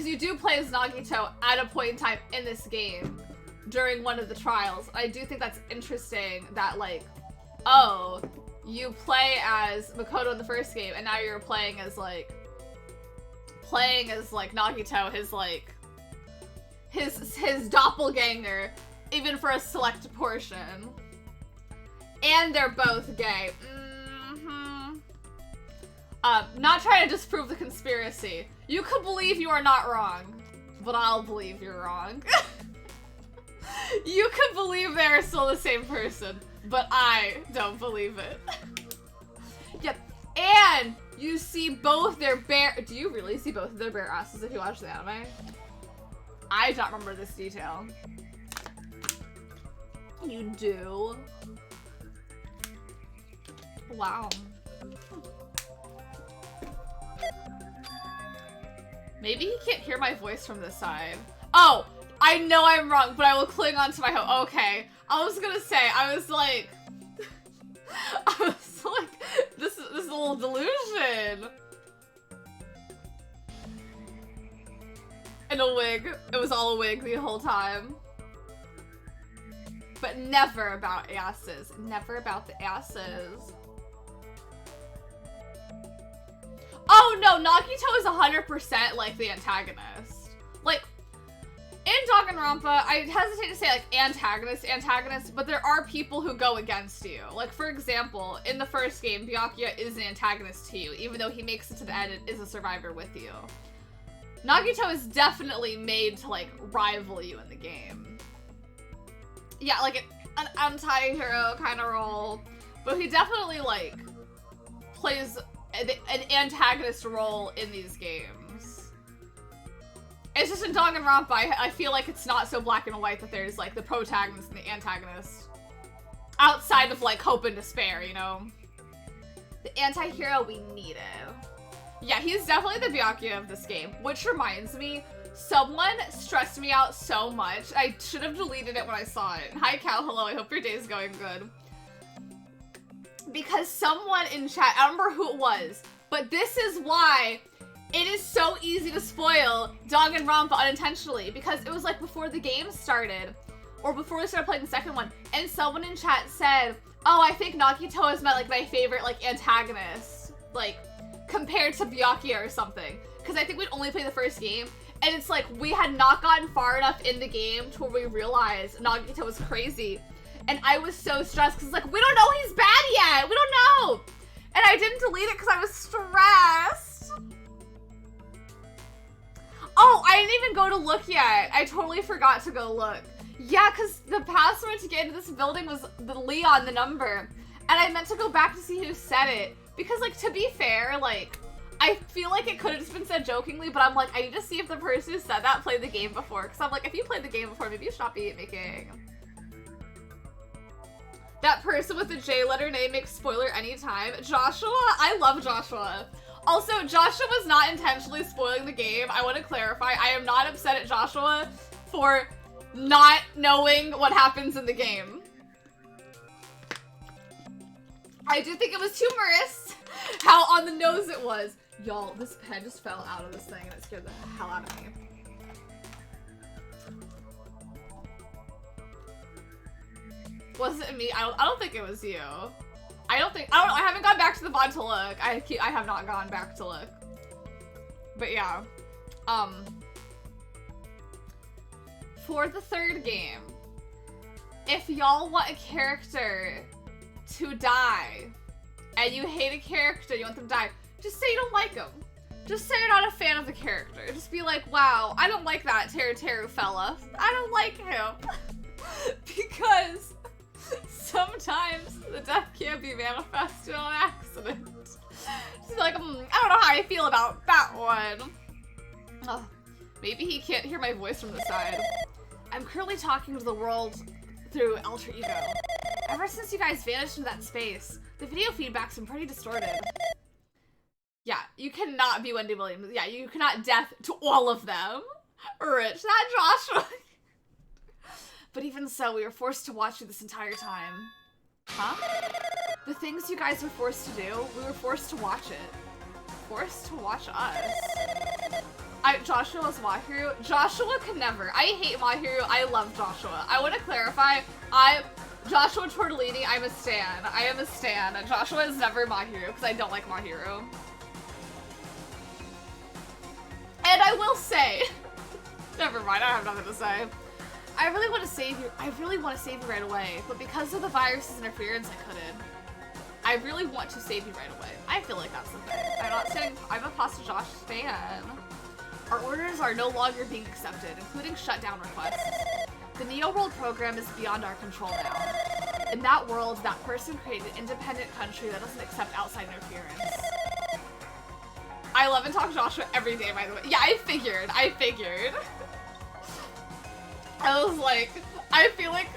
A: you do play as Nagito at a point in time in this game during one of the trials. I do think that's interesting that, like, oh, you play as Makoto in the first game, and now you're playing as Nagito, his doppelganger, even for a select portion. And they're both gay. Not trying to disprove the conspiracy. You could believe you are not wrong, but I'll believe you're wrong. You could believe they're still the same person, but I don't believe it. And you see both their bare... Do you really see both of their bare asses if you watch the anime? I don't remember this detail. You do? Wow. Maybe he can't hear my voice from this side. Oh, I know I'm wrong, but I will cling on to my hope. Okay, I was gonna say, I was like, this is a little delusion. In a wig. It was all a wig the whole time. But never about asses. Never about the asses. Oh no, Nagito is 100% like the antagonist. Like, in Danganronpa, I hesitate to say like antagonist, but there are people who go against you. Like, for example, in the first game, Byakuya is an antagonist to you, even though he makes it to the end and is a survivor with you. Nagito is definitely made to like rival you in the game. Yeah, like an anti-hero kind of role, but he definitely like plays an antagonist role in these games. It's just in Danganronpa, I feel like it's not so black and white that there's like the protagonist and the antagonist. Outside of like hope and despair, you know? The anti-hero we needed. Yeah, he's definitely the Byakuya of this game, which reminds me, someone stressed me out so much. I should have deleted it when I saw it. Hi Cal, hello, I hope your day is going good. Because someone in chat, I don't remember who it was, but this is why it is so easy to spoil Danganronpa unintentionally, because it was like before the game started, or before we started playing the second one, and someone in chat said, oh, I think Nagito is my favorite like antagonist, like compared to Byakuya or something, because I think we'd only play the first game, and it's like we had not gotten far enough in the game to where we realized Nagito was crazy. And I was so stressed because like, we don't know he's bad yet. We don't know. And I didn't delete it because I was stressed. Oh, I didn't even go to look yet. I totally forgot to go look. Yeah, because the password to get into this building was the Leon, the number. And I meant to go back to see who said it. Because like, to be fair, like, I feel like it could have just been said jokingly, but I'm like, I need to see if the person who said that played the game before. Because I'm like, if you played the game before, maybe you should not be making... That person with the J letter name makes spoiler anytime. Joshua? I love Joshua. Also, Joshua was not intentionally spoiling the game. I want to clarify. I am not upset at Joshua for not knowing what happens in the game. I do think it was humorous how on the nose it was. Y'all, this pen just fell out of this thing and it scared the hell out of me. Was it me? I don't think it was you. I don't know. I haven't gone back to the VOD to look. I have not gone back to look. But yeah. For the third game, if y'all want a character to die, and you hate a character, you want them to die, just say you don't like them. Just say you're not a fan of the character. Just be like, wow, I don't like that Teru fella. I don't like him. Because sometimes the death can't be manifested on accident. Just be like, I don't know how I feel about that one. Oh, maybe he can't hear my voice from the side. I'm currently talking to the world through alter ego. Ever since you guys vanished into that space, the video feedback's been pretty distorted. Yeah, you cannot be Wendy Williams. Yeah, you cannot death to all of them. Rich, not Joshua. But even so, we were forced to watch you this entire time. Huh? The things you guys were forced to do, we were forced to watch it. Forced to watch us. Joshua was Mahiru. Joshua could never. I hate Mahiru. I love Joshua. I want to clarify. Joshua Tortellini, I'm a stan. I am a stan. Joshua is never Mahiru because I don't like Mahiru. And I will say, never mind, I have nothing to say. I really want to save you. I really want to save you right away, but because of the virus's interference, I couldn't. I really want to save you right away. I feel like that's the thing. I'm not saying I'm a Pasta Josh fan. Our orders are no longer being accepted, including shutdown requests. The Neo World program is beyond our control now. In that world, that person created an independent country that doesn't accept outside interference. I love and talk Joshua every day, by the way. Yeah, I figured. I was like, I feel like,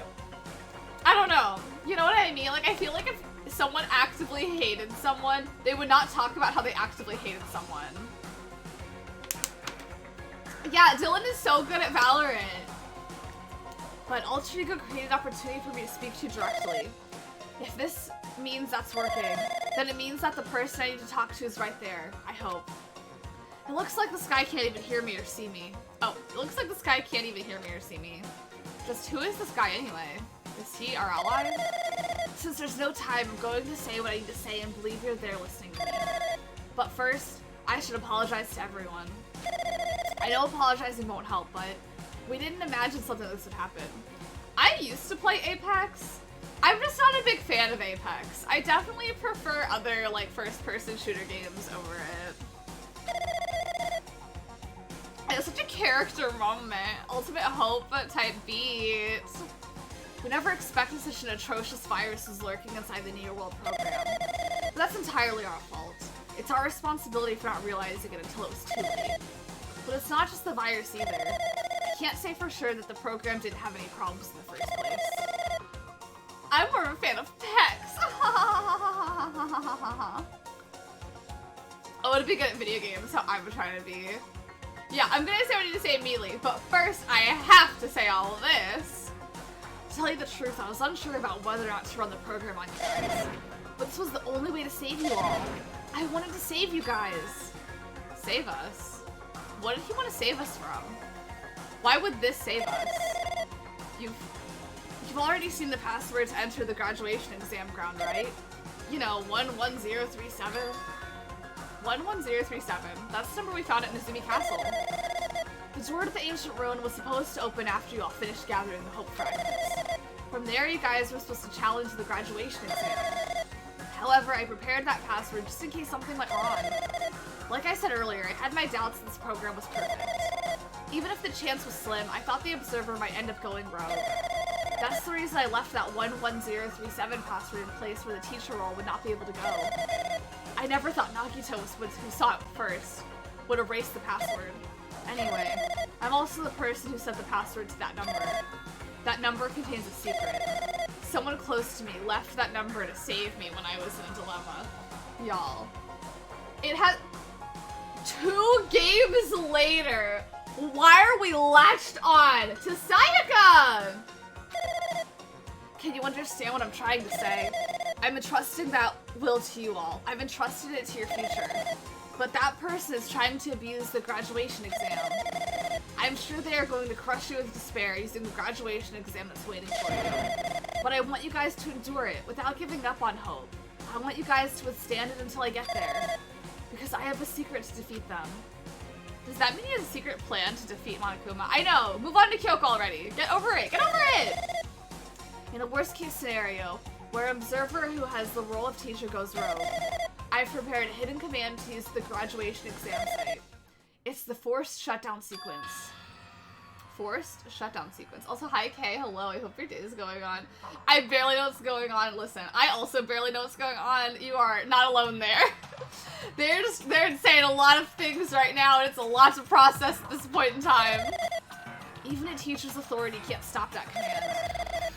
A: I don't know. You know what I mean? Like, I feel like if someone actively hated someone, they would not talk about how they actively hated someone. Yeah, Dylan is so good at Valorant. But Alter Ego created an opportunity for me to speak to you directly. If this means that's working, then it means that the person I need to talk to is right there, I hope. It looks like the sky can't even hear me or see me. Oh, it looks like the sky can't even hear me or see me. Just who is this guy anyway? Is he our ally? Since there's no time, I'm going to say what I need to say and believe you're there listening to me. But first, I should apologize to everyone. I know apologizing won't help, but we didn't imagine something like this would happen. I used to play Apex. I'm just not a big fan of Apex. I definitely prefer other, like, first-person shooter games over it. It was such a character moment. Ultimate hope type beat. We never expected such an atrocious virus was lurking inside the New World program. But that's entirely our fault. It's our responsibility for not realizing it until it was too late. But it's not just the virus either. I can't say for sure that the program didn't have any problems in the first place. I'm more of a fan of Pex. I want to be good at video games, how I'm trying to be. Yeah, I'm gonna say what I need to say immediately, but first I have to say all of this. To tell you the truth, I was unsure about whether or not to run the program on you guys. But this was the only way to save you all. I wanted to save you guys. Save us? What did he want to save us from? Why would this save us? You've already seen the password to enter the graduation exam ground, right? You know, 11037. 11037. That's the number we found at Nezumi Castle. The door to the ancient ruin was supposed to open after you all finished gathering the hope fragments. From there, you guys were supposed to challenge the graduation exam. However, I prepared that password just in case something went wrong. Like I said earlier, I had my doubts that this program was perfect. Even if the chance was slim, I thought the observer might end up going rogue. That's the reason I left that 11037 password in place where the teacher role would not be able to go. I never thought Nagito, who saw it first, would erase the password. Anyway, I'm also the person who set the password to that number. That number contains a secret. Someone close to me left that number to save me when I was in a dilemma. Y'all. It had 2 games later. Why are we latched on to Sayaka? Can you understand what I'm trying to say? I'm entrusting that will to you all. I've entrusted it to your future. But that person is trying to abuse the graduation exam. I'm sure they are going to crush you with despair using the graduation exam that's waiting for you. But I want you guys to endure it without giving up on hope. I want you guys to withstand it until I get there. Because I have a secret to defeat them. Does that mean he has a secret plan to defeat Monokuma? I know! Move on to Kyoko already! Get over it! Get over it! In a worst case scenario, where an observer who has the role of teacher goes rogue, I've prepared a hidden command to use the graduation exam site. It's the forced shutdown sequence. Forced shutdown sequence. Also, hi Kay, hello, I hope your day is going on. I barely know what's going on. Listen, I also barely know what's going on. You are not alone there. They're saying a lot of things right now, and it's a lot to process at this point in time. Even a teacher's authority can't stop that command.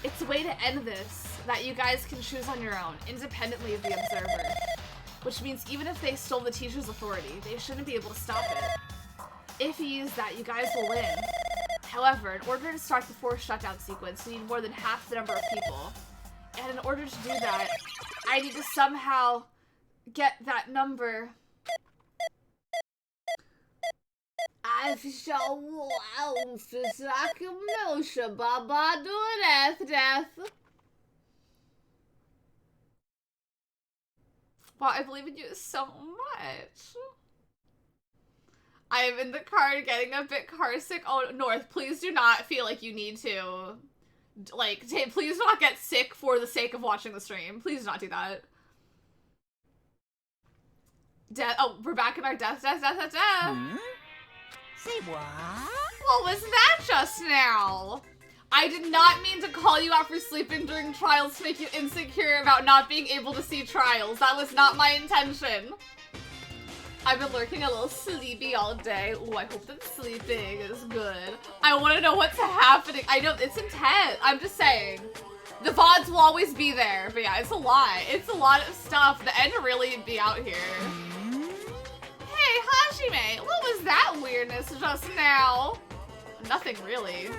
A: It's a way to end this that you guys can choose on your own, independently of the observer. Which means even if they stole the teacher's authority, they shouldn't be able to stop it. If you use that, you guys will win. However, in order to start the forced shutdown sequence, you need more than half the number of people. And in order to do that, I need to somehow get that number. I shall Baba do death. Wow, I believe in you so much. I am in the car getting a bit car sick. Oh, North, please do not feel like you need to. Like, please do not get sick for the sake of watching the stream. Please do not do that. Oh, we're back in our death.
D: Hmm? Say what?
A: What was that just now? I did not mean to call you out for sleeping during trials to make you insecure about not being able to see trials. That was not my intention. I've been lurking a little sleepy all day. Ooh, I hope that sleeping is good. I want to know what's happening. I know, it's intense. I'm just saying. The VODs will always be there. But yeah, it's a lot. It's a lot of stuff. The end really be out here. Hey, Hajime, what was that weirdness just now? Nothing really.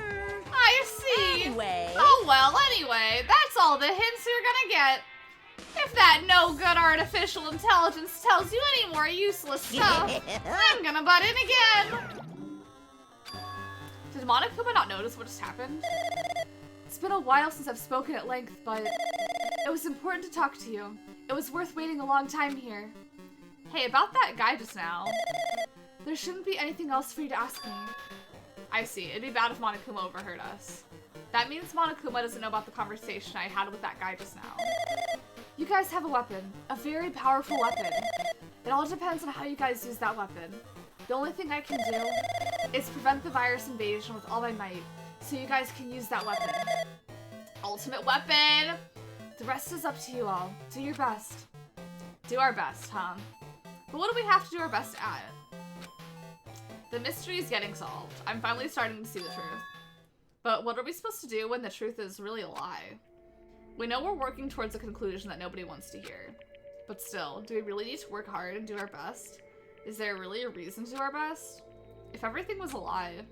A: I see.
D: Anyway.
A: Oh well, anyway, that's all the hints you're gonna get. If that no-good artificial intelligence tells you any more useless stuff, I'm gonna butt in again. Did Monokuma not notice what just happened? It's been a while since I've spoken at length, but it was important to talk to you. It was worth waiting a long time here. Hey, about that guy just now. There shouldn't be anything else for you to ask me. I see. It'd be bad if Monokuma overheard us. That means Monokuma doesn't know about the conversation I had with that guy just now. You guys have a weapon. A very powerful weapon. It all depends on how you guys use that weapon. The only thing I can do is prevent the virus invasion with all my might, so you guys can use that weapon. Ultimate weapon! The rest is up to you all. Do your best. Do our best, huh? But what do we have to do our best at? The mystery is getting solved. I'm finally starting to see the truth. But what are we supposed to do when the truth is really a lie? We know we're working towards a conclusion that nobody wants to hear. But still, do we really need to work hard and do our best? Is there really a reason to do our best? If everything was a lie,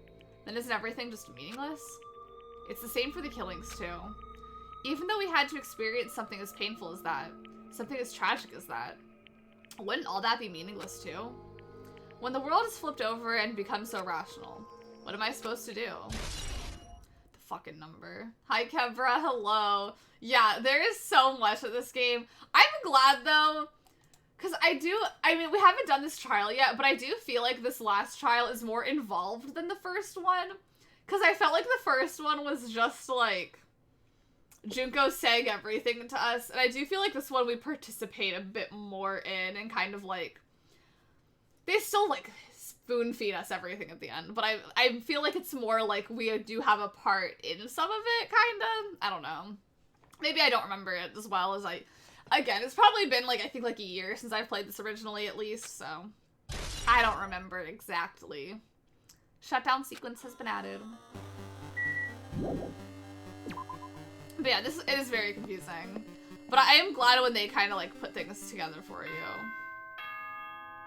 A: then isn't everything just meaningless? It's the same for the killings too. Even though we had to experience something as painful as that, something as tragic as that, wouldn't all that be meaningless too? When the world is flipped over and becomes so rational, what am I supposed to do? The fucking number. Hi Kevra, hello. Yeah, there is so much of this game. I'm glad though, because I mean, we haven't done this trial yet, but I do feel like this last trial is more involved than the first one. Because I felt like the first one was just like Junko saying everything to us, and I do feel like this one we participate a bit more in, and kind of like, they still like spoon feed us everything at the end, but I feel like it's more like we do have a part in some of it, kind of. I don't know. Maybe I don't remember it as well as again, it's probably been like, I think like a year since I've played this originally at least, so I don't remember exactly. Shutdown sequence has been added. But yeah, it is very confusing. But I am glad when they kind of like put things together for you.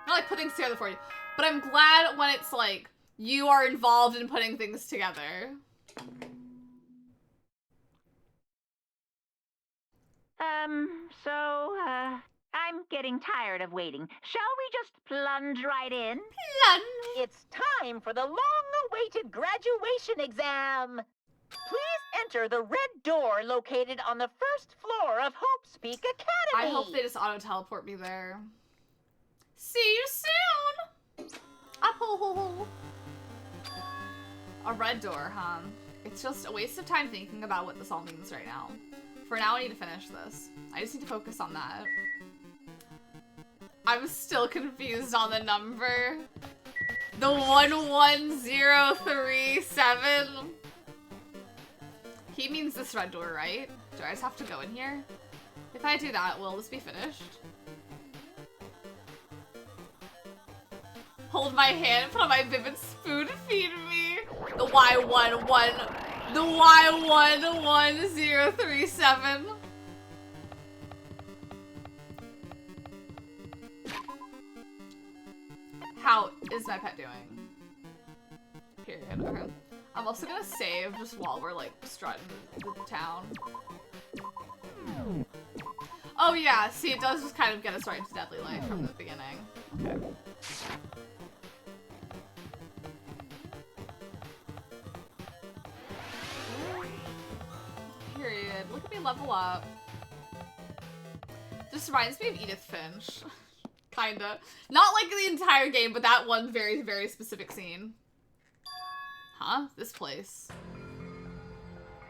A: Not like put things together for you, but I'm glad when it's like you are involved in putting things together.
B: I'm getting tired of waiting. Shall we just plunge right in?
A: Plunge!
B: It's time for the long-awaited graduation exam. Please enter the red door located on the first floor of Hope Speak Academy.
A: I hope they just auto-teleport me there. See you soon! Apple. A red door, huh? It's just a waste of time thinking about what this all means right now. For now, I need to finish this. I just need to focus on that. I'm still confused on the number. The 11037. He means this red door, right? Do I just have to go in here? If I do that, will this be finished? Hold my hand, put on my bib and spoon feed me. The Y11037. How is my pet doing? Period. Okay. I'm also gonna save just while we're like strutting the town. Oh yeah, see, it does just kind of get us right into Deadly Light from the beginning. Okay. Period. Look at me level up. This reminds me of Edith Finch. Kinda. Not like the entire game, but that one very, very specific scene. Huh? This place.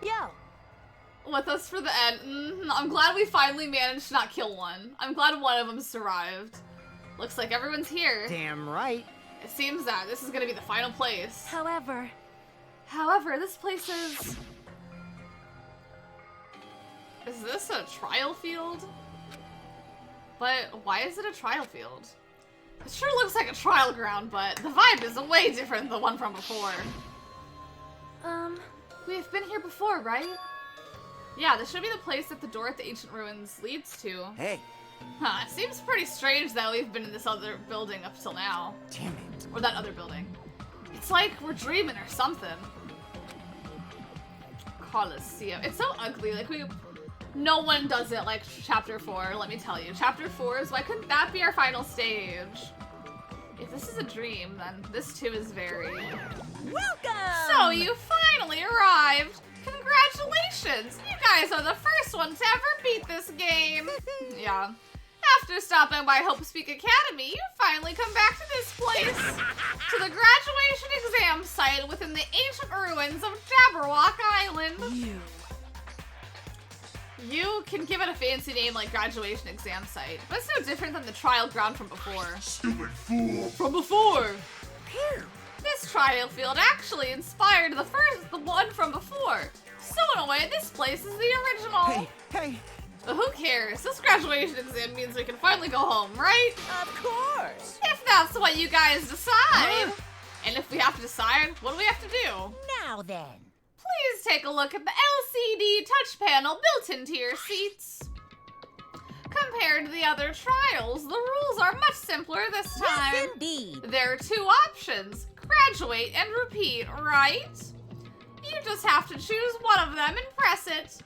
D: Yo.
A: With us for the end. I'm glad we finally managed to not kill one. I'm glad one of them survived. Looks like everyone's here.
C: Damn right.
A: It seems that this is gonna be the final place.
D: However,
A: This place is Is this a trial field? But why is it a trial field? It sure looks like a trial ground, but the vibe is way different than the one from before. We've been here before, right? Yeah, this should be the place that the door at the ancient ruins leads to.
C: Hey.
A: Huh, it seems pretty strange that we've been in this other building up till now.
C: Damn it.
A: Or that other building. It's like we're dreaming or something. Colosseum. It's so ugly, like no one does it like chapter 4, let me tell you. Chapter 4 is, why couldn't that be our final stage? If this is a dream, then this too is very...
D: Welcome!
A: So you finally arrived! Congratulations! You guys are the first ones to ever beat this game! Yeah. After stopping by Hope Speak Academy, you finally come back to this place! To the graduation exam site within the ancient ruins of Jabberwock Island! You can give it a fancy name like graduation exam site, but it's no different than the trial ground from before.
E: Stupid fool!
A: From before!
D: Here.
A: This trial field actually inspired the one from before. So in a way, this place is the original.
C: Hey.
A: But who cares? This graduation exam means we can finally go home, right?
D: Of course.
A: If that's what you guys decide. And if we have to decide, what do we have to do?
D: Now then.
A: Please take a look at the LCD touch panel built into your seats. Compared to the other trials, the rules are much simpler this time.
D: Yes, indeed.
A: There are 2 options, graduate and repeat, right? You just have to choose one of them and press it.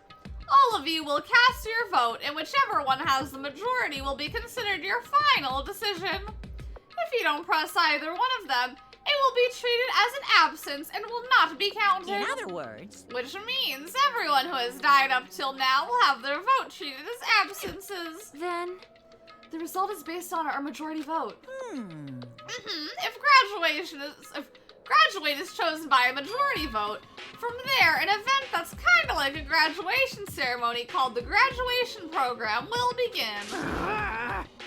A: All of you will cast your vote, and whichever one has the majority will be considered your final decision. If you don't press either one of them, it will be treated as an absence and will not be counted.
D: In other words,
A: Which means everyone who has died up till now will have their vote treated as absences. Then, the result is based on our majority vote. If graduate is chosen by a majority vote, from there, an event that's kind of like a graduation ceremony called the graduation program will begin.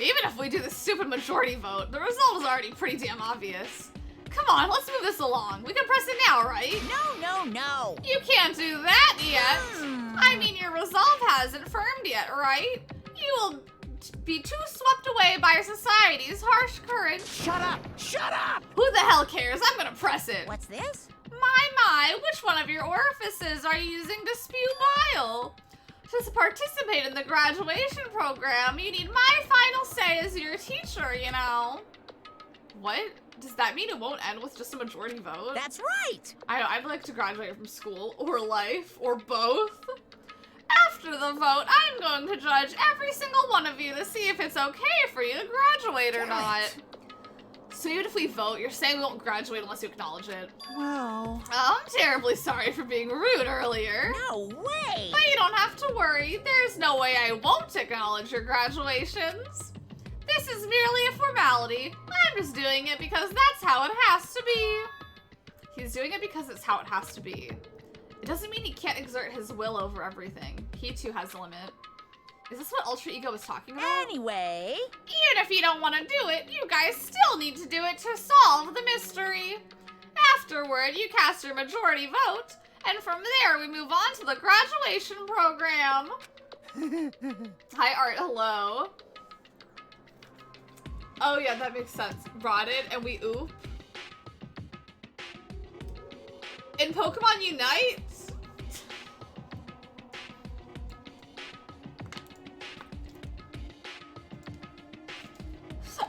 A: Even if we do the stupid majority vote, the result is already pretty damn obvious. Come on, let's move this along. We can press it now, right?
D: No.
A: You can't do that yet. I mean, your resolve hasn't firmed yet, right? You will be too swept away by society's harsh current.
C: Shut up!
A: Who the hell cares? I'm gonna press it.
D: What's this?
A: My, which one of your orifices are you using to spew bile? To participate in the graduation program, you need my final say as your teacher, you know. What? Does that mean it won't end with just a majority vote?
D: That's right.
A: I'd like to graduate from school, or life, or both. After the vote, I'm going to judge every single one of you to see if it's okay for you to graduate or not. So even if we vote, you're saying we won't graduate unless you acknowledge it.
C: Well...
A: I'm terribly sorry for being rude earlier.
D: No way.
A: But you don't have to worry. There's no way I won't acknowledge your graduations. This is merely a formality. I'm just doing it because that's how it has to be. He's doing it because it's how it has to be. It doesn't mean he can't exert his will over everything. He too has a limit. Is this what Ultra Ego was talking about?
D: Anyway.
A: Even if you don't want to do it, you guys still need to do it to solve the mystery. Afterward, you cast your majority vote, and from there we move on to the graduation program. Hi, Art, hello. Oh yeah, that makes sense. Rotted and we oop. In Pokemon Unite?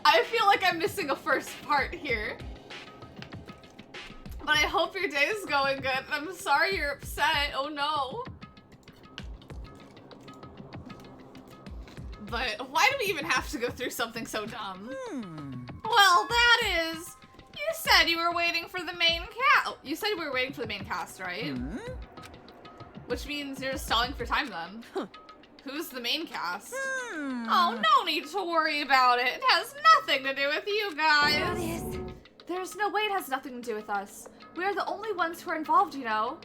A: I feel like I'm missing a first part here. But I hope your day is going good. I'm sorry you're upset. Oh no. But why do we even have to go through something so dumb? Well, that is... You said you were waiting for the main cast. Oh, you said we were waiting for the main cast, right? Which means you're just stalling for time then. Who's the main cast? Oh, no need to worry about it. It has nothing to do with you guys. There's no way it has nothing to do with us. We are the only ones who are involved, you know.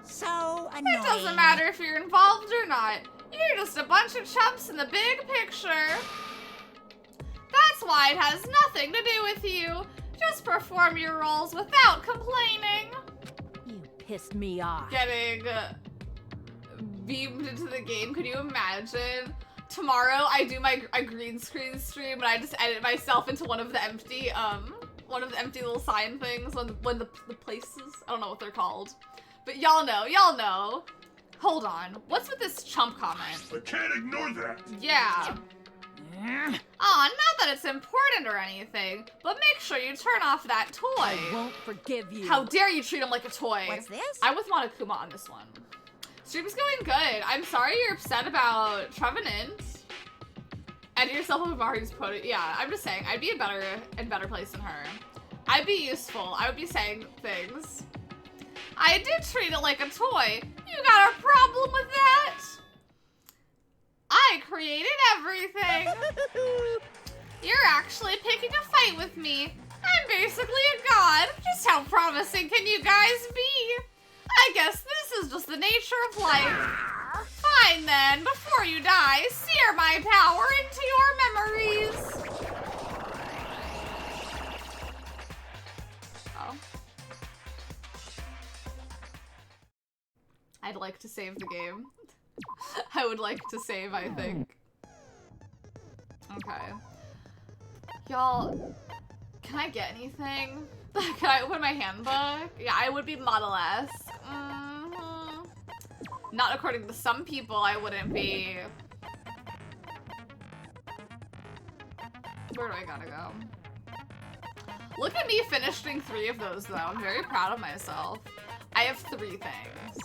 D: So annoying.
A: It doesn't matter if you're involved or not. You're just a bunch of chumps in the big picture. That's why it has nothing to do with you. Just perform your roles without complaining.
D: You pissed me off.
A: Getting beamed into the game. Could you imagine? Tomorrow I do a green screen stream and I just edit myself into one of the empty little sign things when the places, I don't know what they're called. But y'all know. Hold on, what's with this chump comment?
E: I can't ignore that.
A: Yeah. Aw, not that it's important or anything, but make sure you turn off that toy.
D: I won't forgive you.
A: How dare you treat him like a toy?
D: What's this?
A: I'm with Monokuma on this one. Stream's going good. I'm sorry you're upset about Trevenant. Edit yourself with Mari's photo. Yeah, I'm just saying, I'd be in better place than her. I'd be useful. I would be saying things. I did treat it like a toy. You got a problem with that? I created everything. You're actually picking a fight with me. I'm basically a god. Just how promising can you guys be? I guess this is just the nature of life. Fine then, before you die, sear my power into your memories. Oh. I'd like to save the game. I would like to save, I think. Okay. Y'all, can I get anything? Can I open my handbook? Yeah, I would be model-esque. Not according to some people, I wouldn't be. Where do I gotta go? Look at me finishing 3 of those, though. I'm very proud of myself. I have 3 things.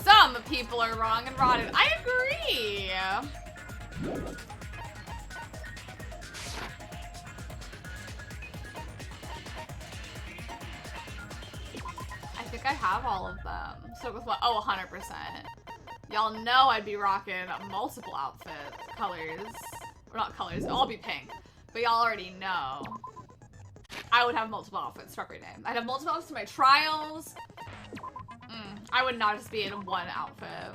A: Some people are wrong and rotted. I agree. I think I have all of them. So with what? Oh, 100%. Y'all know I'd be rocking multiple outfit colors. Or not colors, it'll all be pink. But y'all already know. I would have multiple outfits for every day. I'd have multiple outfits to my trials. I would not just be in one outfit.